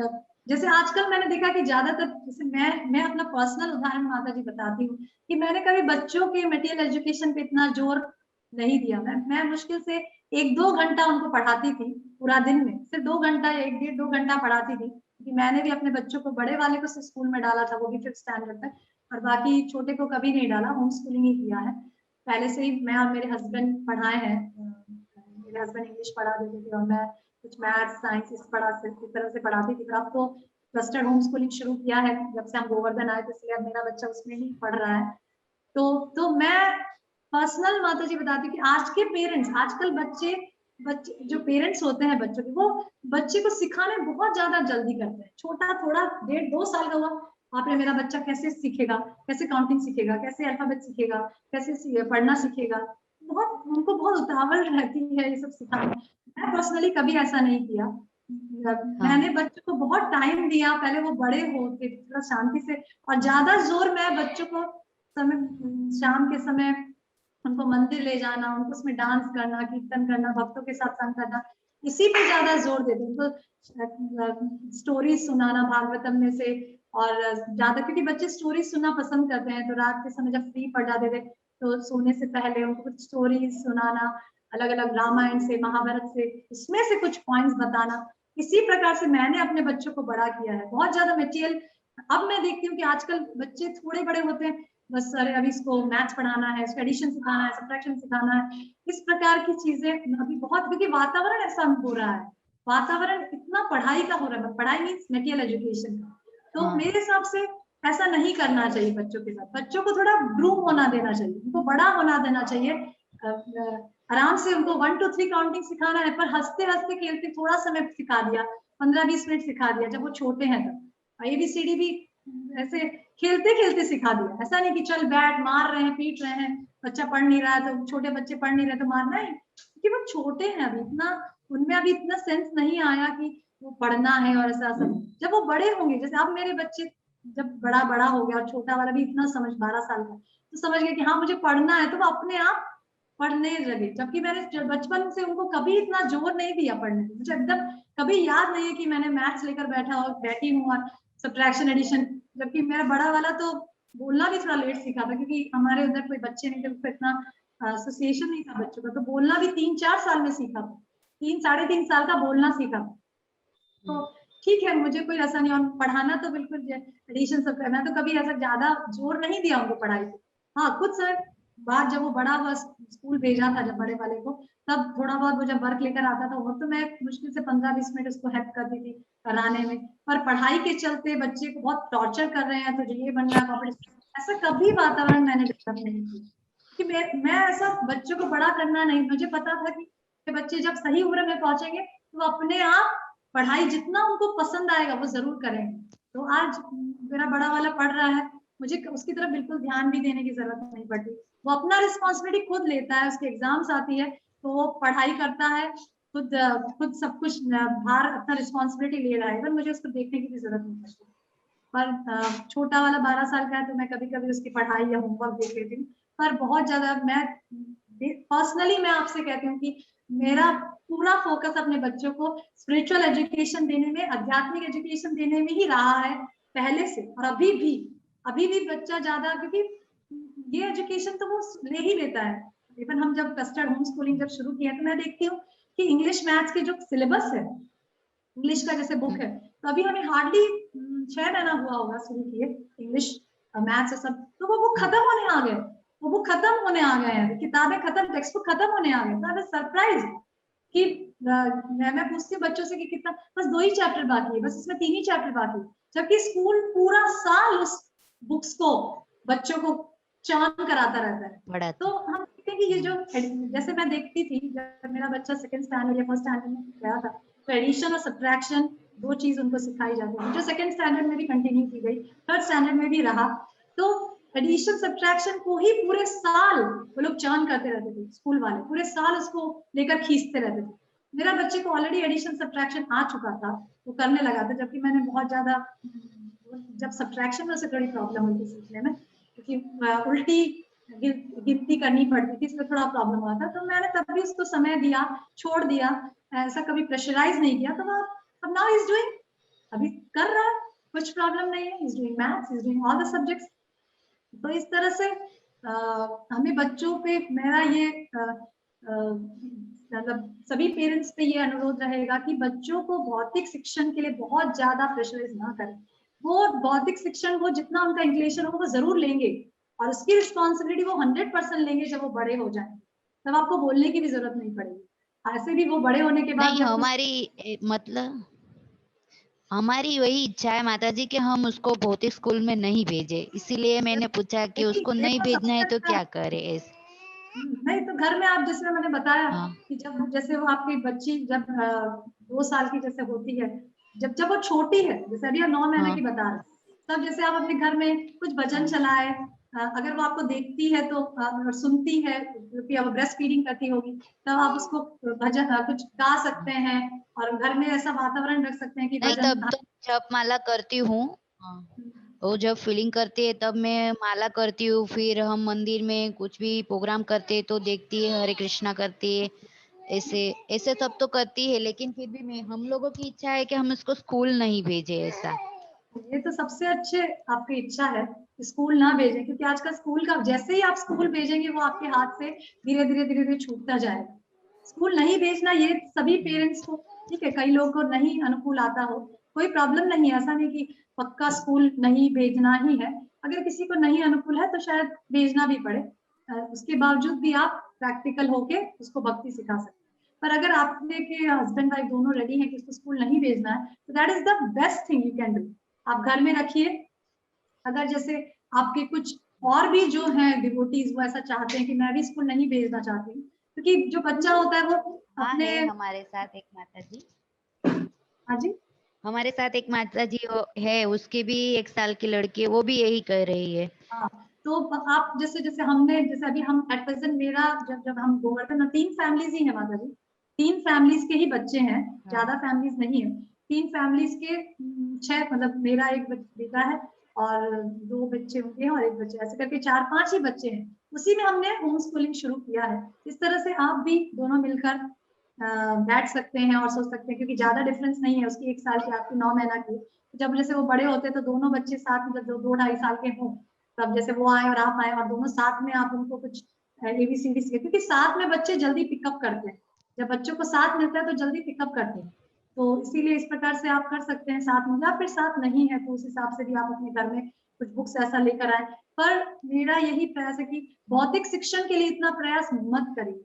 जैसे आजकल मैंने देखा कि ज्यादातर, जैसे मैं अपना पर्सनल उदाहरण माता जी बताती हूँ कि मैंने कभी बच्चों के मटेरियल एजुकेशन पे इतना जोर नहीं दिया। मैं मुश्किल से 1-2 घंटा उनको पढ़ाती थी पूरा दिन में, सिर्फ 2 घंटा या 1-1.5-2 घंटा पढ़ाती थी, क्योंकि मैंने भी अपने बच्चों को, बड़े वाले को स्कूल में डाला था, वो भी 5th स्टैंडर्ड तक, और बाकी छोटे को कभी नहीं डाला, होम स्कूलिंग ही किया है। पहले से ही मैं और मेरे हस्बैंड पढ़ाए हैं, मेरे हस्बैंड इंग्लिश पढ़ा देते थे और मैं कुछ मैथ्स, साइंस इस तरह से पढ़ाती थी। अब तो ट्रस्टेड होम स्कूलिंग शुरू किया है जब से हम गोवर्धन आए, तो इसलिए अब मेरा बच्चा उसमें ही पढ़ रहा है। तो मैं पर्सनल माता जी बताती हूँ कि आज के पेरेंट्स, आजकल बच्चे जो पेरेंट्स होते हैं बच्चों के, वो बच्चे को सिखाने बहुत ज्यादा जल्दी करते हैं। छोटा थोड़ा 1.5-2 साल का हुआ बाप रे मेरा बच्चा कैसे सीखेगा, कैसे काउंटिंग सीखेगा, कैसे अल्फाबेट सीखेगा, कैसे पढ़ना सीखेगा, बहुत उनको बहुत उतावल रहती है ये सब सिखाने। मैं पर्सनली कभी ऐसा नहीं किया। मैंने बच्चों को बहुत टाइम दिया, पहले वो बड़े हो के थोड़ा शांति से, और ज्यादा जोर मैं बच्चों को शाम के समय उनको मंदिर ले जाना, उनको उसमें डांस करना, कीर्तन करना, भक्तों के साथ संग करना, इसी पे ज्यादा जोर देती हूँ। उनको स्टोरी सुनाना भागवतम में से, और ज्यादा क्योंकि बच्चे स्टोरी सुनना पसंद करते हैं, तो रात के समय जब फ्री पढ़ जाते थे तो सोने से पहले उनको कुछ स्टोरी सुनाना, अलग अलग रामायण से, महाभारत से, उसमें से कुछ पॉइंट्स बताना। इसी प्रकार से मैंने अपने बच्चों को बड़ा किया है। बहुत ज्यादा मटेरियल अब मैं देखती हूँ कि आजकल बच्चे थोड़े बड़े होते हैं, बस अरे अभी इसको मैथ्स पढ़ाना है, इसको एडिशन सिखाना है, सब्ट्रैक्शन सिखाना है, इस प्रकार की चीजें अभी बहुत, क्योंकि वातावरण ऐसा हो रहा है, वातावरण इतना पढ़ाई का हो रहा है, पढ़ाई मीन्स मटेरियल एजुकेशन का। तो मेरे हिसाब से ऐसा नहीं करना चाहिए बच्चों के साथ। बच्चों को थोड़ा ग्रूम होना देना चाहिए, उनको बड़ा होना देना चाहिए। आराम से उनको 1 2 3 काउंटिंग सिखाना है, पर हंसते हंसते खेलते थोड़ा समय सिखा दिया, 15-20 मिनट सिखा दिया जब वो छोटे हैं तब। ABCD भी ऐसे खेलते खेलते सिखा दिया, ऐसा नहीं कि चल बैठ, मार रहे हैं, पीट रहे हैं, बच्चा पढ़ नहीं रहा है तो, छोटे बच्चे पढ़ नहीं रहे तो मारना है, क्योंकि वो छोटे हैं अभी, इतना उनमें अभी इतना सेंस नहीं आया कि वो पढ़ना है और ऐसा सब। जब वो बड़े होंगे, जैसे अब मेरे बच्चे जब बड़ा बड़ा हो गया और छोटा वाला भी इतना समझ 12 साल का, तो समझ गया कि हाँ मुझे पढ़ना है, तो वो अपने आप पढ़ने लगे। जबकि मैंने बचपन से उनको कभी इतना जोर नहीं दिया पढ़ने में। मुझे एकदम कभी याद नहीं है कि मैंने मैथ्स लेकर बैठी हूँ और सब्ट्रैक्शन एडिशन, जबकि मेरा बड़ा वाला तो बोलना भी थोड़ा लेट सीखा था, क्योंकि हमारे उधर कोई बच्चे नहीं थे, उसको इतना एसोसिएशन नहीं था बच्चों का, तो बोलना भी 3-4 साल में सीखा, 3-3.5 साल का बोलना सीखा। तो ठीक है, मुझे कोई ऐसा नहीं, और पढ़ाना तो बिल्कुल एडिशन सब करना, तो कभी ऐसा ज्यादा जोर नहीं दिया उनको पढ़ाई पे। हाँ कुछ समय बाद जब वो बड़ा हुआ, स्कूल भेजा था जब बड़े वाले को, तब थोड़ा बहुत वो जब वर्क लेकर आता था, वो तो मैं मुश्किल से 15-20 मिनट उसको हेल्प करती थी कराने में। पर पढ़ाई के चलते बच्चे को बहुत टॉर्चर कर रहे हैं, तो ये बन रहा है, ऐसा कभी वातावरण मैंने डेवलप नहीं किया। कि मैं ऐसा बच्चों को बड़ा करना नहीं, मुझे पता था कि बच्चे जब सही उम्र में पहुंचेंगे तो वो अपने आप पढ़ाई जितना उनको पसंद आएगा वो जरूर करेंगे। तो आज मेरा बड़ा वाला पढ़ रहा है, मुझे उसकी तरफ बिल्कुल ध्यान भी देने की जरूरत नहीं पड़ती, वो अपना रिस्पॉन्सिबिलिटी खुद लेता है। उसके एग्जाम्स आती है तो वो पढ़ाई करता है, खुद सब कुछ भार अपना रिस्पॉन्सिबिलिटी ले रहा है, मुझे उसको देखने की भी जरूरत नहीं पड़ती। पर छोटा वाला 12 साल का है, तो मैं कभी कभी उसकी पढ़ाई या होमवर्क देख लेती हूँ। पर बहुत ज्यादा मैं पर्सनली मैं आपसे कहती हूँ कि मेरा पूरा फोकस अपने बच्चों को स्पिरिचुअल एजुकेशन देने में, आध्यात्मिक एजुकेशन देने में ही रहा है पहले से, और अभी भी बच्चा ज्यादा, क्योंकि ये एजुकेशन तो वो ले ही लेता है। इवन हम जब कस्टर्ड होम स्कूलिंग जब शुरू किया, तो मैं देखती हूँ कि इंग्लिश मैथ्स के जो सिलेबस है, इंग्लिश का जैसे बुक है, तो अभी हमें हार्डली 6 महीना हुआ होगा शुरू किए इंग्लिश मैथ्स सब, तो वो बुक खत्म होने आ गए, वो बुक खत्म होने आ गए हैं, किताबें खत्म, टेक्स्ट बुक खत्म होने आ गए। तो आई वाज सरप्राइज कि मैं पूछती हूँ बच्चों से कि कितना, बस 2 ही चैप्टर बाकी है, बस इसमें 3 ही चैप्टर बाकी है, जबकि स्कूल पूरा साल उस बुक्स को बच्चों को चान कराता रहता है। तो हम देखते हैं कि ये जो, जैसे मैं देखती थी जब मेरा बच्चा 2nd स्टैंडर्ड या 1st स्टैंडर्ड में गया था, तो एडिशन और सब्ट्रैक्शन 2 चीज उनको सिखाई जाती है, जो 2nd स्टैंडर्ड में भी कंटिन्यू की गई, 3rd स्टैंडर्ड में भी रहा। तो एडिशन सब्ट्रैक्शन को ही पूरे साल वो लोग चान करते रहते थे, स्कूल वाले पूरे साल उसको लेकर खींचते रहते थे। मेरा बच्चे को ऑलरेडी एडिशन सब्ट्रैक्शन आ चुका था, वो करने लगा था, जबकि मैंने बहुत ज्यादा, जब सब्ट्रैक्शन में से थोड़ी प्रॉब्लम हुई थी सीखने में, क्योंकि उल्टी गिनती करनी पड़ती थी, इसमें थोड़ा प्रॉब्लम हुआ था, तो मैंने तब भी उसको समय दिया, छोड़ दिया, ऐसा कभी प्रेशराइज नहीं किया। तो अब नाउ इज डूइंग, अभी कर रहा है, कुछ प्रॉब्लम नहीं है, is doing maths, is doing all the subjects. तो इस तरह से हमें बच्चों पे, मेरा ये मतलब सभी पेरेंट्स पे ये अनुरोध रहेगा कि बच्चों को भौतिक शिक्षण के लिए बहुत ज्यादा प्रेशराइज ना करें। वो भौतिक शिक्षण को जितना उनका इंक्लिनेशन हो वो जरूर लेंगे, और उसकी रिस्पॉन्सिबिलिटी वो 100% लेंगे जब वो बड़े हो जाएंगे, तब आपको बोलने की भी जरूरत नहीं पड़ेगी। ऐसे भी वो बड़े होने के बाद नहीं, हमारी मतलब हमारी वही इच्छा है माताजी कि हम उसको भौतिक स्कूल में नहीं भेजे, इसीलिए मैंने पूछा कि उसको नहीं भेजना है तो क्या करे। नहीं तो घर में आप, जैसे मैंने बताया कि जब जैसे वो आपकी बच्ची जब 2 साल की जैसे होती है, जब वो छोटी है, जैसे अभी 9 महीने की बता रहे, तब जैसे आप अपने घर में कुछ भजन चलाए, अगर वो आपको देखती है तो और सुनती है, क्योंकि अब ब्रेस्ट फीडिंग करती होगी, तब आप उसको भजन कुछ गा सकते हैं और घर में ऐसा वातावरण रख सकते हैं कि नहीं, भजन। तब तो जब माला करती हूँ, वो जब फीलिंग करती है तब मैं माला करती हूँ। फिर हम मंदिर में कुछ भी प्रोग्राम करते हैं तो देखती है, हरे कृष्णा करती है, ऐसे ऐसे सब तो करती है। लेकिन फिर भी मैं हम लोगों की इच्छा है कि हम इसको स्कूल नहीं भेजे ऐसा। ये तो सबसे अच्छे आपकी इच्छा है कि स्कूल ना भेजें, क्योंकि आजकल स्कूल का जैसे ही आप स्कूल भेजेंगे वो आपके हाथ से धीरे धीरे धीरे धीरे छूटता जाएगा। स्कूल नहीं भेजना ये सभी पेरेंट्स को, ठीक है, कई लोगों को नहीं अनुकूल आता हो, कोई प्रॉब्लम नहीं है, ऐसा नहीं कि पक्का स्कूल नहीं भेजना ही है। अगर किसी को नहीं अनुकूल है तो शायद भेजना भी पड़े, उसके बावजूद भी आप प्रैक्टिकल होके उसको भक्ति सिखा सकते हैं। पर अगर आपने के हस्बैंड वाइफ दोनों रेडी हैं कि उसको स्कूल नहीं भेजना है, तो that is the best thing you can do. आप घर में रखिए। अगर जैसे आपके कुछ और भी जो हैं डिवोटीज वो ऐसा चाहते हैं कि मैं भी स्कूल नहीं भेजना चाहती हूँ, क्योंकि जो बच्चा होता है वो हाँ अपने है हमारे साथ एक माता जी। हाँ जी, हमारे साथ एक माता जी है, उसकी भी 1 साल की लड़की है, वो भी यही कह रही है। हाँ, तो आप जैसे जैसे हमने जैसे अभी हम एट प्रेजेंट मेरा जब हम गोवर्धन में 3 फैमिलीज ही है माता जी, 3 फैमिलीज के ही बच्चे हैं, ज्यादा फैमिलीज नहीं है। 3 फैमिलीज के 6 मतलब मेरा एक बेटा है और 2 बच्चे होंगे और 1 बच्चे, ऐसे करके 4-5 ही बच्चे हैं। उसी में हमने होम स्कूलिंग शुरू किया है। इस तरह से आप भी दोनों मिलकर बैठ सकते हैं और सोच सकते हैं, क्योंकि ज्यादा डिफरेंस नहीं है उसकी 1 साल की आपकी 9 महीना की। जब जैसे वो बड़े होते हैं तो दोनों बच्चे साथ में, जब 2-2.5 साल के हों तब जैसे वो आए और आप आए और दोनों साथ में आप उनको कुछ ABCD सीखे, क्योंकि साथ में बच्चे जल्दी पिकअप करते हैं। जब बच्चों को साथ मिलता है तो जल्दी पिकअप करते हैं, तो इसीलिए इस प्रकार से आप कर सकते हैं साथ में, या फिर साथ नहीं है तो उस हिसाब से भी आप अपने घर में कुछ बुक्स ऐसा लेकर आए। पर मेरा यही प्रयास है कि भौतिक शिक्षण के लिए इतना प्रयास मत करिए,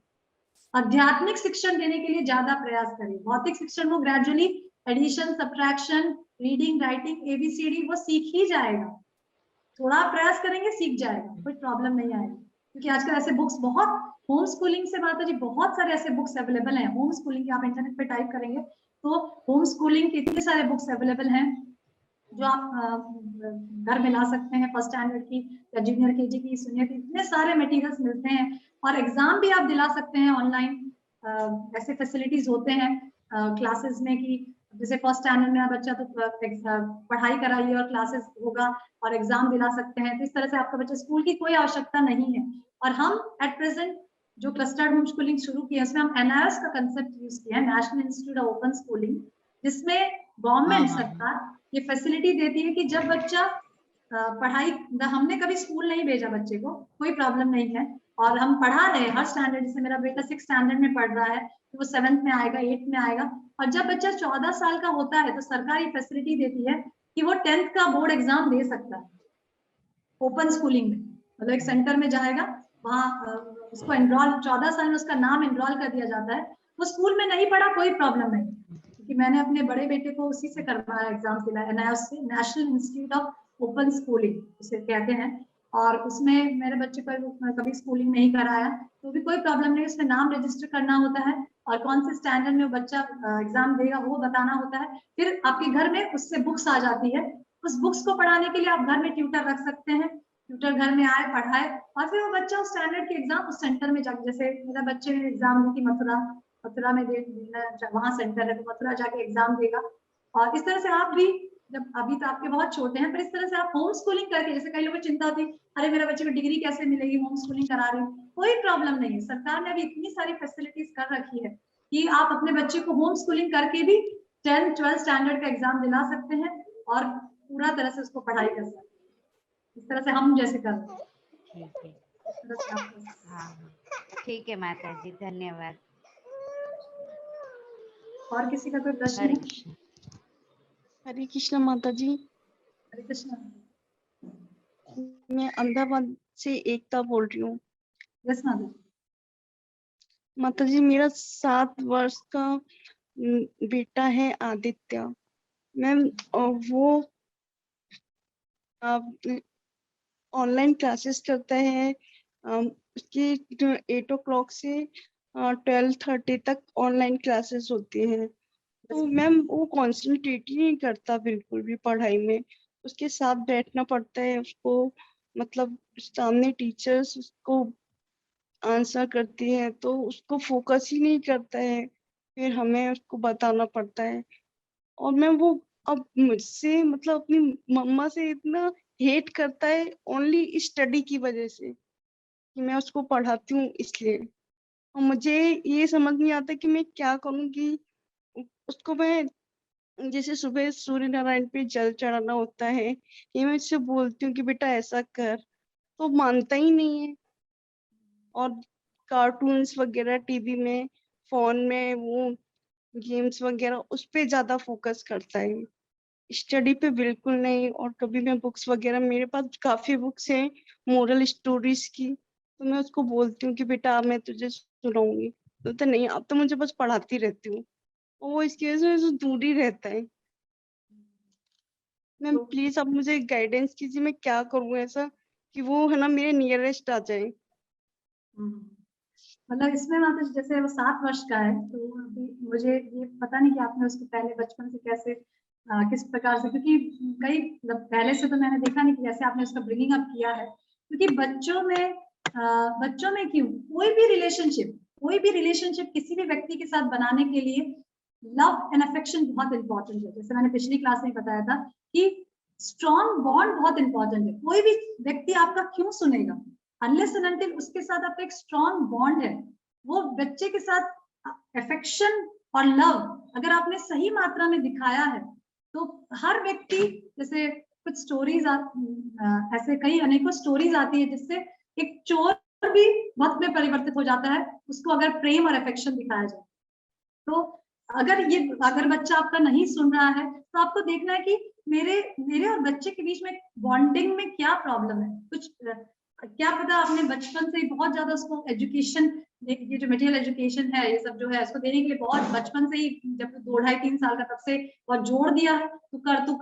आध्यात्मिक शिक्षण देने के लिए ज्यादा प्रयास करिए। भौतिक शिक्षण वो gradually addition, subtraction, reading, writing, ABCD वो सीख ही जाएगा। थोड़ा प्रयास करेंगे सीख जाएगा, कोई प्रॉब्लम नहीं आएगी, क्योंकि आजकल ऐसे बुक्स बहुत होम स्कूलिंग से माता जी बहुत सारे ऐसे बुक्स अवेलेबल हैं। होम स्कूलिंग के आप इंटरनेट पे टाइप करेंगे तो होम स्कूलिंग के इतने सारे बुक्स अवेलेबल हैं जो आप घर में ला सकते हैं। फर्स्ट स्टैंडर्ड की या जूनियर KG की, सीनियर की, इतने सारे मटेरियल्स मिलते हैं और एग्जाम भी आप दिला सकते हैं ऑनलाइन। ऐसे फैसिलिटीज होते हैं क्लासेस में कि जैसे फर्स्ट स्टैंडर्ड में बच्चा तो पढ़ाई कराइए और क्लासेस होगा और एग्जाम दिला सकते हैं। तो इस तरह से आपका बच्चा स्कूल की कोई आवश्यकता नहीं है। और हम एट प्रेजेंट जो क्लस्टर्ड होम स्कूलिंग शुरू की है उसमें हम NIOS का कंसेप्ट यूज किया है, national institute of open schooling, जिसमें गवर्नमेंट सरकार ये फैसिलिटी देती है कि जब बच्चा पढ़ाई, हमने कभी स्कूल नहीं भेजा बच्चे को, कोई प्रॉब्लम नहीं है, और हम पढ़ा रहे हैं हर स्टैंडर्ड। जैसे मेरा बेटा 6th स्टैंडर्ड में पढ़ रहा है तो वो 7th में आएगा, 8th में आएगा, और जब बच्चा 14 साल का होता है तो सरकार ये फैसिलिटी देती है कि वो 10th का बोर्ड एग्जाम दे सकता है ओपन स्कूलिंग में। मतलब एक सेंटर में जाएगा, वहाँ उसको एनरोल, 14 साल में उसका नाम एनरोल कर दिया जाता है। वो स्कूल में नहीं पढ़ा कोई प्रॉब्लम नहीं, क्योंकि मैंने अपने बड़े बेटे को उसी से करवाया, एग्जाम दिलाया, NIOS से, national institute of open schooling उसे कहते हैं। और उसमें मेरे बच्चे को कभी स्कूलिंग नहीं कराया, तो भी कोई प्रॉब्लम नहीं। उसमें नाम रजिस्टर करना होता है और कौन से स्टैंडर्ड में बच्चा एग्जाम देगा वो बताना होता है। फिर आपके घर में उससे बुक्स आ जाती है, उस बुक्स को पढ़ाने के लिए आप घर में ट्यूटर रख सकते हैं। ट्यूटर घर में आए, पढ़ाए, और फिर वो बच्चा उस स्टैंडर्ड के एग्जाम उस सेंटर में जाके, जैसे मेरा बच्चे ने एग्जाम दी थी मथुरा में वहाँ सेंटर है तो मथुरा जाके एग्जाम देगा। और इस तरह से आप भी, जब अभी तो आपके बहुत छोटे हैं, पर इस तरह से आप होम स्कूलिंग करके, जैसे कई लोगों को चिंता होती, अरे मेरा बच्चे को डिग्री कैसे मिलेगी, होम स्कूलिंग करा रही हूँ, कोई प्रॉब्लम नहीं है। सरकार ने अभी इतनी सारी फैसिलिटीज कर रखी है कि आप अपने बच्चे को होम स्कूलिंग करके भी 10th 12th स्टैंडर्ड का एग्जाम दिला सकते हैं और पूरा तरह से उसको पढ़ाई कर सकते हैं, इस तरह से हम जैसे कर रहे हैं। ठीक है, हाँ ठीक है माता जी, धन्यवाद। और किसी का कोई प्रश्न हरे है? कृष्ण। हरे कृष्णा माता जी। हरे कृष्णा। मैं अहमदाबाद से एकता बोल रही हूँ। यस माता। माता जी, मेरा 7 वर्ष का बेटा है आदित्य। मैम वो ऑनलाइन क्लासेस करता है। उसकी 8 o'clock से 12:30 तक ऑनलाइन क्लासेस होती हैं। तो मैम वो कॉन्सेंट्रेट ही नहीं करता बिल्कुल भी पढ़ाई में। उसके साथ बैठना पड़ता है उसको, मतलब सामने टीचर्स उसको आंसर करती है तो उसको फोकस ही नहीं करता है, फिर हमें उसको बताना पड़ता है। और मैं वो अब मुझसे मतलब अपनी मम्मा से इतना हेट करता है ओनली स्टडी की वजह से कि मैं उसको पढ़ाती हूँ इसलिए। और मुझे ये समझ नहीं आता कि मैं क्या करूँ कि उसको मैं, जैसे सुबह सूर्य नारायण पे जल चढ़ाना होता है, ये मैं उससे बोलती हूँ कि बेटा ऐसा कर, तो मानता ही नहीं है। और कार्टून्स वगैरह टीवी में, फोन में वो गेम्स वगैरह उस पे ज्यादा फोकस करता है, स्टडी पे बिल्कुल नहीं। और कभी मैं बुक्स वगैरह, मेरे पास काफी बुक्स हैं मोरल स्टोरीज की, तो मैं उसको बोलती हूँ कि बेटा अब मैं तुझे सुनाऊंगी, तो नहीं अब तो मुझे बस पढ़ाती रहती हूँ। और वो इसकी वजह से दूर ही रहता है। मैम प्लीज आप मुझे गाइडेंस कीजिए, मैं क्या करूँ ऐसा कि वो है ना मेरे नियरेस्ट आ जाए। मतलब इसमें माता जी जैसे वो 7 वर्ष का है, तो अभी मुझे ये पता नहीं कि आपने उसको पहले बचपन से कैसे किस प्रकार से, क्योंकि कई मतलब पहले से तो मैंने देखा नहीं कि जैसे आपने उसका ब्रिंगिंग अप किया है, क्योंकि बच्चों में क्यों कोई भी रिलेशनशिप किसी भी व्यक्ति के साथ बनाने के लिए लव एंड अफेक्शन बहुत इंपॉर्टेंट है। जैसे मैंने पिछली क्लास में बताया था कि स्ट्रॉन्ग बॉन्ड बहुत इंपॉर्टेंट है। कोई भी व्यक्ति आपका क्यों सुनेगा, अनलेस एंड अनटिल उसके साथ आपका एक स्ट्रॉन्ग बॉन्ड है। वो बच्चे के साथ अफेक्शन और लव अगर आपने सही मात्रा में दिखाया है तो हर व्यक्ति, जैसे कुछ स्टोरीज ऐसे कई अनेकों स्टोरीज आती है जिससे एक चोर भी वक्त में परिवर्तित हो जाता है उसको अगर प्रेम और अफेक्शन दिखाया जाए। तो अगर बच्चा आपका नहीं सुन रहा है तो आपको देखना है कि मेरे और बच्चे के बीच में बॉन्डिंग में क्या प्रॉब्लम है। कुछ क्या पता आपने बचपन से बहुत ज्यादा उसको एजुकेशन, ये जो मटेरियल एजुकेशन है ये सब जो है उसको देने के लिए बहुत बचपन से ही, जब 2-2.5-3 साल का तब से बहुत जोड़ दिया है, तू कर तू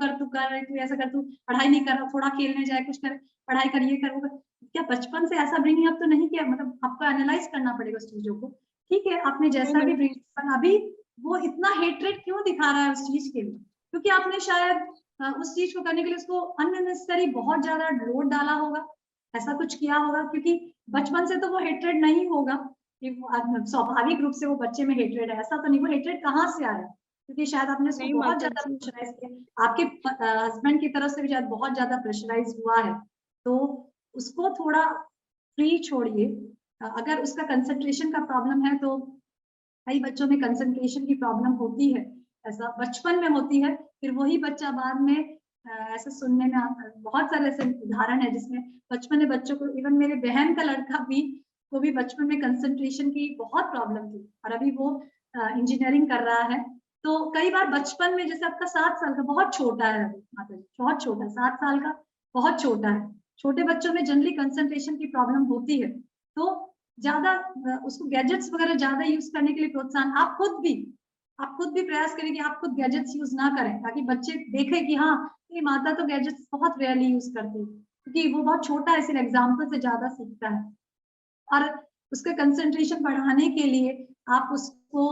ऐसा कर, तू पढ़ाई नहीं कर रहा, थोड़ा खेलने जाए, कुछ कर, पढ़ाई कर, ये कर वो कर। क्या बचपन से ऐसा ब्रिंगिंग अप तो नहीं किया? मतलब आपको एनालाइज करना पड़ेगा उस चीजों को। ठीक है, आपने जैसा भी ब्रिंगिंग, अभी वो इतना हेट्रेड क्यों दिखा रहा है उस चीज के लिए? क्योंकि आपने शायद उस चीज को करने के लिए उसको अननेसेसरी बहुत ज्यादा लोड डाला होगा, ऐसा कुछ किया होगा। क्योंकि बचपन से तो वो हेट्रेड नहीं होगा कि स्वाभाविक रूप से वो बच्चे में हेट्रेड है, ऐसा तो नहीं। वो हेट्रेड कहाँ से आया? क्योंकि शायद आपने उसको बहुत ज्यादा प्रेशराइज किया, आपके हस्बैंड की तरफ से भी शायद बहुत ज्यादा प्रेशराइज हुआ है। तो उसको थोड़ा फ्री छोड़िए। अगर उसका कंसंट्रेशन का प्रॉब्लम है तो कई बच्चों में कंसंट्रेशन की प्रॉब्लम होती है, ऐसा बचपन में होती है, फिर वही बच्चा बाद में ऐसे सुनने में बहुत सारे ऐसे उदाहरण है जिसमें बचपन में बच्चों को, इवन मेरे बहन का लड़का भी, वो भी बचपन में कंसंट्रेशन की बहुत प्रॉब्लम थी और अभी वो इंजीनियरिंग कर रहा है। तो कई बार बचपन में, जैसे आपका 7 साल का बहुत छोटा है माता जी, बहुत छोटा, 7 साल का बहुत छोटा है। छोटे बच्चों में जनरली कंसंट्रेशन की प्रॉब्लम होती है, तो ज्यादा उसको गैजेट्स वगैरह ज्यादा यूज करने के लिए प्रोत्साहन, आप खुद भी प्रयास करें कि आप खुद गैजेट्स यूज ना करें, ताकि बच्चे देखें कि हाँ ये माता तो गैजेट्स बहुत रेयरली यूज करती है, क्योंकि वो बहुत छोटा है, इसलिए एग्जाम्पल से ज्यादा सीखता है। और उसका कंसंट्रेशन बढ़ाने के लिए आप उसको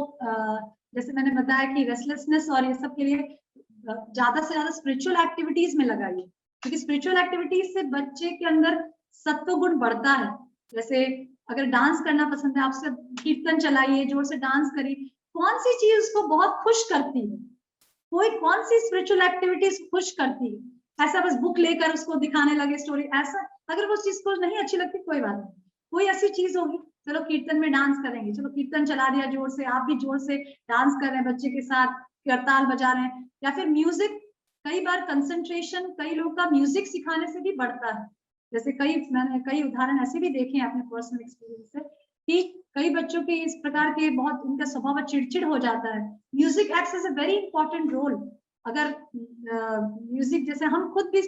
जैसे मैंने बताया कि रेस्टलेसनेस और ये सब के लिए ज्यादा से ज्यादा स्पिरिचुअल एक्टिविटीज में लगाइए, क्योंकि स्पिरिचुअल एक्टिविटीज से बच्चे के अंदर सत्व गुण बढ़ता है। जैसे अगर डांस करना पसंद है, आपसे कीर्तन चलाइए, जोर से डांस करिए। कौन सी चीज उसको बहुत खुश करती है, कौन सी स्पिरिचुअल एक्टिविटीज खुश करती है? ऐसा बस बुक लेकर उसको दिखाने लगे स्टोरी, ऐसा अगर वो चीज को नहीं अच्छी लगती कोई बात नहीं, कोई ऐसी चीज होगी, चलो कीर्तन में डांस करेंगे, चलो कीर्तन चला दिया जोर से, आप भी जोर से डांस कर रहे हैं बच्चे के साथ, करताल बजा रहे हैं, या फिर म्यूजिक। कई बार कंसंट्रेशन कई लोग का म्यूजिक सिखाने से भी बढ़ता है। जैसे मैंने कई उदाहरण ऐसे भी देखे हैं अपने पर्सनल एक्सपीरियंस से कि कई बच्चों के इस प्रकार के बहुत, उनका स्वभाव चिड़चिड़ हो जाता है। Music acts as a very important role. अगर म्यूजिक, जैसे हम खुद भी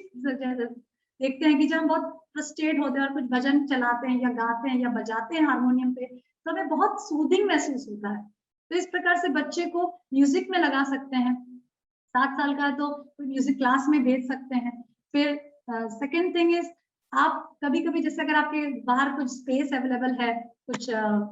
देखते हैं कि जब हम बहुत फ्रस्ट्रेट होते हैं और कुछ भजन चलाते हैं या गाते हैं या बजाते हैं हारमोनियम पे, तो हमें बहुत सूदिंग महसूस होता है। तो इस प्रकार से बच्चे को म्यूजिक में लगा सकते हैं। 7 साल का है तो कोई म्यूजिक क्लास में भेज सकते हैं। फिर सेकेंड थिंग इज, आप कभी कभी जैसे अगर आपके बाहर कुछ स्पेस अवेलेबल है, कुछ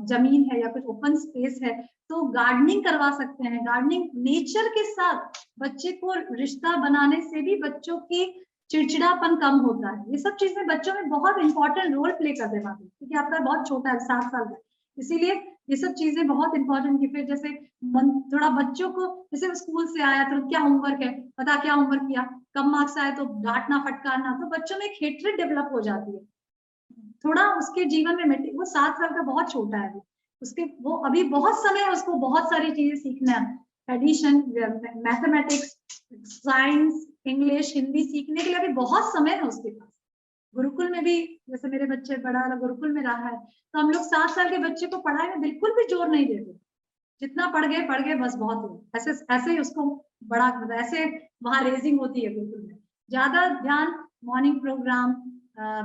जमीन है या कुछ ओपन स्पेस है, तो गार्डनिंग करवा सकते हैं। गार्डनिंग नेचर के साथ बच्चे को रिश्ता बनाने से भी बच्चों की चिड़चिड़ापन कम होता है। ये सब चीजें बच्चों में बहुत इंपॉर्टेंट रोल प्ले कर देना है, क्योंकि आपका बहुत छोटा है, 7 साल का, इसीलिए ये सब चीजें बहुत इंपॉर्टेंट की। फिर जैसे थोड़ा बच्चों को, जैसे स्कूल से आया तो क्या होमवर्क है, पता क्या होमवर्क किया, कम मार्क्स आए तो डांटना फटकारना, तो बच्चों में एक हेट्रेड डेवलप हो जाती है। थोड़ा उसके जीवन में वो 7 साल का बहुत छोटा है, उसके वो अभी बहुत समय है, उसको बहुत सारी चीजें सीखना है, addition, mathematics, science, English, Hindi सीखने के लिए अभी बहुत समय है उसके पास। गुरुकुल में भी, जैसे मेरे बच्चे बड़ा वाला गुरुकुल में रहा है, तो हम लोग 7 साल के बच्चे को पढ़ाई में बिल्कुल भी जोर नहीं देते, जितना पढ़ गए बस बहुत हो, ऐसे ही उसको बड़ा, ऐसे वहां रेजिंग होती है गुरुकुल में। ज्यादा ध्यान मॉर्निंग प्रोग्राम,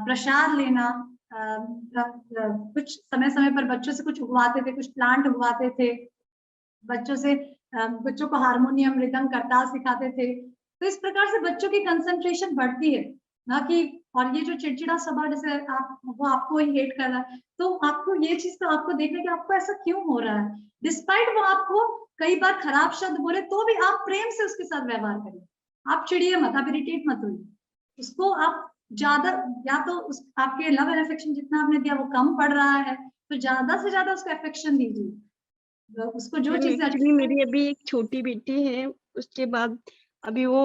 प्रसाद लेना, कुछ समय समय पर बच्चों से कुछ उगवाते थे, कुछ प्लांट उगवाते थे, बच्चों को हारमोनियम, रिदम, करताल सिखाते थे। तो इस प्रकार से बच्चों की कंसंट्रेशन बढ़ती है ना कि, और ये जो चिड़चिड़ा स्वभाव, जैसे वो आपको ही हेट कर रहा है, तो आपको ये चीज तो आपको देखना कि आपको ऐसा क्यों हो रहा है। डिस्पाइट वो आपको कई बार खराब शब्द बोले तो भी आप प्रेम से उसके साथ व्यवहार करिए, आप चिड़िए मत, आप इरिटेट मत होइए उसको। आप ज्यादा, या तो आपके लव एंड अफेक्शन जितना आपने दिया वो कम पड़ रहा है, तो ज्यादा से ज्यादा उसको अफेक्शन दीजिए, उसको जो चीज एक्चुअली मेरी अभी एक छोटी बेटी है, उसके बाद अभी वो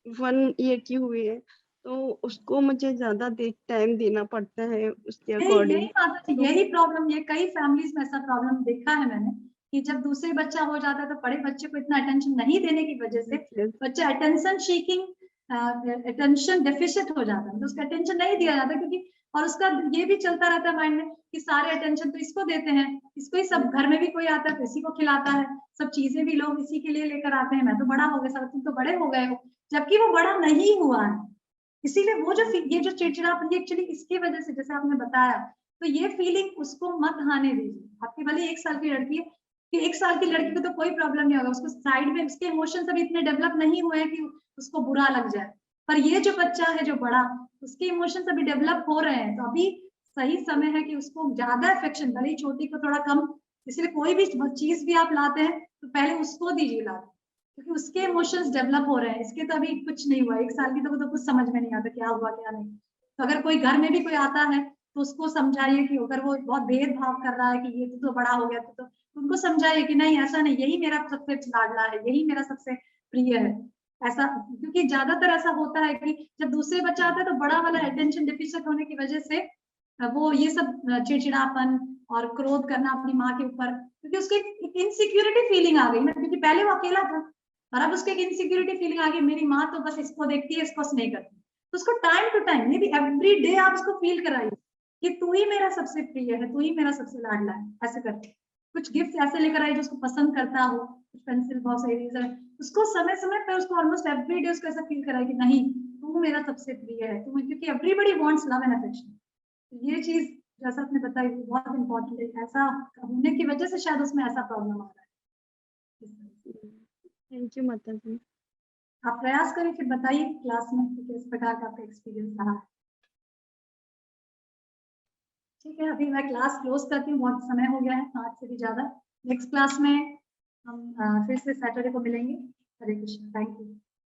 1 ईयर की हुई है, तो उसको मुझे ज्यादा टाइम देना पड़ता है उसके अकॉर्डिंग। यही प्रॉब्लम, ये कई फैमिलीज में ऐसा प्रॉब्लम देखा है मैंने, कि जब दूसरे बच्चा हो जाता है तो बड़े बच्चे को इतना अटेंशन नहीं देने की वजह से बच्चा अटेंशन सीकिंग, अटेंशन डेफिशिएंट हो जाता है, तो उसका अटेंशन नहीं दिया जाता, क्योंकि और उसका ये भी चलता रहता है माइंड में कि सारे अटेंशन तो इसको देते हैं, इसको ही सब, घर में भी कोई आता है तो इसी को खिलाता है, सब चीजें भी लोग इसी के लिए लेकर आते हैं, मैं तो बड़ा हो गया, सब तुम तो बड़े हो गए हो, जबकि वो बड़ा नहीं हुआ है। इसीलिए वो जो ये जो चिड़चिड़ापन, एक्चुअली इसकी वजह से, जैसे आपने बताया, तो ये फीलिंग उसको मत आने दीजिए। आपकी भले 1 साल की लड़की है, कि 1 साल की लड़की को तो कोई प्रॉब्लम नहीं होगा, उसको साइड में उसके इमोशंस अभी इतने डेवलप नहीं हुए हैं कि उसको बुरा लग जाए, पर ये जो बच्चा है जो बड़ा, उसके इमोशंस अभी डेवलप हो रहे हैं, तो अभी सही समय है कि उसको ज्यादा अफेक्शन, भले छोटी को थोड़ा कम, इसलिए कोई भी चीज भी आप लाते हैं तो पहले उसको दीजिए ला, क्योंकि उसके इमोशंस डेवलप हो रहे हैं, इसके तो अभी कुछ नहीं हुआ, 1 साल की तो कुछ समझ में नहीं आता क्या हुआ क्या नहीं। तो अगर कोई घर में भी कोई आता है तो उसको समझाइए कि अगर वो बहुत भेदभाव कर रहा है कि ये तो बड़ा हो गया, तो उनको समझाइए कि नहीं ऐसा नहीं, यही मेरा सबसे लाडला है, यही मेरा सबसे प्रिय है, ऐसा। क्योंकि ज्यादातर ऐसा होता है कि जब दूसरे बच्चा आता है तो बड़ा वाला अटेंशन डेफिशिएंट होने की वजह से वो ये सब चिड़चिड़ापन और क्रोध करना अपनी माँ के ऊपर, क्योंकि उसको एक इनसिक्योरिटी फीलिंग आ गई ना, क्योंकि पहले वो अकेला था और अब उसको एक इनसिक्योरिटी फीलिंग आ गई, मेरी माँ तो बस इसको देखती है, इसको नहीं करती। तो उसको time to time, maybe every day आप उसको फील कराइए कि तू ही मेरा सबसे प्रिय है, तू ही मेरा सबसे लाडला है, ऐसे करके कुछ गिफ्ट ऐसे लेकर आइए जो उसको पसंद करता हो, कुछ पेंसिल बॉक्स, इरेजर, उसको समय समय पर उसको ऑलमोस्ट एवरी डे उसको ऐसा फील कराए कि नहीं तू मेरा सबसे प्रिय है, तू, क्योंकि everybody wants love and affection. ये चीज जैसा आपने बताई वो बहुत इंपॉर्टेंट है, ऐसा होने की वजह से शायद उसमें ऐसा प्रॉब्लम आ रहा है। थैंक यू माता जी। आप प्रयास करें, फिर बताइए क्लास में कि किस प्रकार का आपका एक्सपीरियंस रहा है। ठीक है, अभी मैं क्लास क्लोज करती हूँ, बहुत समय हो गया है, 5 से भी ज्यादा। नेक्स्ट क्लास में हम फिर से सैटरडे को मिलेंगे। हरे कृष्ण, थैंक यू।